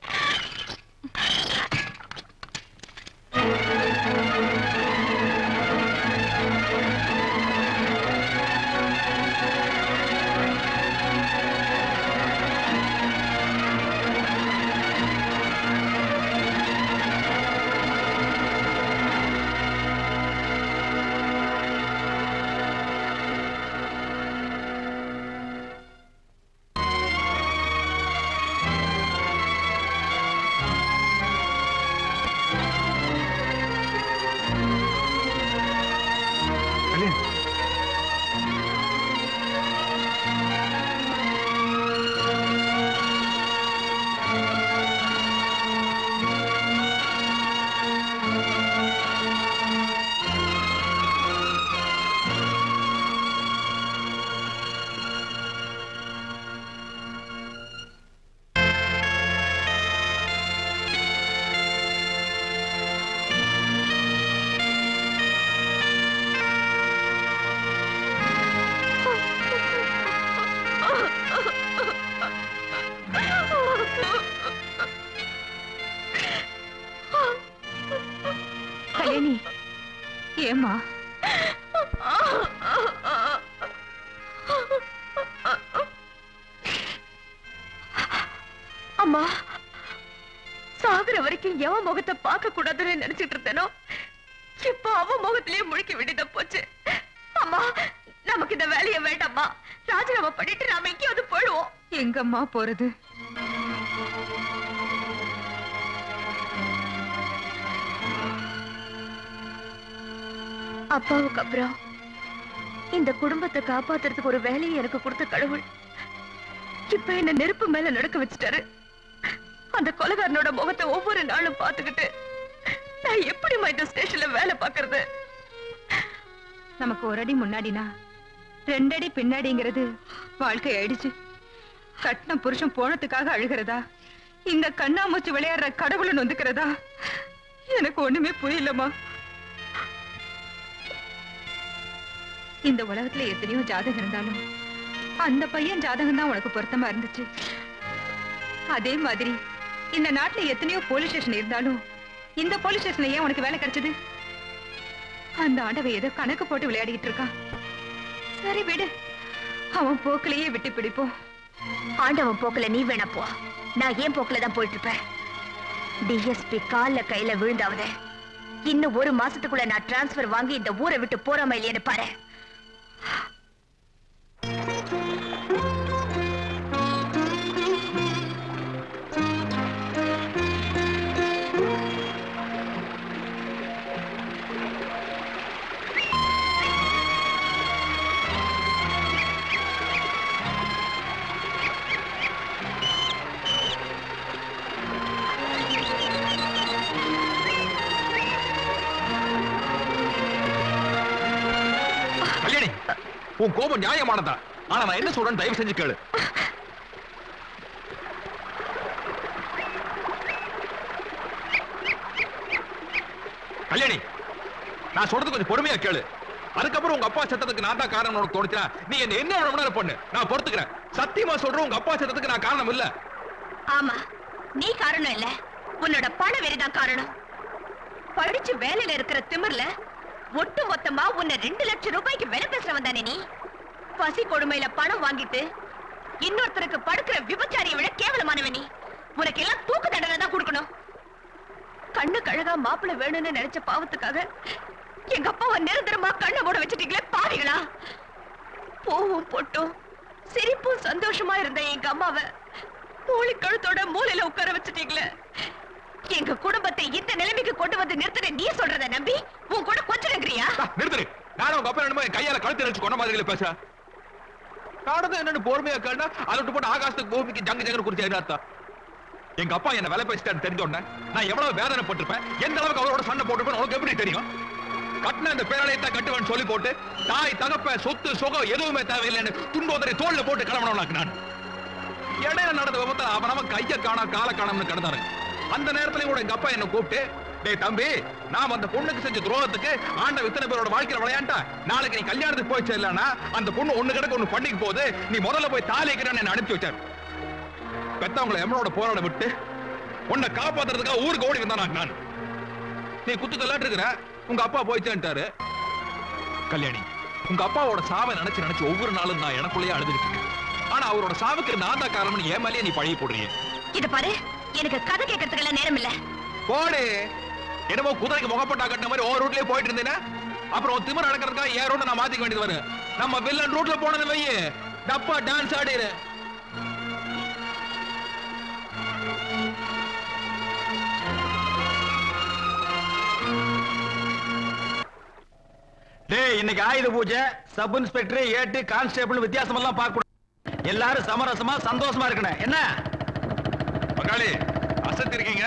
கல்யாணி, ஏமா? அம்மா, சாகுற வரைக்கும் எவன் முகத்தை பார்க்க கூடாதுன்னு நினைச்சிட்டு இருந்தேனோ, இப்ப அவன் முகத்திலேயே முழிக்க வேண்டியதா போச்சு. அம்மா, நமக்கு இந்த வேலையை வேண்டாம்மா. ராஜினாமா பண்ணிட்டு நாம எங்கேயாவது போயிடுவோம். எங்கம்மா போறது? அப்பாவுக்கு அப்புறம் இந்த குடும்பத்தை காப்பாத்துறதுக்கு ஒரு வேலையை எனக்கு கொடுத்த கடவுள் இப்ப என்ன நெருப்பு மேல நடக்க வச்சுட்டாரு. அந்த கொலைகாரனோட முகத்தை ஒவ்வொரு நாளும் பார்த்துக்கிட்டு நான் எப்படிமா இந்த ஸ்டேஷன்ல வேலை பார்க்கறது? நமக்கு ஒரு அடி முன்னாடினா 2 அடி பின்னாடிங்கிறது வாழ்க்கை ஆயிடுச்சு. கட்டின புருஷன் போனதுக்காக அழுகிறதா, இந்த கண்ணாமூச்சி விளையாடுற கடவுளை நொந்துக்கிறதா? எனக்கு ஒண்ணுமே புரியலமா. இந்த உலகத்துல எத்தனையோ ஜாதகம் இருந்தாலும் அந்த பையன் ஜாதகம் தான் உனக்கு பொருத்தமா இருந்துச்சு. அதே மாதிரி இந்த நாட்டுல எத்தனையோ போலீஸ் ஸ்டேஷன் இருந்தாலும் இந்த போலீஸ் ஸ்டேஷன்ல ஏன் உனக்கு வேலை கிடைச்சது? அந்த ஆண்டவன் ஏதோ கணக்கு போட்டு விளையாடிட்டு இருக்கான். சரி விடு, அவன் போக்கிலேயே விட்டு பிடிப்போம். ஆண்டவன் போக்குல நீ வேணா போ, நான் ஏன் போக்குல தான் போயிட்டு இருப்பேன். டிஎஸ்பி கால்ல கையில விழுந்தாவது இன்னும் 1 மாசத்துக்குள்ள நான் டிரான்ஸ்பர் வாங்கி இந்த ஊரை விட்டு போறாம இல்லையேன்னு பாரு. உன் கோபம் நியாயமானதா? ஆனா நான் என்ன சொல்றேன் தயவு செஞ்சு கேளு. கல்யாணி, நான் சொல்றது கொஞ்சம் பொறுமையா கேளு. அதுக்கப்புறம் உங்க அப்பா சத்தத்துக்கு நான் தான் காரணம் உனக்கு தோணுச்சுனா நீ என்ன வேணாலும் பண்ணு, நான் பொறுத்துக்கிறேன். சத்தியமா சொல்றேன், உங்க அப்பா சத்தத்துக்கு நான் காரணம் இல்ல. ஆமா, நீ காரணம் இல்ல, உன்னோட பண வெறிதான் காரணம். படிச்சு வேலையில இருக்கிற திமிர்ல ஒட்டு மொத்தமா உன்னை 2 லட்சம் ரூபாய்க்கு விலை பேசுறவன் தானே நீ? பசி கொடுமையில பணம் வாங்கிட்டு இன்னொருத்தருக்கு படுக்கிற விபச்சாரியை விட கேவலமானவன் நீ. உனக்கு எல்லாம் தூக்கு தண்டனை தான் கொடுக்கணும். கண்ணு கழகா மாப்பிள்ளை வேணும்னு நினைச்ச பாவத்துக்காக எங்க அப்பாவை நிரந்தரமா கண்ணை மூட வச்சுட்டீங்களே பாவிகளா. பூவும் பொட்டும் சிரிப்பும் சந்தோஷமா இருந்த எங்க அம்மாவை மூளை கழுத்தோட மூலையில உட்கார வச்சுட்டீங்களே. எங்க குடும்பத்தை இந்த நிலைமைக்கு கொண்டு வந்து நிறுத்துற நீ சொல்றத நம்பி உன் கூட கொஞ்சம் நெகிறியா? நிறுத்துரு. நானும் உங்க அப்பா என்னமோ கையால கழுத்து நினைச்சு கொண்ட மாதிரி பேச காரணம் என்னன்னு பொறுமையா கேட்டா அதை போட்டு ஆகாசத்துக்கு பூமிக்கு ஜங்கு ஜங்கன்னு குறிச்சு எதிர்த்தா. எங்க அப்பா என்ன வேலை பேசிட்டான்னு தெரிஞ்ச உடனே நான் எவ்வளவு வேதனைப்பட்டிருப்பேன், எந்த அளவுக்கு அவரோட சண்டை போட்டுருப்பேன் உனக்கு எப்படி தெரியும்? கட்டின அந்த பேரலையை கட்டுவேன்னு சொல்லி போட்டு தாய் தகப்ப சொத்து சுகம் எதுவுமே தேவையில்லைன்னு துண்டோதரை தோல்ல போட்டு கிளம்பணும். நான் இடையில நடந்த விபத்துல அவன் கைய காணா கால காணம்னு கிடந்தாரு. அந்த நேரத்துல கூட எங்க அப்பா என்ன கூப்பிட்டு, டேய் தம்பி, நாம அந்த பொண்ணுக்கு செஞ்ச துரோகத்துக்கு ஆண்ட இத்தனை பேரோட வாழ்க்கையில விளையாண்டா, நாளைக்கு நீ கல்யாணத்துக்கு போயிச்சு இல்லன்னா அந்த பொண்ணு ஒண்ணு கிடக்கு ஒண்ணு பண்ணிக்கு போகுது, நீ முதல்ல போய் தாலிக்கிறான்னு என்ன அனுப்பி வச்சாரு. பெத்தவங்களை எம்மனோட போராட விட்டு உன்னை காப்பாத்துறதுக்காக ஊருக்கு ஓடி வந்தானா நான். நீ குத்து கல்லாட்டு இருக்கிற உங்க அப்பா போயிட்டேன்ட்டாரு. கல்யாணி, உங்க அப்பாவோட சாவை நினைச்சு நினைச்சு ஒவ்வொரு நாளும் நான் எனக்குள்ளேயே அழுதுகிட்டு இருக்கேன். ஆனா அவரோட சாவுக்கு நான் தான் காரணம்னு என் மேலேயே நீ பழகி போடுறீங்க. இத பாரு, எனக்கு கதை கேட்கறதுக்கு நேரம் இல்ல. போடு. என்னமோ குதிரைக்கு முகப்பட்டா கட்டின மாதிரி ஓவர் ரூட்லயே போயிட்டு இருந்தேன்னா அப்புறம் திமிர நடக்கிறதுக்காக ஏன் ரூட்டை நான் மாத்திக்க வேண்டியது வரும். நம்ம வில்லன் ரூட்ல போனது வையே டப்பா டான்ஸ் ஆடிரு. டேய், இன்னைக்கு ஆயுத பூஜை. சப் இன்ஸ்பெக்டர், ஏட்டு, கான்ஸ்டேபிள் வித்தியாசம் எல்லாம் பார்க்க கூடாது. எல்லாரும் சமரசமா சந்தோஷமா இருக்கணும். என்ன பங்காளி அசத்தி இருக்கீங்க?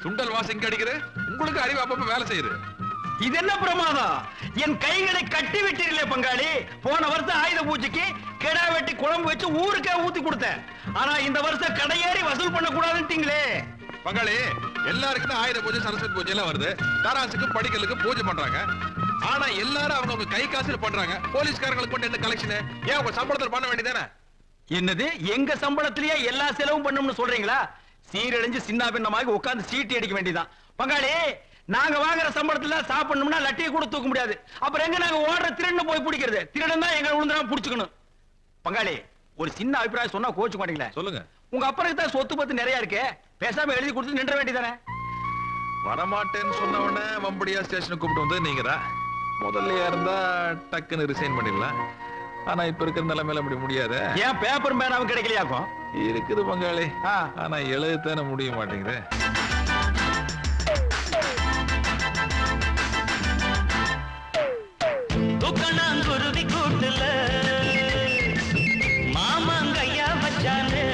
சுண்டல் வாசம் இங்க அடிக்குது. உங்களுக்கு அறிவு அப்பப்ப வேலை செய்யுது. இது என்ன பிரமாதம்? என் கைகளை கட்டி விட்டீர்களே பங்காளி. போன வருஷம் ஆயுத பூஜைக்கு கிடா வெட்டி குழம்பு வச்சு ஊருக்கே ஊத்தி கொடுத்தேன். ஆனா இந்த வருஷம் கடையேறி வசூல் பண்ண கூடாதுன்றீங்களே. பங்காளி, எல்லாருக்கும் ஆயுத பூஜை, சரஸ்வதி பூஜை எல்லாம் வருது. தாராசுக்கு படிக்கலுக்கு பூஜை பண்றாங்க. ஆனா எல்லாரும் அவங்க கை காசுல பண்றாங்க. போலீஸ்காரங்களுக்கு கொண்டு என்ன கலெக்ஷன்? ஏன் உங்க சம்பளத்தில் பண்ண வேண்டியதானே? என்னது, எங்க சம்பளத்திலேயே எல்லா செலவும் பண்ணணும்னு சொல்றீங்களா? சீரழிஞ்சு சின்ன பின்னமாக உட்கார்ந்து சீட்டி அடிக்க வேண்டியதான். பங்காளி, நாங்க வாங்குற சம்பளத்துல சாப்பிடணும்னா லட்டியை கூட தூக்க முடியாது. அப்புறம் எங்க நாங்க ஓடுற திருடன் போய் பிடிக்கிறது? திருடன் தான் எங்க விழுந்துடா புடிச்சுக்கணும். பங்காளி, ஒரு சின்ன அபிப்பிராயம் சொன்னா கோச்சு மாட்டீங்களா? சொல்லுங்க. உங்க அப்பனுக்கு தான் சொத்து பத்து நிறைய இருக்கு. பேசாம எழுதி கொடுத்து நின்ற வேண்டியதானே? வரமாட்டேன்னு சொன்ன உடனே வம்படியா ஸ்டேஷனுக்கு கூப்பிட்டு வந்து நீங்க தான் முதல்ல இருந்தா டக்குன்னு ரிசைன் பண்ணிடலாம். ஆனா இப்ப இருக்கிற நிலைமையில அப்படி முடியாது. ஏன் பேப்பர் பேனாவும் கிடைக்கலையாக்கும்? இருக்குது பங்காளி, ஆனா எழுதத்தானே முடிய மாட்டேங்குது. குருவி கூட்டுல மாமாங்கையா வச்சானு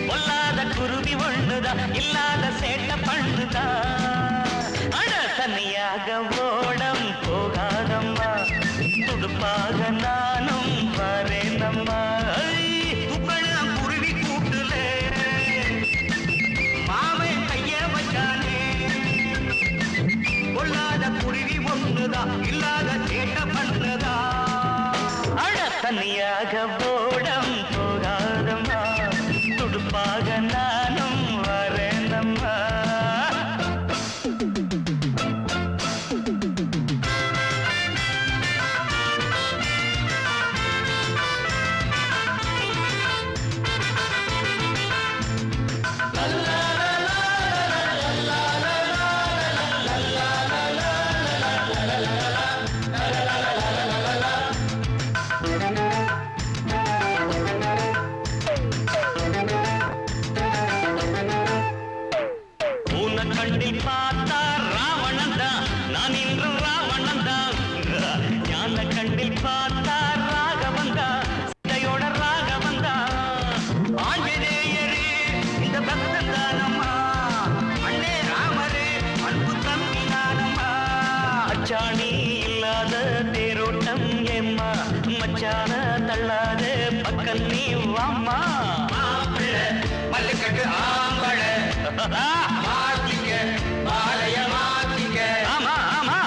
பொல்லாத குருவி ஒண்ணுதான் இல்லாத சேட்டை பண்ணுதா. அட தனியாக ஓடம் போகாதம்மா, துடுப்பாக நானும் வரேனம்மா. குருவி கூட்டுல மாமன் கைய வச்சானே பொல்லாத குருவி ஒண்ணுதான் இல்லாத சேட்டை பண்ணுதா. அட தனியாக ஓடம் போகாதம்மா, துடுப்பாக நானும் வரேனம்மா. கண்ணில் பார்த்தா ராவணன் தான், நான் இன்று ராவணன் தான். ஞான கண்ணில் பார்த்தா ராகவன் தான், சீதையோட ராகவன் தான். ஆஞ்சநேயரே இந்த பக்தன் தானம்மா, அண்ணே ராமரே அன்பு தம்பி நானம்மா. அச்சாணி இல்லாத தேரோட்டம் ஏம்மா, மச்சான தள்ளாத பக்கம் நீ வாம்மா. மல்லுக்கட்டு ஆம்பள மாத்திக்க மாலைய மாத்திக்க. ஆமா ஆமா,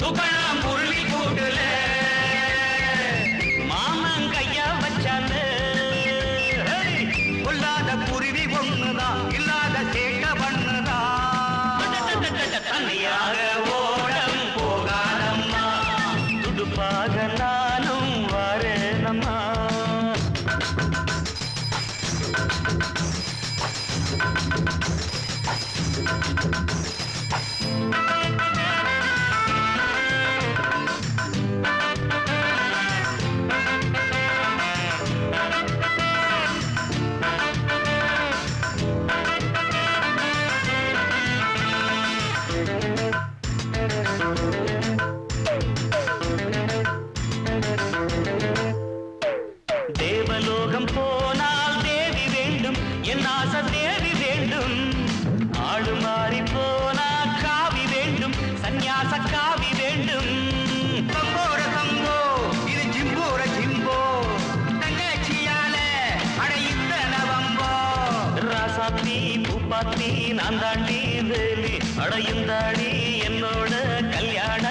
துகணம் குருவி கூட்டுல மாமன் கையா வச்சானு பொல்லாத குருவி ஒண்ணுதான் இல்லாத சேட்ட பண்ணுதான். தனியாக ஓடம் போகாதம்மா, துடுப்பாக நானும் வரேனம்மா. தேவலோகம் போனால் தேவி வேண்டும், என் ஆசை தேவி வேண்டும். ஆடு மாறி போனா காவி வேண்டும், சந்நியாச காவி வேண்டும். சம்போர சம்போ, இது ஜிம்போர ஜிம்போ, தங்கச்சியால அடையித்த நவம்போ. ராசாத்தி பூப்பாத்தி நான் தாண்டி வேலி அடையுந்தாடி என்னோட கல்யாண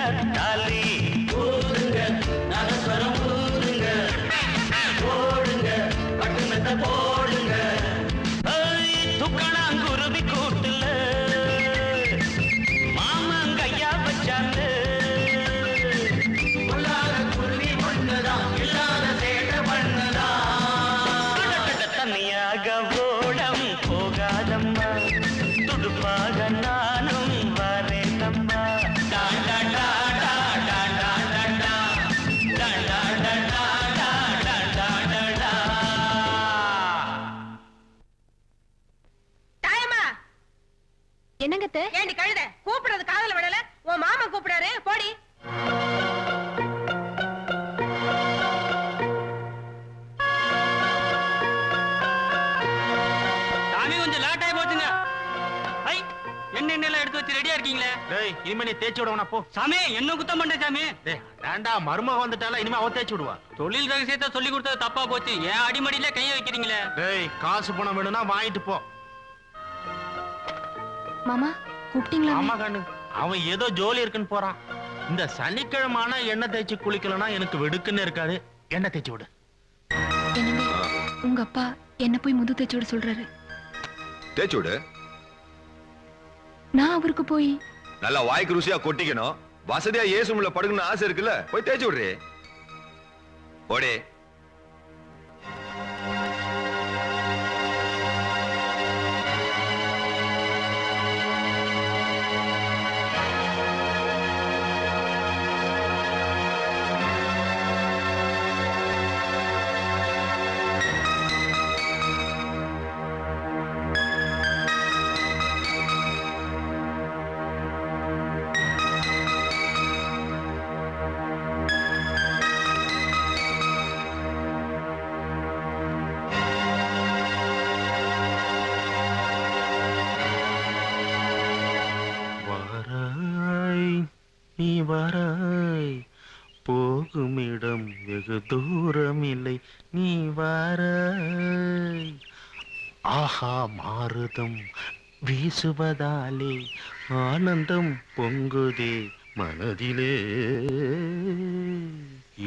என்னங்க ஏண்டி கழுத கூப்பிடுறது காதல விடல உன் மாமா கூப்பிடாரு போடி. சாமி கொஞ்சம் லேட் ஆகி போச்சுங்க. ஐ எண்ணெய் எடுத்து வச்சு ரெடியா இருக்கீங்களே. டேய் இனிமே நீ தேய்ச்சி விடுவனா போ. சாமி என்ன குத்தம் பண்ற சாமி. டேய் வேண்டா மருமக வந்துட்டால இனிமே அவ தேய்ச்சி விடுவா. தொழில் ரகசியத்தை சொல்லி கொடுத்தது தப்பா போச்சு. ஏன் அடிமடியில கைய வைக்கிறீங்களே. டேய் காசு பணம் வேணும்னா வாங்கிட்டு போ. மாமா கூப்பிட்டீங்களா? ஆமா கண்ணு அவன் ஏதோ ஜோலி இருக்குன்னு போறான். இந்த சனிக்கிழமான எண்ணெய் தேய்ச்சி குளிக்கலனா எனக்கு வெடுக்குன்னு இருக்காது. எண்ணெய் தேய்ச்சி விடு. என்னங்க உங்க அப்பா என்ன போய் முது தேய்ச்சி விட சொல்றாரு. தேய்ச்சி விடு. நான் அவருக்கு போய் நல்லா வாய்க்கு ருசியா கொட்டிக்கணும். வசதியா ஏசுமுள்ள படுக்கணும்னு ஆசை இருக்குல்ல, போய் தேய்ச்சி விடுறே. ஓடே. நீ வராய் போகுமிடம் வெகு தூரம் இல்லை. நீ வராய் ஆஹா மாறுதம் வீசுவதாலே ஆனந்தம் பொங்குதே மனதிலே.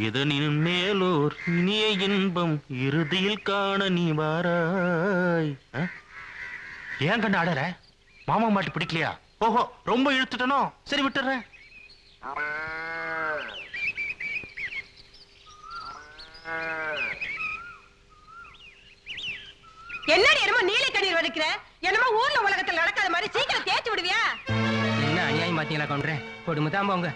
இதனின் மேலோர் இனிய இன்பம் இறுதியில் காண நீ வராய். ஏன் கண்டு ஆடற? மாமா மாட்டு பிடிக்கலையா? ஓஹோ ரொம்ப இழுத்துட்டனோ. சரி விட்டுறேன். என்னடி என்னமோ நீலை கண்ணீர் வலிக்கிற? என்னமோ ஊர்ல உலகத்துல நடக்காத மாதிரி சீக்கிரம் தேய்ச்சி விடுவியா? என்ன அநியாயம் பாத்தீங்களா கவுண்டரே? கொடுமைதான் போங்க.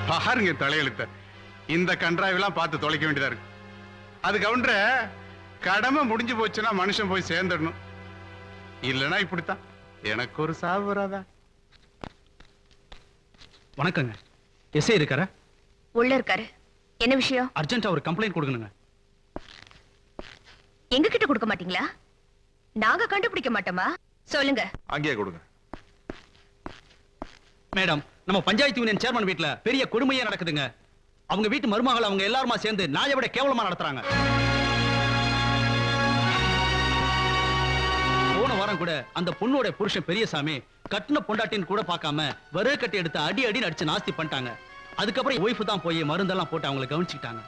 பாருங்க தலையெழுத்த. இந்த கன்றாவெல்லாம் பார்த்து தொலைக்க வேண்டியதா இருக்கு. அது கவுண்டர கடமை முடிஞ்சு போச்சுன்னா மனுஷன் போய் சேர்ந்துடணும். இல்லைன்னா இப்படித்தான். எனக்கு ஒரு சாவு வராதா? வணக்கங்க. எஸ்ஐ இருக்காரா? உள்ள இருக்காரு. என்ன விஷயம்? அர்ஜென்ட்டா ஒரு கம்ப்ளைண்ட் கொடுக்கணுங்க. எங்க கிட்ட கொடுக்க மாட்டீங்களா? நாங்க கண்டுபிடிக்க மாட்டோமா? சொல்லுங்க. அங்கேயே கொடுங்க. மேடம், நம்ம பஞ்சாயத்து யூனியன் சேர்மன் வீட்ல பெரிய கொடுமையே நடக்குதுங்க. அவங்க வீட்டு மருமகள் அவங்க எல்லாருமா சேர்ந்து நாயை விட கேவலமா நடத்துறாங்க. போன வாரம் கூட அந்த பொண்ணோட புருஷன் பெரியசாமி கட்டின பொண்டாட்டின்னு கூட பார்க்காம வரு கட்டி எடுத்து அடி அடி அடிச்சு நாஸ்தி பண்ணிட்டாங்க. அதுக்கப்புறம் ஒய்ஃப் தான் போய் மருந்தெல்லாம் போட்டு அவங்களை கவனிச்சுக்கிட்டாங்க.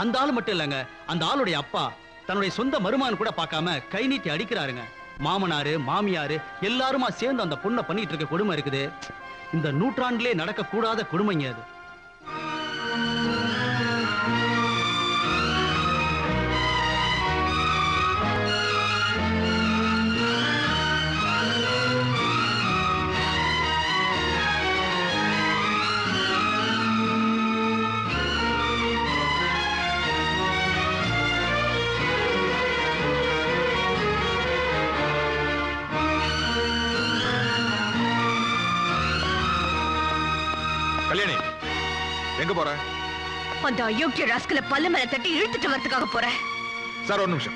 அந்த ஆள் மட்டும் இல்லங்க, அந்த ஆளுடைய அப்பா தன்னுடைய சொந்த மருமகன் கூட பார்க்காம கை நீட்டி அடிக்கிறாருங்க. மாமனாரு மாமியாரு எல்லாருமா சேர்ந்து அந்த பொண்ணை பண்ணிட்டு இருக்க கொடுமை இருக்குது. இந்த நூற்றாண்டிலே நடக்க கூடாத கொடுமைங்க அது. கல்யாணி எங்க போற? அந்த அயோக்கிய ராஸ்கல பல்ல மேல தட்டி இழுத்துட்டு வரதுக்காக போறேன். சார் ஒரு நிமிஷம்.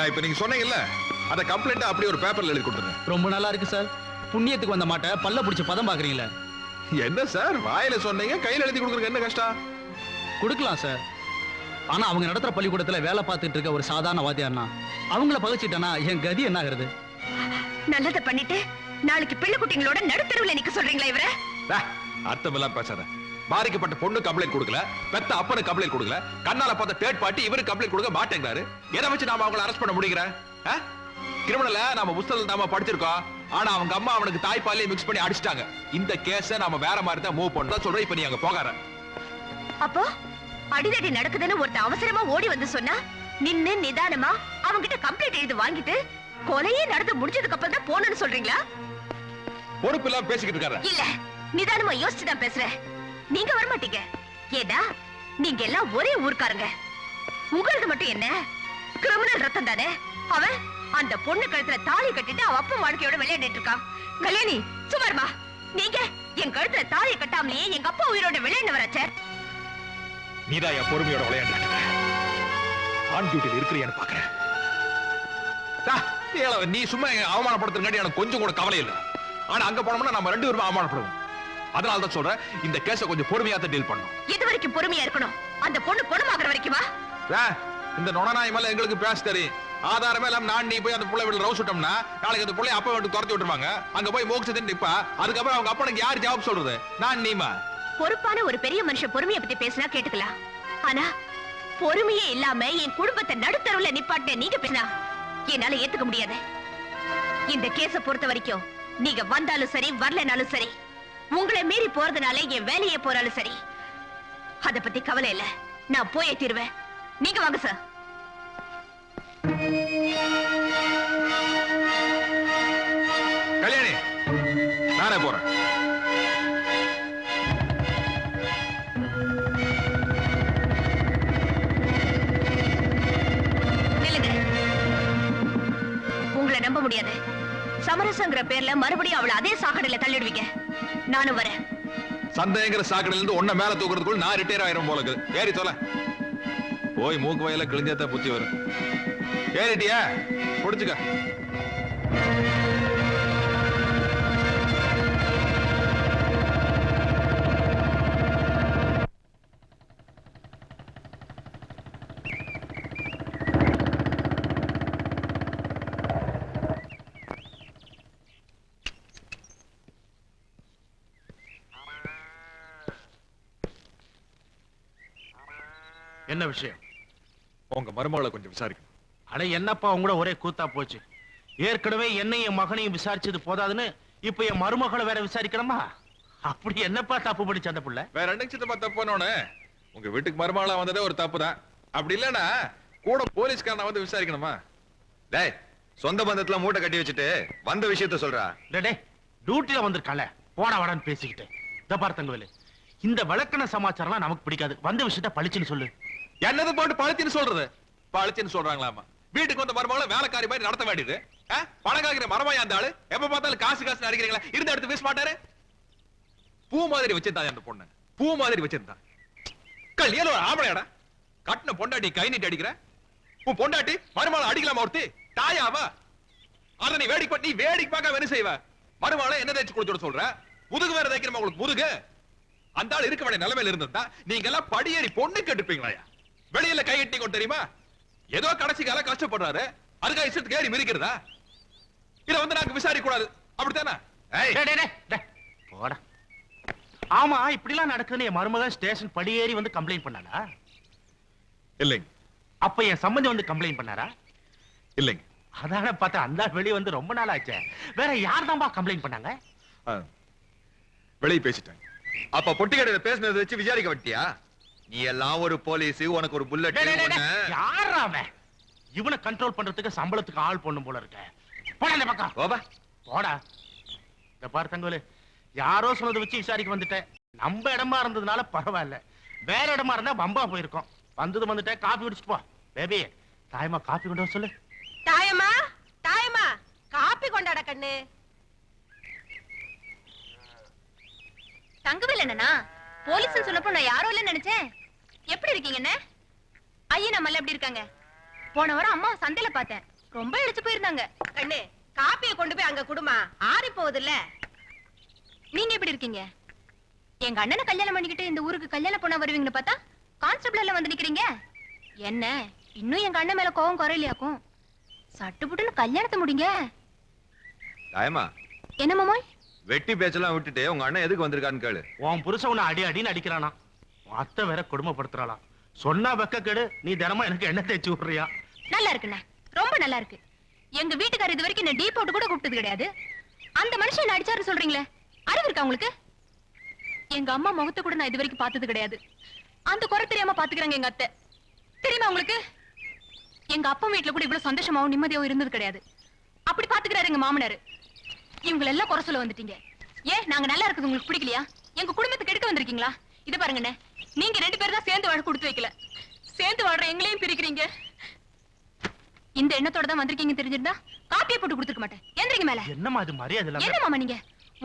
இப்ப நீங்க சொன்னீங்கல்ல, அந்த கம்ப்ளைண்ட் அப்படியே ஒரு பேப்பர்ல எழுதி கொடுத்துருங்க. ரொம்ப நல்லா இருக்கு சார். புண்ணியத்துக்கு வந்த மாட்ட பல்ல பிடிச்ச பதம் பாக்குறீங்களா? என்ன சார் வாயில சொன்னீங்க, கையில எழுதி கொடுக்குறது என்ன கஷ்டம்? கொடுக்கலாம் சார். ஆனா அவங்க நடத்துற பள்ளிக்கூடத்துல வேலை பார்த்துட்டு இருக்க ஒரு சாதாரண வாத்தியார்னா அவங்கள பகைச்சிட்டனா என் கதி என்ன ஆகுறது? நல்லத பண்ணிட்டு நாளைக்கு பிள்ளை குட்டிங்களோட நடுத்தருவுல நிக்க சொல்றீங்களா இவர? அர்த்தமெல்லாம் பேசாத. பாதிக்கப்பட்ட பொண்ணு கம்ப்ளைண்ட் கொடுக்கல, பெத்த அப்பனு கம்ப்ளைண்ட் கொடுக்கல, கண்ணால பார்த்த தேர்ட் பார்ட்டி இவரு கம்ப்ளைண்ட் கொடுக்க மாட்டேங்கிறாரு. எதை வச்சு நாம அவங்களை அரெஸ்ட் பண்ண முடியுங்கிற? கிரிமினல நாம புஸ்தகத்துல நாம படிச்சிருக்கோம். ஆனா அவங்க அம்மா அவனுக்கு தாய்ப்பாலே மிக்ஸ் பண்ணி அடிச்சிட்டாங்க. இந்த கேஸ நாம வேற மாதிரி தான் மூவ் பண்ணா சொல்றேன். இப்ப நீ அங்க போகாத. அப்போ அடிதடி நடக்குதுன்னு ஒருத்த அவசரமா ஓடி வந்து சொன்னா நின்னு நிதானமா அவங்க கிட்ட கம்ப்ளைண்ட் எழுதி வாங்கிட்டு கொலையே நடந்து முடிஞ்சதுக்கு அப்புறம் தான் போனன்னு சொல்றீங்களா? பொறுப்பு இல்லாம பேசிக்கிட்டு இருக்காரு. இல்ல நிதானமா யோசிச்சு தான் பேசுறேன். நீங்க வர மாட்டீங்க. ஏடா நீங்க எல்லாம் ஒரே ஊர்க்காரங்க. உங்களுக்கு மட்டும் என்ன கிரிமினல் ரத்தம் தானே. அவன் அந்த பொண்ணு கழுத்துல தாலி கட்டிட்டு அவ அப்பா வாழ்க்கையோட விளையாடிட்டு இருக்கான். கல்யாணி சுமார்மா, நீங்க என் கழுத்துல தாலி கட்டாமலேயே எங்க அப்பா உயிரோட விளையாண்டு வராச்சே. நீதான் என் பொறுமையோட விளையாண்டு ஆன் டியூட்டியில் இருக்கிறியான்னு பாக்குறேன். நீ சும்மா அவமானப்படுத்துறங்காட்டி எனக்கு கொஞ்சம் கூட கவலை இல்லை. ஆனா அங்க போனோம்னா நம்ம 2 பேரும் அவமானப்படுவோம். அதனாலதான் சொல்றேன், இந்த கேஸ கொஞ்சம் பொறுமையா தான் டீல் பண்ணணும். இது வரைக்கும் பொறுமையா இருக்கணும். அந்த பொண்ணு பொண்ணாகிற வரைக்குமா? இந்த நொணநாய் மேல எங்களுக்கு பேச தெரியும். ஆதாரமே எல்லாம் நான் நீ போய் அந்த புள்ளை வீட்டுல ரவுஸ் விட்டோம்னா நாளைக்கு அந்த புள்ளைய அப்பா வீட்டு துரத்தி விட்டுருவாங்க. அங்க போய் மோட்சத்தை நிப்பா. அதுக்கப்புறம் அவங்க அப்பனுக்கு யார் ஜவாப் சொல்றது? நான் நீமா? பொறுப்பான ஒரு பெரிய மனுஷன் பொறுமையை பத்தி பேசினா கேட்டுக்கலாம். ஆனா பொறுமையே இல்லாம என் குடும்பத்தை நடுத்தருவுல நிப்பாட்ட நீங்க பேசினா என்னால ஏத்துக்க முடியாது. இந்த கேஸ பொறுத்த வரைக்கும் நீங்க வந்தாலும் சரி வரலனாலும் சரி, உங்களை மீறி போறதுனால என் வேலையே போறாலும் சரி, அத பத்தி கவலை இல்ல. நான் போயே தீருவேன். நீங்க வாங்க சார். கல்யாணி, நானே போறேன். உங்களை நம்ப முடியாது. சமரசங்கிற பேர்ல மறுபடியும் அவளை அதே சாக்கடையில தள்ளிடுவீங்க. நானும் வரேன். சந்தேகங்கிற சாக்கடையில இருந்து ஒன்ன மேல தூக்குறதுக்குள்ள நான் ரிட்டையர் ஆயிரும் போல இருக்குது. ஏறி தொலை. போய் மூக்கு வயல கிழிஞ்சா புத்தி வரும். ஏறிட்டியா? புடிச்சுக்க. என்ன விஷயம்? உங்க மருமகளை கொஞ்சம் விசாரிக்கணும். அட என்னப்பா உங்களோட ஒரே கூத்தா போச்சு. ஏற்கனவே என்னையும் என் மகனையும் விசாரிச்சது போதாதுன்னு இப்ப என் மருமகளை வேற விசாரிக்கணுமா? அப்படி என்னப்பா தப்பு படிச்ச அந்த புள்ள? வேற ரெண்டு சித்தப்பா தப்புனோன்னு உங்க வீட்டுக்கு மருமகளா வந்ததே ஒரு தப்பு தான். அப்படி இல்லன்னா கூட போலீஸ்காரனை வந்து விசாரிக்கணுமா? டேய், சொந்த பந்தத்துல மூட்டை கட்டி வச்சுட்டு வந்த விஷயத்த சொல்றா. டேய், டியூட்டில வந்திருக்கால போட வாடான்னு பேசிக்கிட்டு. இத பாரு தங்கவேலு, இந்த விளக்கண சமாச்சாரம்லாம் நமக்கு பிடிக்காது. வந்த விஷயத்த பழிச்சுன்னு சொல்லு. என்னது போட்டு பழிச்சுன்னு சொல்றது? பழிச்சுன்னு சொல்றாங்களாமா? வீட்டுக்கு வந்த மருமகளை வேலைக்காரி மாதிரி நடத்த வேண்டியது. பணக்காகிற மரமாயா அந்த ஆளு? எப்ப பார்த்தாலும் காசு காசு அடிக்கிறீங்களா? இருந்த எடுத்து பேச மாட்டாரு. பூ மாதிரி வச்சிருந்தா அந்த பொண்ணு, பூ மாதிரி வச்சிருந்தா. கல்யாணம் ஒரு ஆம்பளையாடா, கட்டின பொண்டாட்டி கை நீட்டி அடிக்கிற. உன் பொண்டாட்டி மருமகளை அடிக்கலாமா? ஒருத்தி தாயாவா? அத நீ வேடிக்கை பார்க்க என்ன செய்வ? மருமகளை என்ன தேய்ச்சி கொடுத்துட சொல்ற? முதுகு வேற தேய்க்கிறமா உங்களுக்கு முதுகு? அந்த ஆள் இருக்க வேண்டிய நிலைமையில இருந்தா நீங்க எல்லாம் படியேறி பொண்ணு கட்டுப்பீங்களா? வெளியில கை கட்டி கொண்டு தெரியுமா? ஏதோ கடைசி கால கஷ்டப்படுறாரு, அதுக்காக இஷ்டத்துக்கு ஏறி மிதிக்கிறதா? இத வந்து நாங்க விசாரிக்க கூடாது, அப்படித்தானே? போடா. ஆமா, இப்படி எல்லாம் நடக்குதுன்னு என் மருமகன் ஸ்டேஷன் படியேறி வந்து கம்ப்ளைண்ட் பண்ணானா? இல்லைங்க. அப்ப என் சம்பந்தி வந்து கம்ப்ளைண்ட் பண்ணாரா? இல்லைங்க. அதான பார்த்தா அந்த வெளிய வந்து ரொம்ப நாள் ஆச்சு. வேற யார் தான்பா கம்ப்ளைண்ட் பண்ணாங்க? வெளிய பேசிட்டாங்க. அப்ப பொட்டி கடையில பேசினதை வச்சு விசாரிக்க வட்டியா? நீ எல்லாம் ஒரு போலீஸ், உனக்கு ஒரு புல்லட். யாரா அவன்? இவனை கண்ட்ரோல் பண்றதுக்கு சம்பளத்துக்கு ஆள் பொண்ணு போல இருக்க. போடா இந்த பக்கம். போடா. இந்த பாரு தங்கவேலு, யாரோ சொன்னதை வச்சு விசாரிக்க வந்துட்டேன். நம்ம இடமா இருந்ததுனால பரவாயில்ல, வேற இடமா இருந்தா பம்பா போயிருக்கோம். வந்தது வந்துட்டேன், காபி குடிச்சிட்டு போ. பேபி, தாயமா காபி கொண்டு வர சொல்லு. தாயம்மா, தாயம்மா, காப்பி கொண்டாட கண்ணு. தங்கவேல் என்னன்னா போலீஸ் சொன்னப்போ நான் யாரோ இல்ல நினைச்சேன். எப்படி இருக்கீங்க? ஐயா நம்ம எப்படி இருக்காங்க? போன வாரம் அம்மா சந்தையில பார்த்தேன், ரொம்ப இடிச்சு போயிருந்தாங்க. கண்ணு, காப்பியை கொண்டு போய் அங்க குடுமா, ஆறி போகுது இல்ல. நீங்க எப்படி இருக்கீங்க? எங்க அண்ணனை கல்யாணம் பண்ணிக்கிட்டு இந்த ஊருக்கு கல்யாணம் பண்ண வருவீங்கன்னு பார்த்தா கான்ஸ்டபிள் எல்லாம் வந்து நிக்கிறீங்க. என்ன இன்னும் எங்க அண்ணன் மேல கோவம் குறையிலையாக்கும்? சட்டுப்புட்டுன்னு கல்யாணத்தை முடிங்க. தாயமா, என்ன மாமோய்? வெட்டி பேச்செல்லாம் விட்டுட்டு உங்க அண்ணன் எதுக்கு வந்திருக்கான்னு கேளு. உன் புருஷன் உன்னை அடி அடின்னு அடிக்கிறானா? அத்தை வேற கொடுமைப்படுத்துறாளாம். சொன்னா வெக்க கேடு, நீ தினமும் எனக்கு என்ன தேய்ச்சி விடுறியா? நல்லா இருக்குண்ணே, ரொம்ப நல்லா இருக்கு. எங்க வீட்டுக்காரர் இது வரைக்கும் என்ன டீ போட்டு கூட கூப்பிட்டது கிடையாது. அந்த மனுஷன் என்ன அடிச்சாரு சொல்றீங்களே, அறிவு இருக்கா உங்களுக்கு? எங்க அம்மா முகத்தை கூட நான் இது வரைக்கும் பார்த்தது கிடையாது. அந்த குறை தெரியாம பாத்துக்கிறாங்க எங்க அத்தை. தெரியுமா உங்களுக்கு? எங்க அப்பா வீட்டுல கூட இவ்வளவு சந்தோஷமாவும் நிம்மதியாவும் இருந்தது கிடையாது. அப்படி பாத்துக்கிறாரு எங்க மாமனாரு. இவங்க எல்லாம் குறை சொல்ல வந்துட்டீங்க. ஏன் நாங்க நல்லா இருக்குது உங்களுக்கு பிடிக்கலையா? எங்க குடும்பத்துக்கு எடுக்க வந்திருக்கீங்களா? இது பாருங்கண்ணே, நீங்க 2 பேரும் தான் சேர்ந்து வாழ கொடுத்து வைக்கல. சேர்ந்து வாழ்ற எங்களையும் பிரிக்கிறீங்க. இந்த எண்ணத்தோட தான் வந்திருக்கீங்க தெரிஞ்சிருந்தா காப்பியை போட்டு கொடுத்துக்க மாட்டேன். எந்திரிங்க மேல. என்னம்மா அது மரியாதை இல்லாம? என்ன மாமா நீங்க?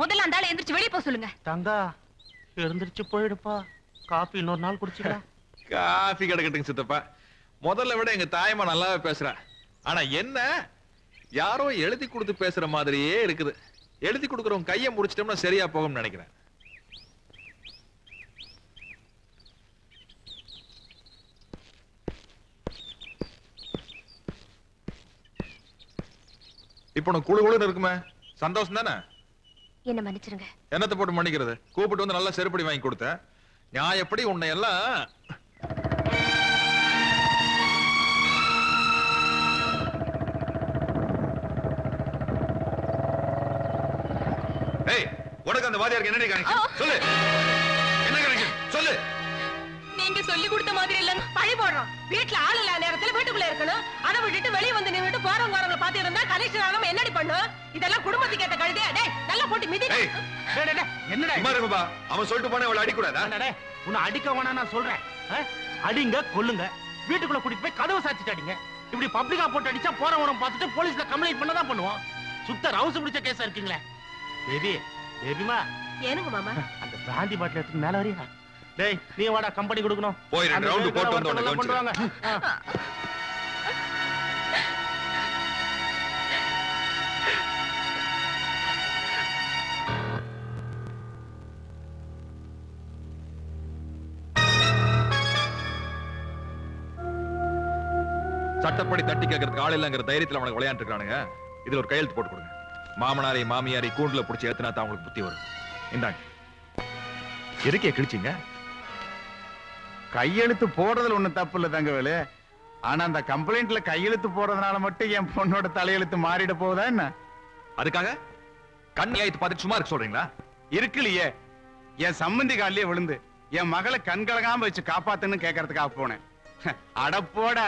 முதல்ல அந்த ஆளை எந்திரிச்சு வெளியே போக சொல்லுங்க. தங்கா எழுந்திருச்சு போயிடுப்பா. காபி இன்னொரு நாள் குடிச்சுக்கலாம். காஃபி கிடக்கட்டுங்க சித்தப்பா. முதல்ல விட எங்க தாயம்மா நல்லாவே பேசுறா. ஆனா என்ன யாரோ எழுதி கொடுத்து பேசுற மாதிரியே இருக்குது. எழுதி கொடுக்கறவங்க கையை முடிச்சிட்டோம்னா சரியா போகும்னு நினைக்கிறேன். இப்போ உனக்கு குழு குழுன்னு இருக்குமே, சந்தோஷம் தானே? என்ன மன்னிச்சிருங்க. என்னத்தை போட்டு மன்னிக்கிறது? கூப்பிட்டு வந்து நல்லா செருப்படி வாங்கி கொடுத்தேன். நான் எப்படி உன்னை எல்லாம் உனக்கு அந்த வாதியாருக்கு என்ன கனெக்ஷன் சொல்லு? என்ன கனெக்ஷன் சொல்லு? நீங்க சொல்லி கொடுத்த மாதிரி இல்ல, பழி போடுறோம். வீட்டுல ஆள் இல்லாத நேரத்துல வீட்டுக்குள்ள இருக்கணும். அதை விட்டுட்டு வெளியே வந்து நின்னுட்டு போறவங்க பாத்து இருந்தா கலெக்ஷன் ஆகாம என்னடி பண்ணும்? இதெல்லாம் குடும்பத்துக்கு ஏத்த கழுதையா? டேய் நல்லா போட்டு மிதி. என்னடா சும்மா இருங்கப்பா. அவன் சொல்லிட்டு போனா அவளை அடிக்கூடாதா? உன்னை அடிக்க வேணா நான் சொல்றேன். அடிங்க கொல்லுங்க, வீட்டுக்குள்ள கூட்டிட்டு போய் கதவை சாத்திட்டு அடிங்க. இப்படி பப்ளிக்கா போட்டு அடிச்சா போறவன பார்த்துட்டு போலீஸ்ல கம்ப்ளைண்ட் பண்ணதான் பண்ணுவோம். சுத்த ரவுசு பிடிச்ச கேஸா இருக்கீங்களே. பேபி பேபிமா ஏனுங்க மாமா? அந்த பிராந்தி பாட்டில் எடுத்து மேல வரியா? டேய் நீ வாடா, கம்பெனி கொடுக்கணும். போய் 2 ரவுண்ட் போட்டு வந்து உன்னை கொண்டுவாங்க. சட்டப்படி தட்டி கேட்கறதுக்கு ஆள் இல்லங்கிற தைரியத்துல அவனுக்கு விளையாண்டு இருக்கானுங்க. இதுல ஒரு கையெழுத்து போட்டு கொடுங்க. மாமனாரை மாமியாரை கூண்டுல பிடிச்சி ஏத்துனா தான் அவங்களுக்கு புத்தி வரும். இந்தாங்க. எதுக்கே கிழிச்சிங்க? கையெழுத்து போடுறதுல ஒண்ணும் தப்பு இல்ல தங்கவேலு. ஆனா அந்த கம்ப்ளைண்ட்ல கையெழுத்து போடுறதுனால மட்டும் என் பொண்ணோட தலையெழுத்து மாறிட போகுதா என்ன? அதுக்காக கண் ஆயத்து பார்த்துட்டு சும்மா இருக்க சொல்றீங்களா? இருக்குல்லையே, என் சம்பந்தி காலிலே விழுந்து என் மகளை கண்கலகாம வச்சு காப்பாத்துன்னு கேட்கறதுக்காக போனேன். அடப்போட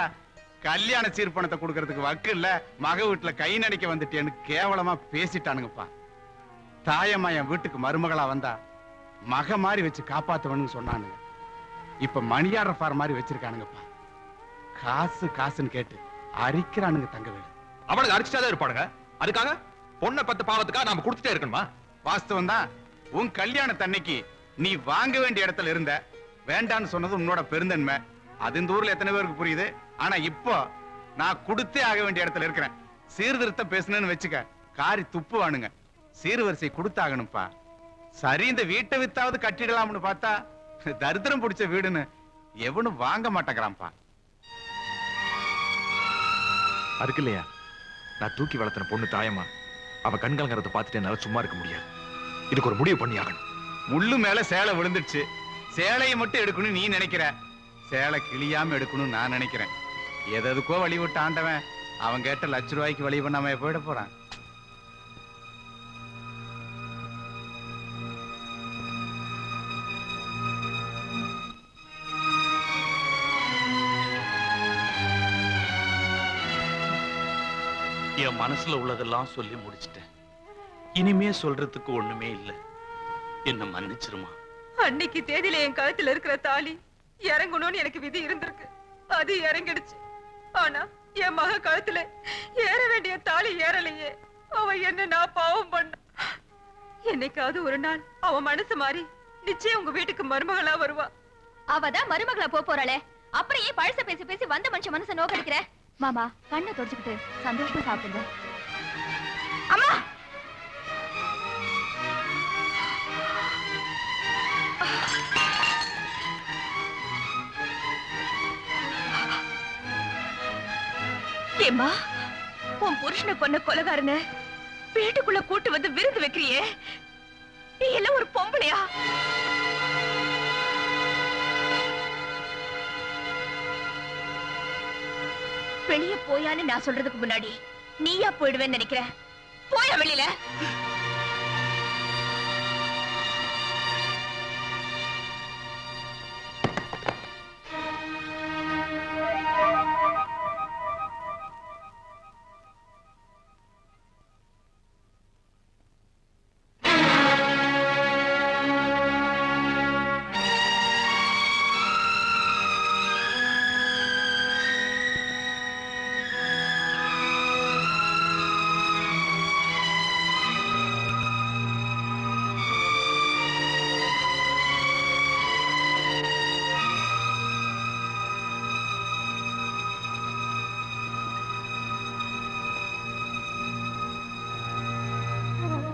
கல்யாண சீர்பணத்தை கொடுக்கறதுக்கு வக்கு இல்ல, மக வீட்டுல கை நடிக்க வந்துட்டேன்னு கேவலமா பேசிட்டானுங்கப்பா. தாயம்மா என் வீட்டுக்கு மருமகளா வந்தா மக மாதிரி வச்சு காப்பாத்துவன்னு சொன்னானுங்க. இப்ப மணியாடுற ஃபார் மாதிரி வச்சிருக்கானுங்கப்பா. காசு காசுன்னு கேட்டு அரிக்கிறானுங்க தங்கவேலு. அவனுக்கு அரிச்சிட்டாதான் இருப்பானுங்க. அதுக்காக பொண்ணை பத்து பாவத்துக்காக நாம கொடுத்துட்டே இருக்கணுமா? வாஸ்தவம் தான். உன் கல்யாணத்தன்னைக்கு நீ வாங்க வேண்டிய இடத்துல இருந்த, வேண்டான்னு சொன்னது உன்னோட பெருந்தன்மை. அது இந்த ஊர்ல எத்தனை பேருக்கு புரியுது? ஆனா இப்போ நான் கொடுத்தே ஆக வேண்டிய இடத்துல இருக்கிறேன். சீர்திருத்தம் பேசுனேன்னு வச்சுக்க, காரி துப்புவானுங்க. சீர்வரிசை கொடுத்தாகணும்ப்பா. சரி, இந்த வீட்டை வித்தாவது கட்டிடலாம்னு பார்த்தா தரித்திரம் பிடிச்ச வீடுன்னு எவனும் வாங்க மாட்டேங்கிறான்ப்பா. அதுக்கு இல்லையா நான் தூக்கி வளர்த்தின பொண்ணு தாயம்மா. அவ கண்கலங்கிறத பார்த்துட்டு என்னால சும்மா இருக்க முடியாது. இதுக்கு ஒரு முடிவு பண்ணி ஆகணும். முள்ளு மேல சேலை விழுந்துடுச்சு. சேலையை மட்டும் எடுக்கணும் நீ நினைக்கிற, சேலை கிளியாம எடுக்கணும் நான் நினைக்கிறேன். எதுக்கோ வழி விட்டு ஆண்டவன் அவன் கேட்ட ₹1,00,000 வழி பண்ணாம போயிட போறான். என் மனசுல உள்ளதெல்லாம் சொல்லி முடிச்சிட்டேன். இனிமே சொல்றதுக்கு ஒண்ணுமே இல்ல. என்ன மன்னிச்சிருமா. அன்னைக்கு தேதியில என் கழுத்துல இருக்கிற தாலி இறங்கணும்னு எனக்கு விதி இருந்திருக்கு. அது இறங்கிடுச்சு. ஆனா என் மக கழுத்துல ஏற வேண்டிய தாலி ஏறலையே. அவ என்ன நான் பாவம் பண்ண. என்னைக்காவது ஒரு நாள் அவ மனசு மாறி நிச்சயம் உங்க வீட்டுக்கு மருமகளா வருவா. அவதான் மருமகளா போறாளே, அப்புறம் ஏன் பழச பேசி பேசி வந்த மனுஷ மனச நோக்கடிக்கிற? மாமா கண்ணை தொடச்சுக்கிட்டு சந்தோஷமா சாப்பிடுங்க. அம்மா ஏம்மா, உன் புருஷனை கொன்ன கொலைகாரன வீட்டுக்குள்ள கூட்டு வந்து விருந்து வைக்கிறியே, நீ எல்லாம் ஒரு பொம்பளையா? வெளிய போயான்னு நான் சொல்றதுக்கு முன்னாடி நீயா போயிடுவேன்னு நினைக்கிற? போயா வெளியில.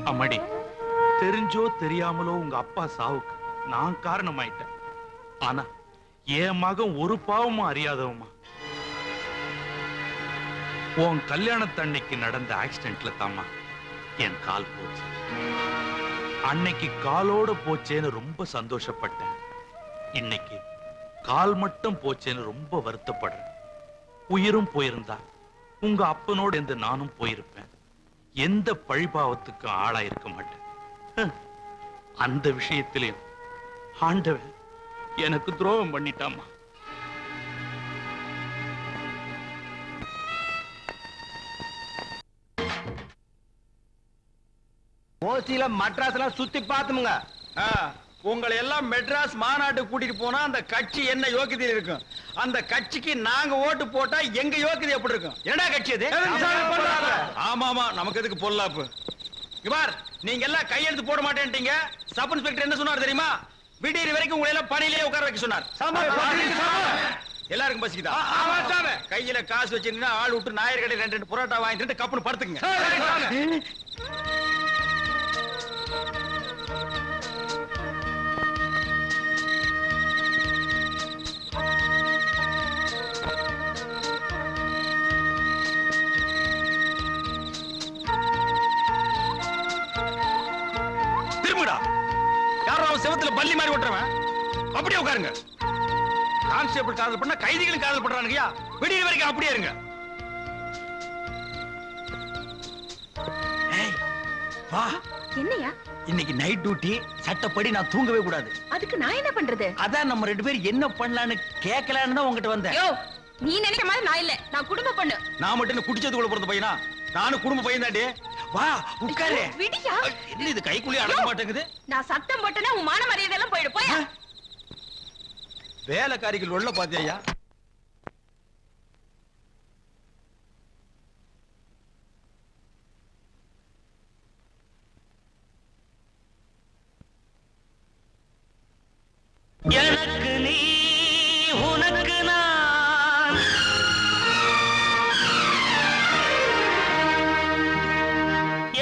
அம்மாடி, தெரிஞ்சோ தெரியாமலோ உங்க அப்பா சாவுக்கு நான் காரணமாயிட்டேன். ஆனா என் மகன் ஒரு பாவமும் அறியாதவமா. உன் கல்யாணத்தன்னைக்கு நடந்த ஆக்சிடென்ட்ல தாமா என் கால் போச்சு. அன்னைக்கு காலோட போச்சேன்னு ரொம்ப சந்தோஷப்பட்டேன். இன்னைக்கு கால் மட்டும் போச்சேன்னு ரொம்ப வருத்தப்படுறேன். உயிரும் போயிருந்தா உங்க அப்பனோட இருந்து நானும் போயிருப்பேன். எந்த பழிபாவத்துக்கும் ஆளாயிருக்க மாட்டேன். அந்த விஷயத்திலையும் ஆண்டவன் எனக்கு துரோகம் பண்ணிட்டாமா. ஓசியில மட்ராஸ்ல சுத்தி பாத்துமுங்க. உங்களை எல்லாம் மெட்ராஸ் மாநாட்டுக்கு கூட்டிட்டு போனா அந்த கட்சி என்ன யோக்கியதை இருக்கும்? அந்த கட்சிக்கு நாங்க ஓட்டு போட்டா எங்க யோக்கியதை எப்படி இருக்கும்? என்னடா கட்சி அது? ஆமா ஆமா, நமக்கு எதுக்கு பொல்லாப்பு? இவார், நீங்க எல்லாம் கையெழுத்து போட மாட்டேன்ட்டீங்க. சப் இன்ஸ்பெக்டர் என்ன சொன்னார் தெரியுமா? விடியற வரைக்கும் உங்களை எல்லாம் பணியிலேயே உட்கார வைக்க சொன்னார். எல்லாருக்கும் பசிக்குதா? கையில காசு வச்சிருந்தா ஆள் விட்டு நாயர் கடை 2 புரோட்டா வாங்கிட்டு கப்புன்னு படுத்துக்குங்க. திரும்புடா. யாரோ செவத்துல பல்லி மாதிரி ஓட்டுறவன். அப்படியே உட்காருங்க. கான்ஸ்டேபிள் காதல் பண்ணா கைதிகளும் காதல் பண்றானுங்கயா. விடிய வரைக்கும் அப்படியே இருங்க. வா. என்னையா? இன்னைக்கு நைட் டியூட்டி, சட்டப்படி நான் தூங்கவே கூடாது. அதுக்கு நான் என்ன பண்றது? அதான் நம்ம 2 பேரும் என்ன பண்ணலான்னு கேட்கலான்னு தான் உங்ககிட்ட வந்தேன். நீ நினைக்கிற மாதிரி நான் இல்ல, நான் குடும்ப பொண்ணு. நான் மட்டும் என்ன குடிச்சதுக்குள்ள பிறந்த பையனா? நானும் குடும்ப பையன் தாண்டி. வா உட்காரு. விடியா? என்ன இது கைக்குள்ளே அடங்க மாட்டேங்குது? நான் சத்தம் போட்டேன்னா உன் மான மரியாதை எல்லாம் போயிடு. போயா. வேலைக்காரிகள் உள்ள பாத்தியா? எனக்கு நீ உனக்கு நான்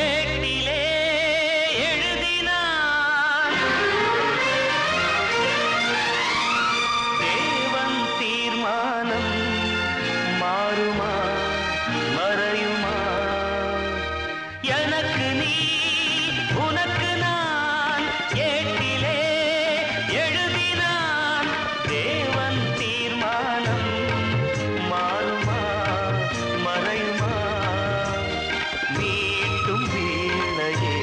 ஏட்டிலே எழுதினான் தேவன் தீர்மானம் மாறுமா மறையுமா எனக்கு நீ உனக்கு நான் ஏட்டிலே எழுதினான் தேவன் தீர்மானம் மாறுமா மறையுமா மீட்டும் வீணையே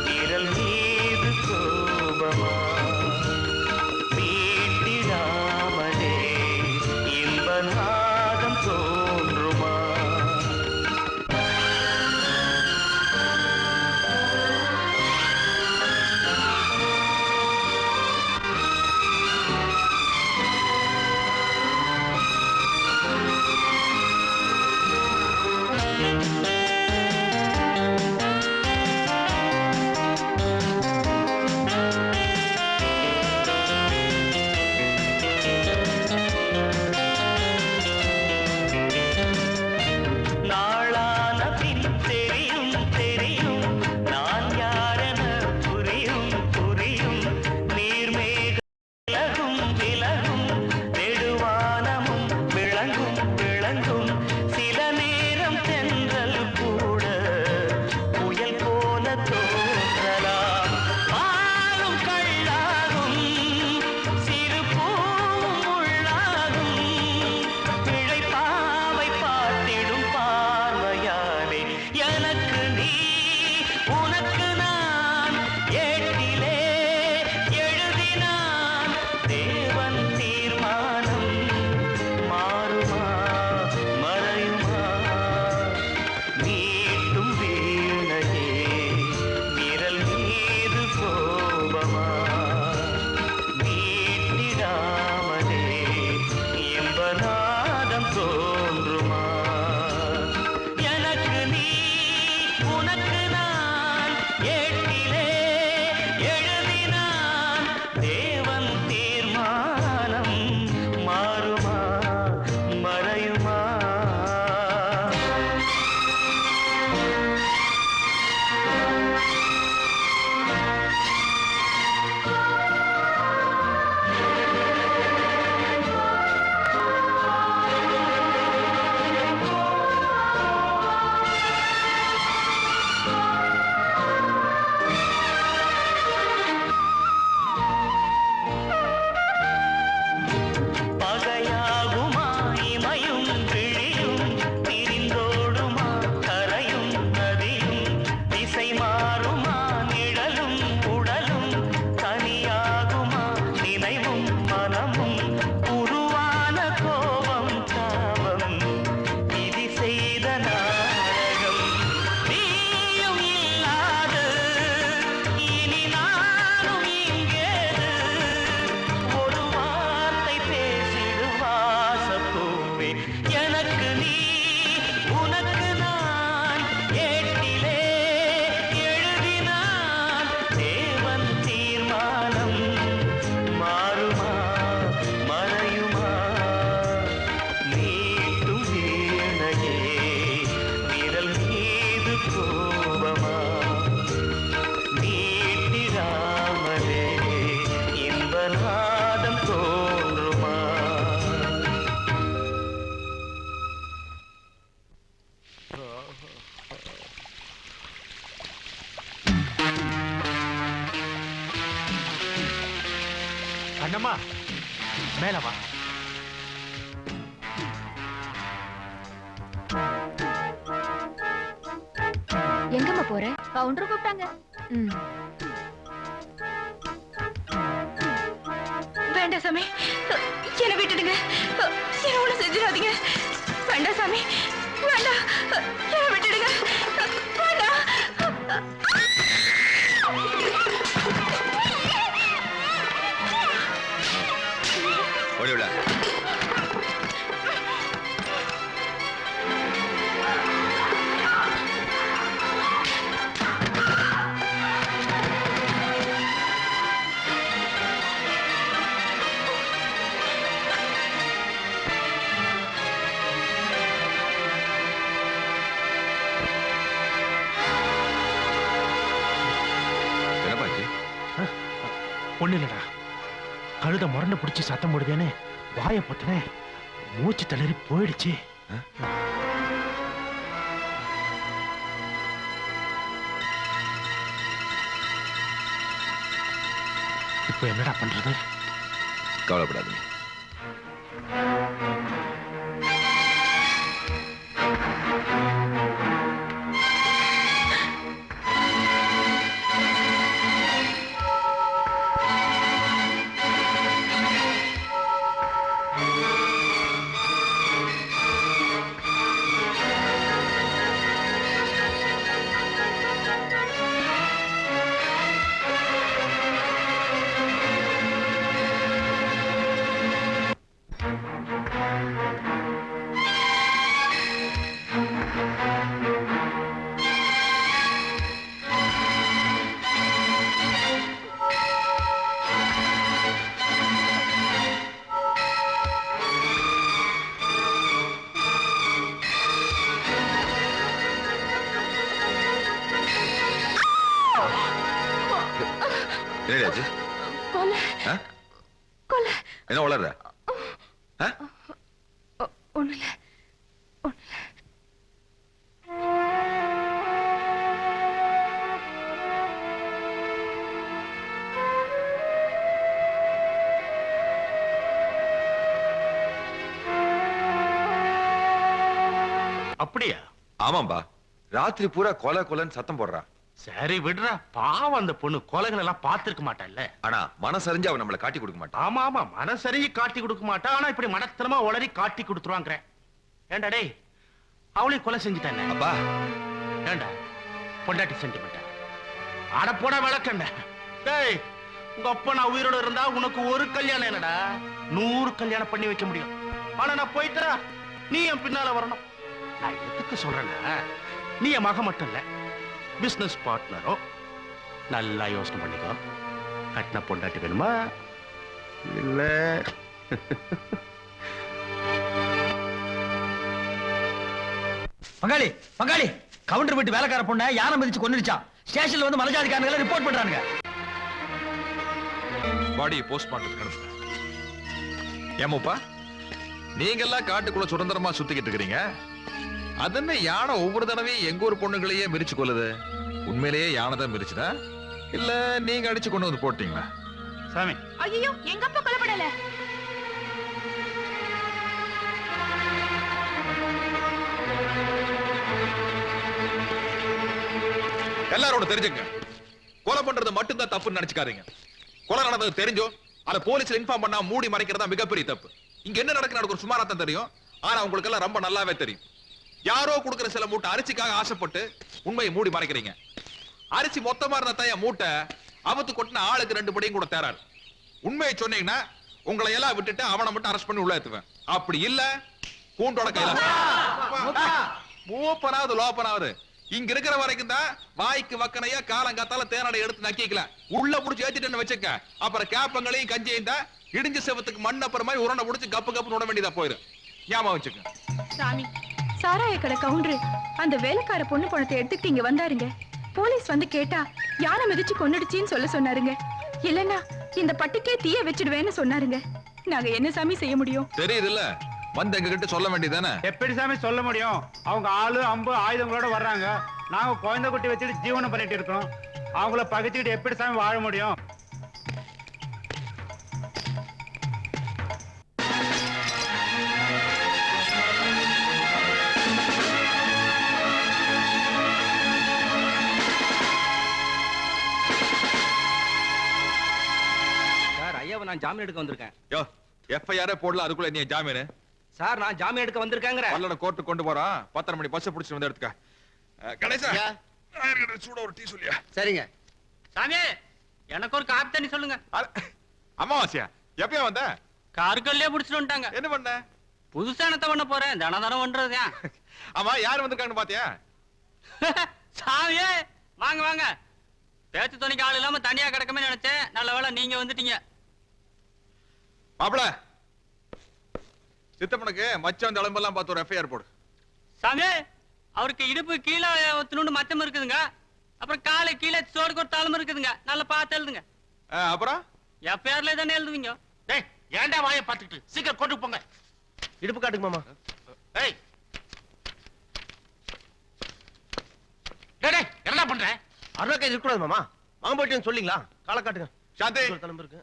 விரல் மீது கோபமா மீட்டிடாமலே இன்ப நாதம் தோன்றுமா நாளான பின் தெரியும் தெரியும் நான் யாரென புரியும் புரியும் நீர்மேக விலகும் விலகும் நெடுவானமும் விளங்கும் விளங்கும் சில நேரம் தென்றல் கூட புயல் போல தோன்றலாம் பாலும் கள்ளாகும் சிறு பூவும் உள்ளாகும் பிழைப்பாவை பார்த்திடும் பார்வையாலே எனக்கு நீ உனக்கு நான் ஏட்டிலே எழுதினான் தேவன் தீர்மானம் மாறுமா மறையுமா எனக்கு நீ உனக்கு நான் ஏட்டிலே எழுதினான் தேவன் தீர்மானம் மாறுமா மறையுமா நீட்டும் வீணையே விரல் மீது கோபமா நீட்டிடாமலே இன்பநாதம் தோன்றுமா அண்ணம்மா மேல வா. எங்கம்மா போற? கவுண்டர் கூப்பிட்டாங்க. வேண்டாம் சாமி, என்ன விட்டுடுங்க. என்ன ஒண்ணு செஞ்சிடாதீங்க. வேண்டாம் சாமி, வேண்டாம், என்ன விட்டுடுங்க. வேண்டாம். ஓடிவிட. ஒண்ணு இல்லடா, கழுத முரண்டு பிடிச்சி சத்தம் போடுதேன்னு வாய பொத்தினேன், மூச்சு தளறி போயிடுச்சு. இப்ப என்னடா பண்றது? கவலைப்படாதீங்க. என்னடாச்சு? என்ன வளர்ற? ஒண்ணுல அப்படியா? ஆமாம்பா, ராத்திரி பூரா கொலை கொலைன்னு சத்தம் போடுறா. சரி விடுறா, பாவம் அந்த பொண்ணு கொலைகள் எல்லாம் பார்த்திருக்க மாட்டான்ல. ஆனா மனசறிஞ்சு அவன் நம்மளை காட்டி கொடுக்க மாட்டான். ஆமா ஆமா, மனசறிஞ்சு காட்டி கொடுக்க மாட்டான். ஆனா இப்படி மனத்தனமா உளறி காட்டி கொடுத்துருவாங்க. ஏண்டா டேய், அவளையும் கொலை செஞ்சுட்டானே. அப்பா ஏண்டா பொண்டாட்டி சென்டிமெண்டா? அட போட விளக்கண்ட. டேய், உங்க அப்பா நான் உயிரோட இருந்தா உனக்கு ஒரு கல்யாணம் என்னடா 100 கல்யாணம் பண்ணி வைக்க முடியும். ஆனா நான் போயிட்டா நீ என் பின்னால வரணும். நான் எதுக்கு சொல்றேன்னா, நீ என் மக மட்டும் இல்ல, பிசினஸ் பார்ட்னரோ. நல்லா யோசனை பண்ணிக்கோ. கட்டின பொண்டாட்டி வேணுமா இல்ல பங்காளி பங்காளி, கவுண்டர் வீட்டு வேலைக்கார பொண்ண யாரை மிதிச்சு கொன்னுடுச்சான். ஸ்டேஷன்ல வந்து மலஜாதிக்காரங்க ரிப்போர்ட் பண்றாங்க. பாடியை போஸ்ட்மார்ட்டம் கிடக்கு. ஏமாப்பா, நீங்க எல்லாம் காட்டுக்குள்ள சுதந்திரமா சுத்திக்கிட்டு இருக்கிறீங்க. அதென்ன யானை ஒவ்வொரு தடவையும் எங்க ஒரு பொண்ணுங்களையே மிரிச்சு கொள்ளுது? உண்மையிலேயே யானை தான் மிரிச்சுதா இல்ல நீங்க அடிச்சு கொண்டு வந்து போட்டீங்களா? சாமி, ஐயோ, எங்க அப்பா கொலைப்படல. எல்லாரோட தெரிஞ்சுங்க, கொலை பண்றது மட்டும்தான் தப்புன்னு நினைச்சுக்காதீங்க. கொலை நடந்தது தெரிஞ்சோ அதை போலீஸ்ல இன்ஃபார்ம் பண்ணா மூடி மறைக்கிறதா மிகப்பெரிய தப்பு. இங்க என்ன நடக்குது ஒரு சுமாரா தான் தெரியும். ஆனா உங்களுக்கு எல்லாம் ரொம்ப நல்லாவே தெரியும். யாரோ கொடுக்கிற சில மூட்டை அரிசிக்காக ஆசைப்பட்டு உண்மையை மூடி மறைக்கிறீங்க. அரிசி மொத்தமா இருந்த தய மூட்டை அவத்து கொட்டின ஆளுக்கு 2 படியும் கூட தேராது. உண்மையை சொன்னீங்கன்னா உங்களை எல்லாம் விட்டுட்டு அவனை மட்டும் அரெஸ்ட் பண்ணி உள்ள ஏத்துவேன். அப்படி இல்ல கூண்டோட கையில மூப்பனாவது லோப்பனாவது இங்க இருக்கிற வரைக்கும் தான் வாய்க்கு வக்கனையா காலங்காத்தால தேனடை எடுத்து நக்கிக்கல உள்ள புடிச்சு ஏத்திட்டு வச்சுக்க அப்புறம் கேப்பங்களையும் கஞ்சியும் தான் இடிஞ்ச செவத்துக்கு மண் அப்புறம் மாதிரி உருண்டை புடிச்சு கப்பு கப்பு விட வேண்டியதா போயிரு ஞாபகம் வச்சுக்க. சாமி சாராய கடை கவுண்டரு அந்த வேலைக்கார பொண்ணு பணத்தை எடுத்துக்கிட்டு இங்க வந்தாருங்க. போலீஸ் வந்து கேட்டா யானை மிதிச்சு கொன்னுடுச்சின்னு சொல்ல சொன்னாருங்க. இல்லன்னா இந்த பட்டிக்கே தீய வச்சிடுவேன்னு சொன்னாருங்க. நாங்க என்ன சாமி செய்ய முடியும்? தெரியுது இல்ல வந்து எங்க கிட்ட சொல்ல வேண்டியதானே. எப்படி சாமி சொல்ல முடியும்? அவங்க ஆளு அம்பு ஆயுதங்களோட வர்றாங்க. நாங்க குழந்தை குட்டி வச்சுட்டு ஜீவனம் பண்ணிட்டு இருக்கோம். அவங்கள பகைச்சுக்கிட்டு எப்படி சாமி வாழ முடியும்? நான் ஜாமீன் எடுக்க வந்திருக்கேன். யோ எஃப்ஐஆர் போடல அதுக்குள்ள நீ ஜாமீன்? சார் நான் ஜாமீன் எடுக்க வந்திருக்கேங்கற. பல்லட கோர்ட் கொண்டு போறான். 10:30 மணி பஸ் பிடிச்சு வந்து எடுத்துக்க. கணேசா சூட ஒரு டீ சொல்லியா? சரிங்க. சாமி எனக்கு ஒரு காப்பி தண்ணி சொல்லுங்க. அமாவாசையா எப்பயா வந்த? கார்கல்லே புடிச்சிட்டு வந்துட்டாங்க. என்ன பண்ண? புதுசா என்னத்த பண்ண போறேன்? தனதனம் பண்றதா? ஆமா யார் வந்திருக்காங்கன்னு பாத்தியா? சாமியே வாங்க வாங்க. பேச்சு துணிக்கு ஆள் இல்லாம தனியா கிடக்கமே நினைச்சேன். நல்ல வேளை நீங்க வந்துட்டீங்க. மாப்பிள சித்தப்பனுக்கு மச்சான் தளம்பெல்லாம் பார்த்து ஒரு எஃப்ஐஆர் போடு. சாமி அவருக்கு இடுப்பு கீழே ஒத்துணுண்டு மச்சம் இருக்குதுங்க. அப்புறம் காலை கீழே சோடுக்கு ஒரு தளம் இருக்குதுங்க. நல்லா பார்த்து எழுதுங்க. அப்புறம் எஃப்ஐஆர்ல தானே எழுதுவீங்க. டேய் ஏன்டா வாயை பார்த்துக்கிட்டு சீக்கிரம் கொண்டு போங்க. இடுப்பு காட்டுங்க மாமா. டேய் டேய் என்ன பண்ற? அருணா கை இருக்க கூடாது மாமா. வாங்க போயிட்டு சொல்லிங்களா? காலை காட்டுங்க. சாந்தி தளம் இருக்கு.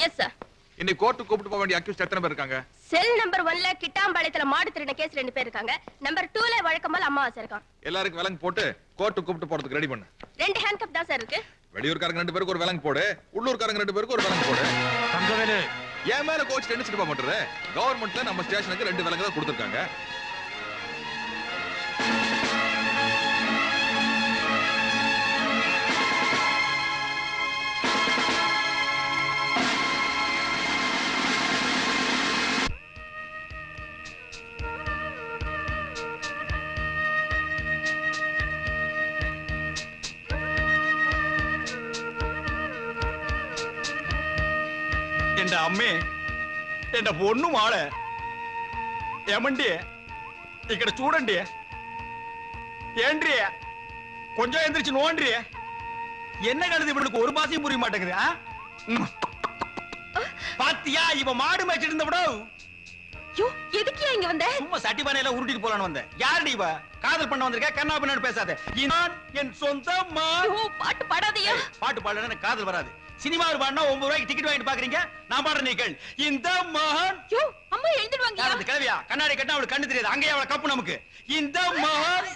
Yes sir. இன்னைக்கு கோர்ட்டு கூப்பிட்டு போக வேண்டிய அக்யூஸ்ட் எத்தனை பேர் இருக்காங்க? செல் நம்பர் 1ல கிட்டாம்பாளையத்துல மாடு திருடின கேஸ் 2 பேர் இருக்காங்க. நம்பர் 2ல வழக்கமால் அம்மாவாசை இருக்கான். எல்லாருக்கும் விலங்கு போட்டு கோர்ட்டு கூப்பிட்டு போறதுக்கு ரெடி பண்ணு. 2 ஹேண்ட் கப் தான் சார் இருக்கு. வெளியூர்காரங்க 2 பேருக்கு ஒரு விலங்கு போடு. உள்ளூர்காரங்க 2 பேருக்கு ஒரு விலங்கு போடு. தங்கவேலு ஏன் மேல கோச் டென்னிஸ் போக மாட்டேற? கவர்மெண்ட்ல நம்ம ஸ்டேஷனுக்கு 2 விலங்கு தான் கொடுத்திருக்காங்க. എന്റെ അമ്മേ എന്റെ പൊണ്ണു മാളെ ఏమండి ఇక్కడ చూడండి ఏండ్రి కొంచెం எந்திரிச்சு நோண்டி என்ன கழுது இவளுக்கு ஒரு பாசையும் புரிய மாட்டேங்குது. பாத்தியா இவ மாடு மேய்ச்சிட்டு இருந்த விட யோ எதுக்கு இங்க வந்த? சும்மா சட்டி பானையில உருட்டிட்டு போலான்னு வந்தேன். யாருடி இவ? காதல் பண்ண வந்திருக்க? கண்ணா பின்னாடி பேசாத. நான் என் சொந்த பாட்டு பாடாதீயா? பாட்டு பாடலன்னா எனக்கு காதல் வராது. சினிமாவில் பாடினா 9 ரூபாய்க்கு டிக்கெட் வாங்கிட்டு பாக்குறீங்க. நான் பாடுற நீ கேள். இந்த மகன் அம்மா எழுந்துடுவாங்க. யாரது கிளவியா? கண்ணாடி கட்டினா அவளுக்கு கண்ணு தெரியாது. அங்கேயே அவளை கப்பு நமக்கு. இந்த மகன்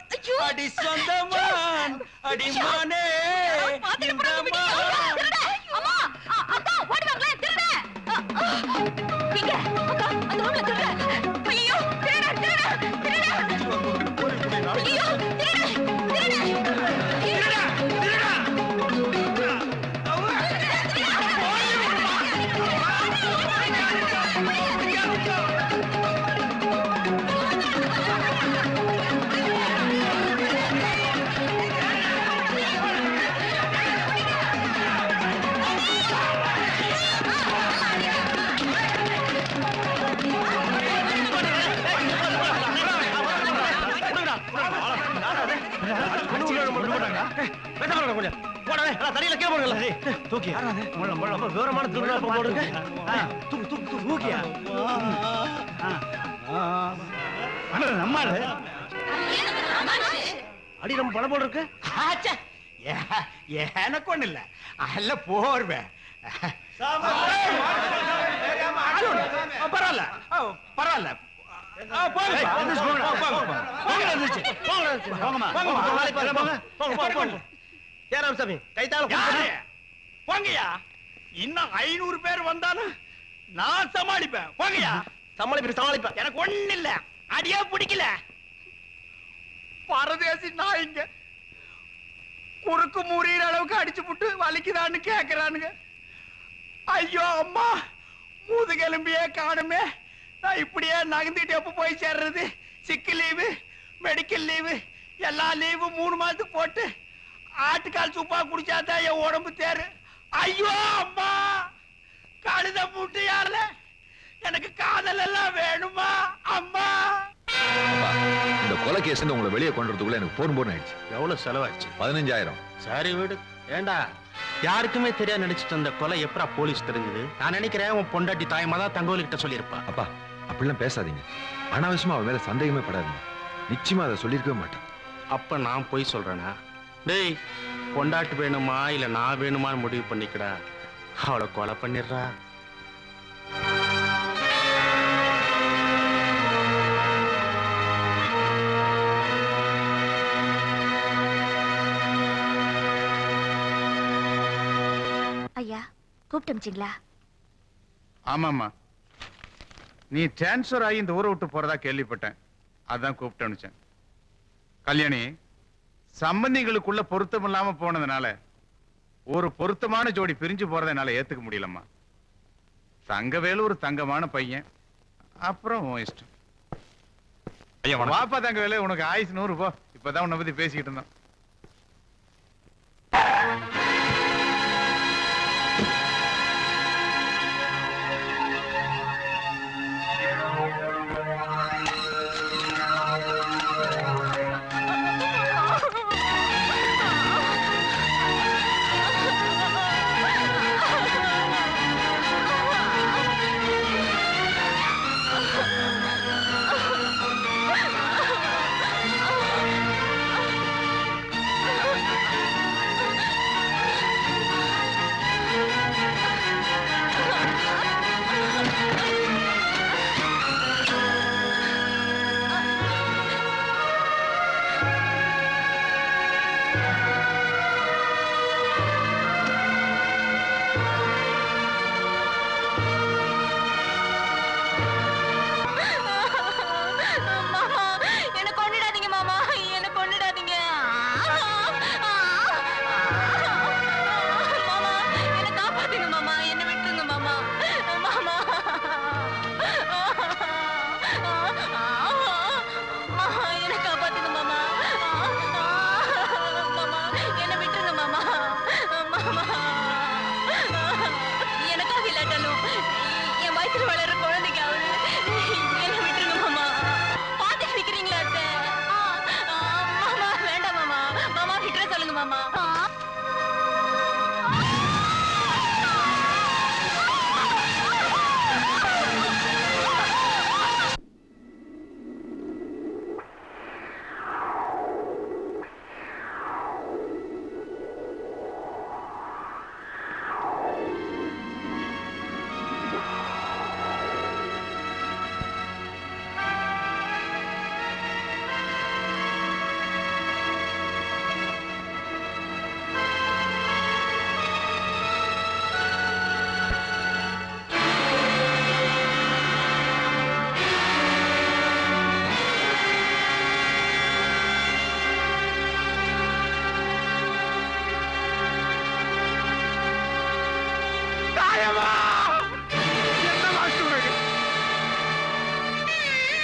அடி சொந்த மகன் அடி மானே இந்த மகன். அம்மா அக்கா ஓடி வாங்களே திருட. இங்க அக்கா அந்த ரூம்ல திருட. ஐயோ திருட திருட திருட. ஐயோ திருட திருட திருட திருட. அடி நம்ம பணம் போல் இருக்கு. எனக்கு ஒண்ணு இல்ல அல்ல போர்வேன். பரவாயில்ல பரவாயில்ல. போங்கயா. இன்னும் 500 பேர் வந்தாலும் நான் சமாளிப்பேன். போங்கயா. சமாளிப்பேன். எனக்கு ஒண்ணு இல்ல. அடியே பிடிக்கல. பரதேசி நாய்ங்க குறுக்கு முறியிற அளவுக்கு அடிச்சு புட்டு வலிக்குதான்னு கேக்குறானுங்க. ஐயோ அம்மா முதுகெலும்பியே காணுமே. நான் இப்படியே நகர்ந்துட்டு எப்ப போய் சேர்றது? சிக்கு லீவு, மெடிக்கல் லீவு, எல்லா லீவும் 3 மாசத்துக்கு போட்டு ஆட்டுக்கால் சூப்பா குடிச்சாதான் என் உடம்பு தேரு. ஐயோ அம்மா, கழுத முட்டையால எனக்கு காதல் எல்லாம் வேணுமா அம்மா? இந்த கொலை கேஸ் உங்களை வெளியே கொண்டுறதுக்குள்ள எனக்கு போன் ஆயிடுச்சு. எவ்வளவு செலவாச்சு? 15,000. சரி விடு. ஏண்டா யாருக்குமே தெரியாது நினைச்சிட்டு அந்த கொலை எப்படா போலீஸ் தெரிஞ்சது? நான் நினைக்கிறேன் உன் பொண்டாட்டி தாயமா தான் தங்கவேலு கிட்ட சொல்லியிருப்பா. அப்பா அப்படிலாம் பேசாதீங்க. அனாவசியமா அவன் மேல சந்தேகமே படாதீங்க. நிச்சயமா அதை சொல்லியிருக்கவே மாட்டேன். அப்ப நான் போய் சொல்றேனா? டேய், பொண்டாட்டி வேணுமா இல்ல நான் வேணுமான்னு முடிவு பண்ணிக்கடா. அவளை கொலை பண்ணிடுறா. ஐயா கூப்பிட்டீங்களா? ஆமாம்மா, நீ டிரான்ஸ்பர் ஆகி இந்த ஊரை விட்டு போறதா கேள்விப்பட்டேன். அதான் கூப்பிட்டு அனுப்பிச்சேன். கல்யாணி, சம்பந்திகளுக்குள்ள பொருத்தம் இல்லாம போனதுனால ஒரு பொருத்தமான ஜோடி பிரிஞ்சு போறதை என்னால ஏத்துக்க முடியலம்மா. தங்கவேலு ஒரு தங்கமான பையன். அப்புறம் உன் இஷ்டம். வாப்பா தங்கவேலு, உனக்கு ஆயுசு 100 போ. இப்பதான் உன்னை பத்தி பேசிக்கிட்டு இருந்தோம்.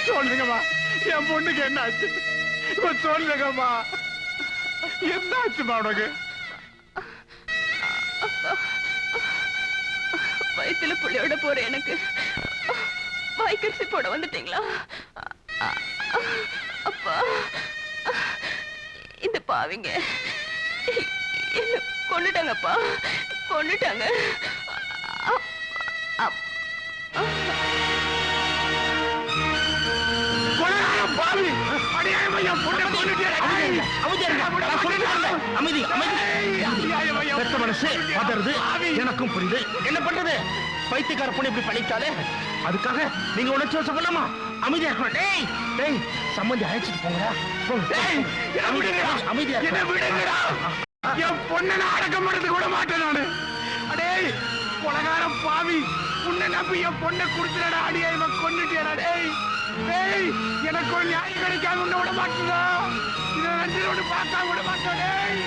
சொல்லுங்கம்மா, என் பொண்ணுக்கு என்ன ஆச்சு? சொல்லுங்கம்மா, என்ன ஆச்சுமா உனக்கு? வயிற்றுல புள்ளையோட போற எனக்கு வாய்க்கரிசி போட வந்துட்டீங்களா? அப்பா, இந்த பாவிங்க என்ன கொன்னுட்டாங்கப்பா, கொன்னுட்டாங்க. எனக்கும் புரியுது. என்ன பண்றது? பைத்தியக்கார பொண்ணு இப்படி பண்ணிட்டாலே, அதுக்காக நீங்க உணர்ச்சி வசப்படலாமா? அமைதியா இருக்கணும். டேய் டேய், சம்மந்தி அழைச்சிட்டு போங்கடா. அமைதியா என் பொண்ணை நான் அடக்கம் பண்றது கூட மாட்டேன் நானு. அடே கொலகாரம் பாவி, உன்னை நம்பி என் பொண்ணை குடுத்துடா. அடியே இவன் கொன்னுட்டியடா. டேய் டேய், எனக்கு ஒரு நியாயம் கிடைக்காம உன்னை விட மாட்டேதா? இதை நன்றி பார்க்காம விட மாட்டேன். டேய்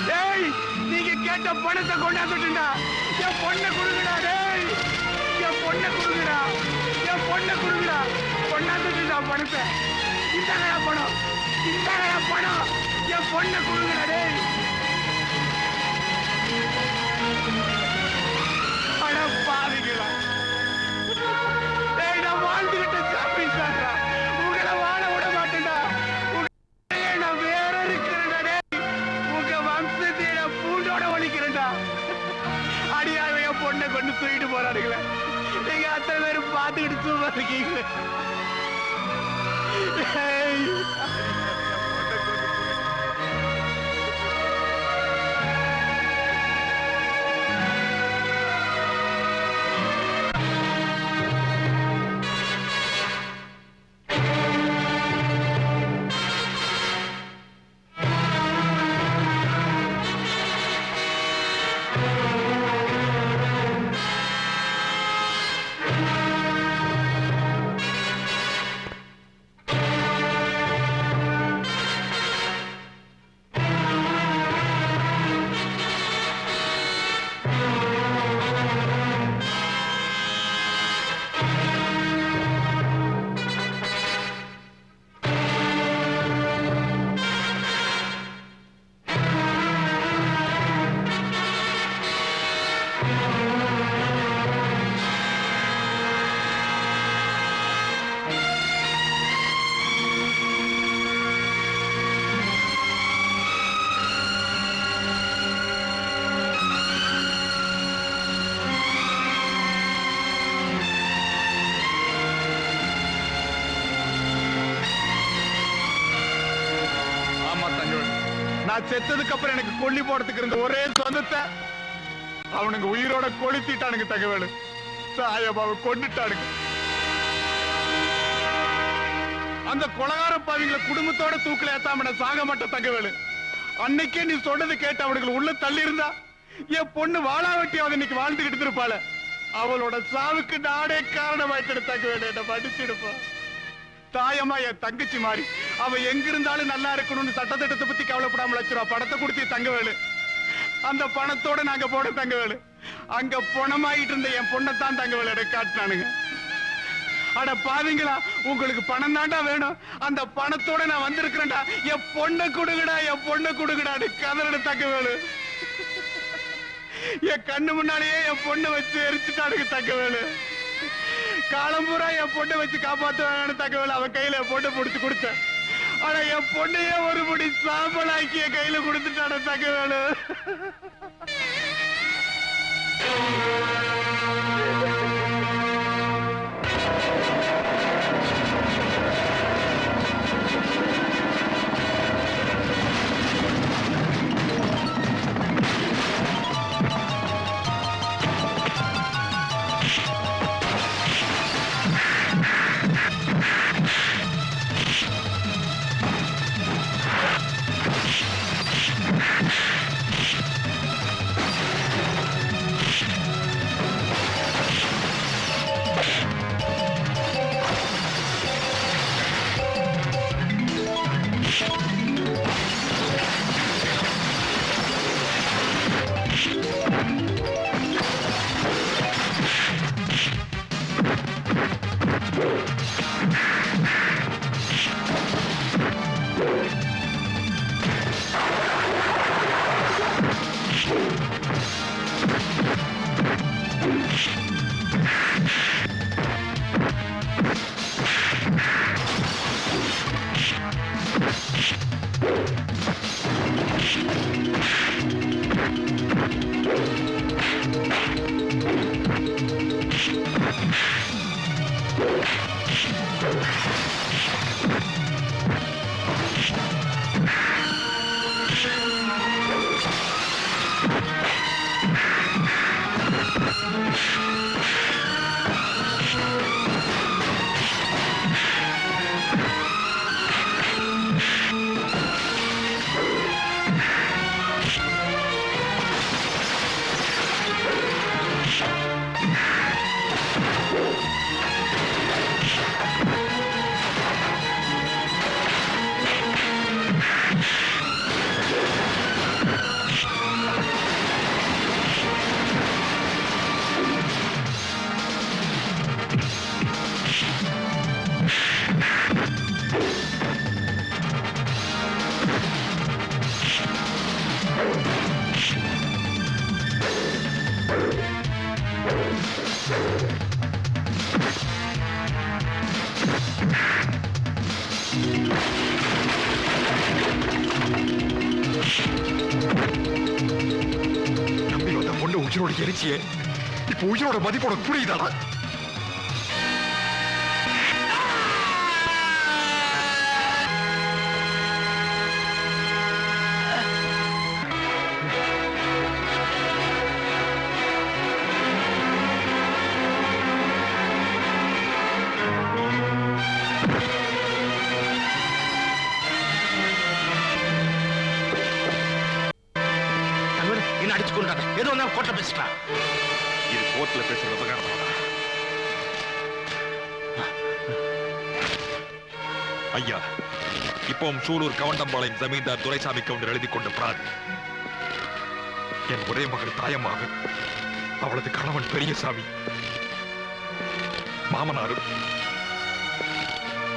டேய், நீங்க கேட்ட பணத்தை கொண்டாந்துட்டுண்டா. என் பொண்ணை கொடுங்கடா. டேய் என் பொண்ணை கொடுங்கடா, என் பொண்ணை கொடுங்கடா. கொண்டாந்துட்டு பணத்தை இந்தாங்கடா பணம், இந்தாங்கடா பணம். என் பொண்ணை கொடுங்கடா டேய். அட பாவிங்களா, டேய் நான் வாழ்ந்துகிட்ட சாப்பிட்டு சாப்பிட்றா, உங்களை வாழ விட மாட்டேன்டா. நான் வேற இருக்கிறேன்டா டேய், உங்க வம்சத்தை நான் பூண்டோட ஒழிக்கிறேன்டா. அடியாவை என் பொண்ணை கொண்டு தூக்கிட்டு போறானுங்களே, நீங்க அத்தனை பேரும் பார்த்துக்கிட்டு சும்மா இருக்கீங்களே. நான் செத்ததுக்கு அப்புறம் எனக்கு கொல்லி போறதுக்கு இருந்த ஒரே சொந்தத்தை அவனுங்க உயிரோட கொளுத்திட்டானுங்க. தகவல் சாயபாவை கொண்டுட்டானுங்க. அந்த கொலகார பாவிங்களை குடும்பத்தோட தூக்கில ஏத்தாம சாக மாட்ட தகவல். அன்னைக்கே நீ சொன்னது கேட்டு அவனுக்கு உள்ள தள்ளி இருந்தா என் பொண்ணு வாழாவட்டி அவன் இன்னைக்கு வாழ்ந்துகிட்டு இருப்பாள. அவளோட சாவுக்கு நாடே காரணமாயிட்டு தகவல். என்ன படிச்சிருப்பா தாயம்மா, என் தங்கச்சி மாதிரி அவ எங்க இருந்தாலும் நல்லா இருக்கணும்னு சட்டத்திட்டத்தை பத்தி கவலைப்படாம லட்சம் பணத்தை கொடுத்து தங்கவேலு. அந்த பணத்தோட நாங்க போட தங்கவேலு. அங்க பணமாயிட்டு இருந்த என் பொண்ணத்தான் தங்கவேலு எனக்கு காட்டினானுங்க. அட பாவிங்களா, உங்களுக்கு பணம் தாண்டா வேணும், அந்த பணத்தோட நான் வந்திருக்கிறேன்டா, என் பொண்ணை கொடுங்கடா, என் பொண்ணை கொடுங்கடான்னு கதறட தங்கவேலு. என் கண்ணு முன்னாலேயே என் பொண்ணை வச்சு எரிச்சுட்டானுங்க தங்கவேலு. காலம்பூரா என் பொண்ணை வச்சு காப்பாற்றுவாங்கன்னு தகவல் அவன் கையில என் பொண்ணை பிடிச்சு கொடுத்தேன். ஆனா என் பொண்ணையே ஒரு முடி சாம்பலாக்கி என் கையில கொடுத்துட்டான தகவல். உயிரோட எரிச்சியே இப்ப உயிரோட மதிப்போட புரியுதாடா? என்ன அடிச்சு கொண்டாங்க எது வந்தாலும் கோட்டை பேசிக்கலாம். இது கோர்ட்ல பேசுற விவகாரம். ஐயா, இப்பவும் சூலூர் கவண்டம்பாளையம் ஜமீன்தார் துரைசாமி கவுண்டர் எழுதி கொண்ட பிராதி. என் ஒரே மகள் தாயம்மாவும் அவளது கணவன் பெரியசாமி மாமனாரும்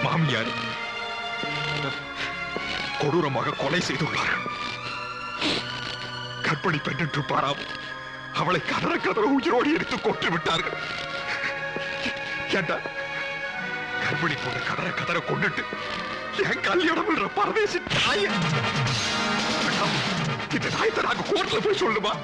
மாமியார் கொடூரமாக கொலை செய்துள்ளார்கள். கற்பனை பெண் என்று பாராம் அவளை கதற கதற உயிரோடு எடுத்து கொன்று விட்டார்கள். ஏண்டா கர்ப்பிணி பொண்ணு கதற கதற கொண்டுட்டு என் கல்யாணம் என்ற பரதேசி தாய இந்த தாயத்தை நாங்க கோர்ட்ல போய் சொல்லுமா?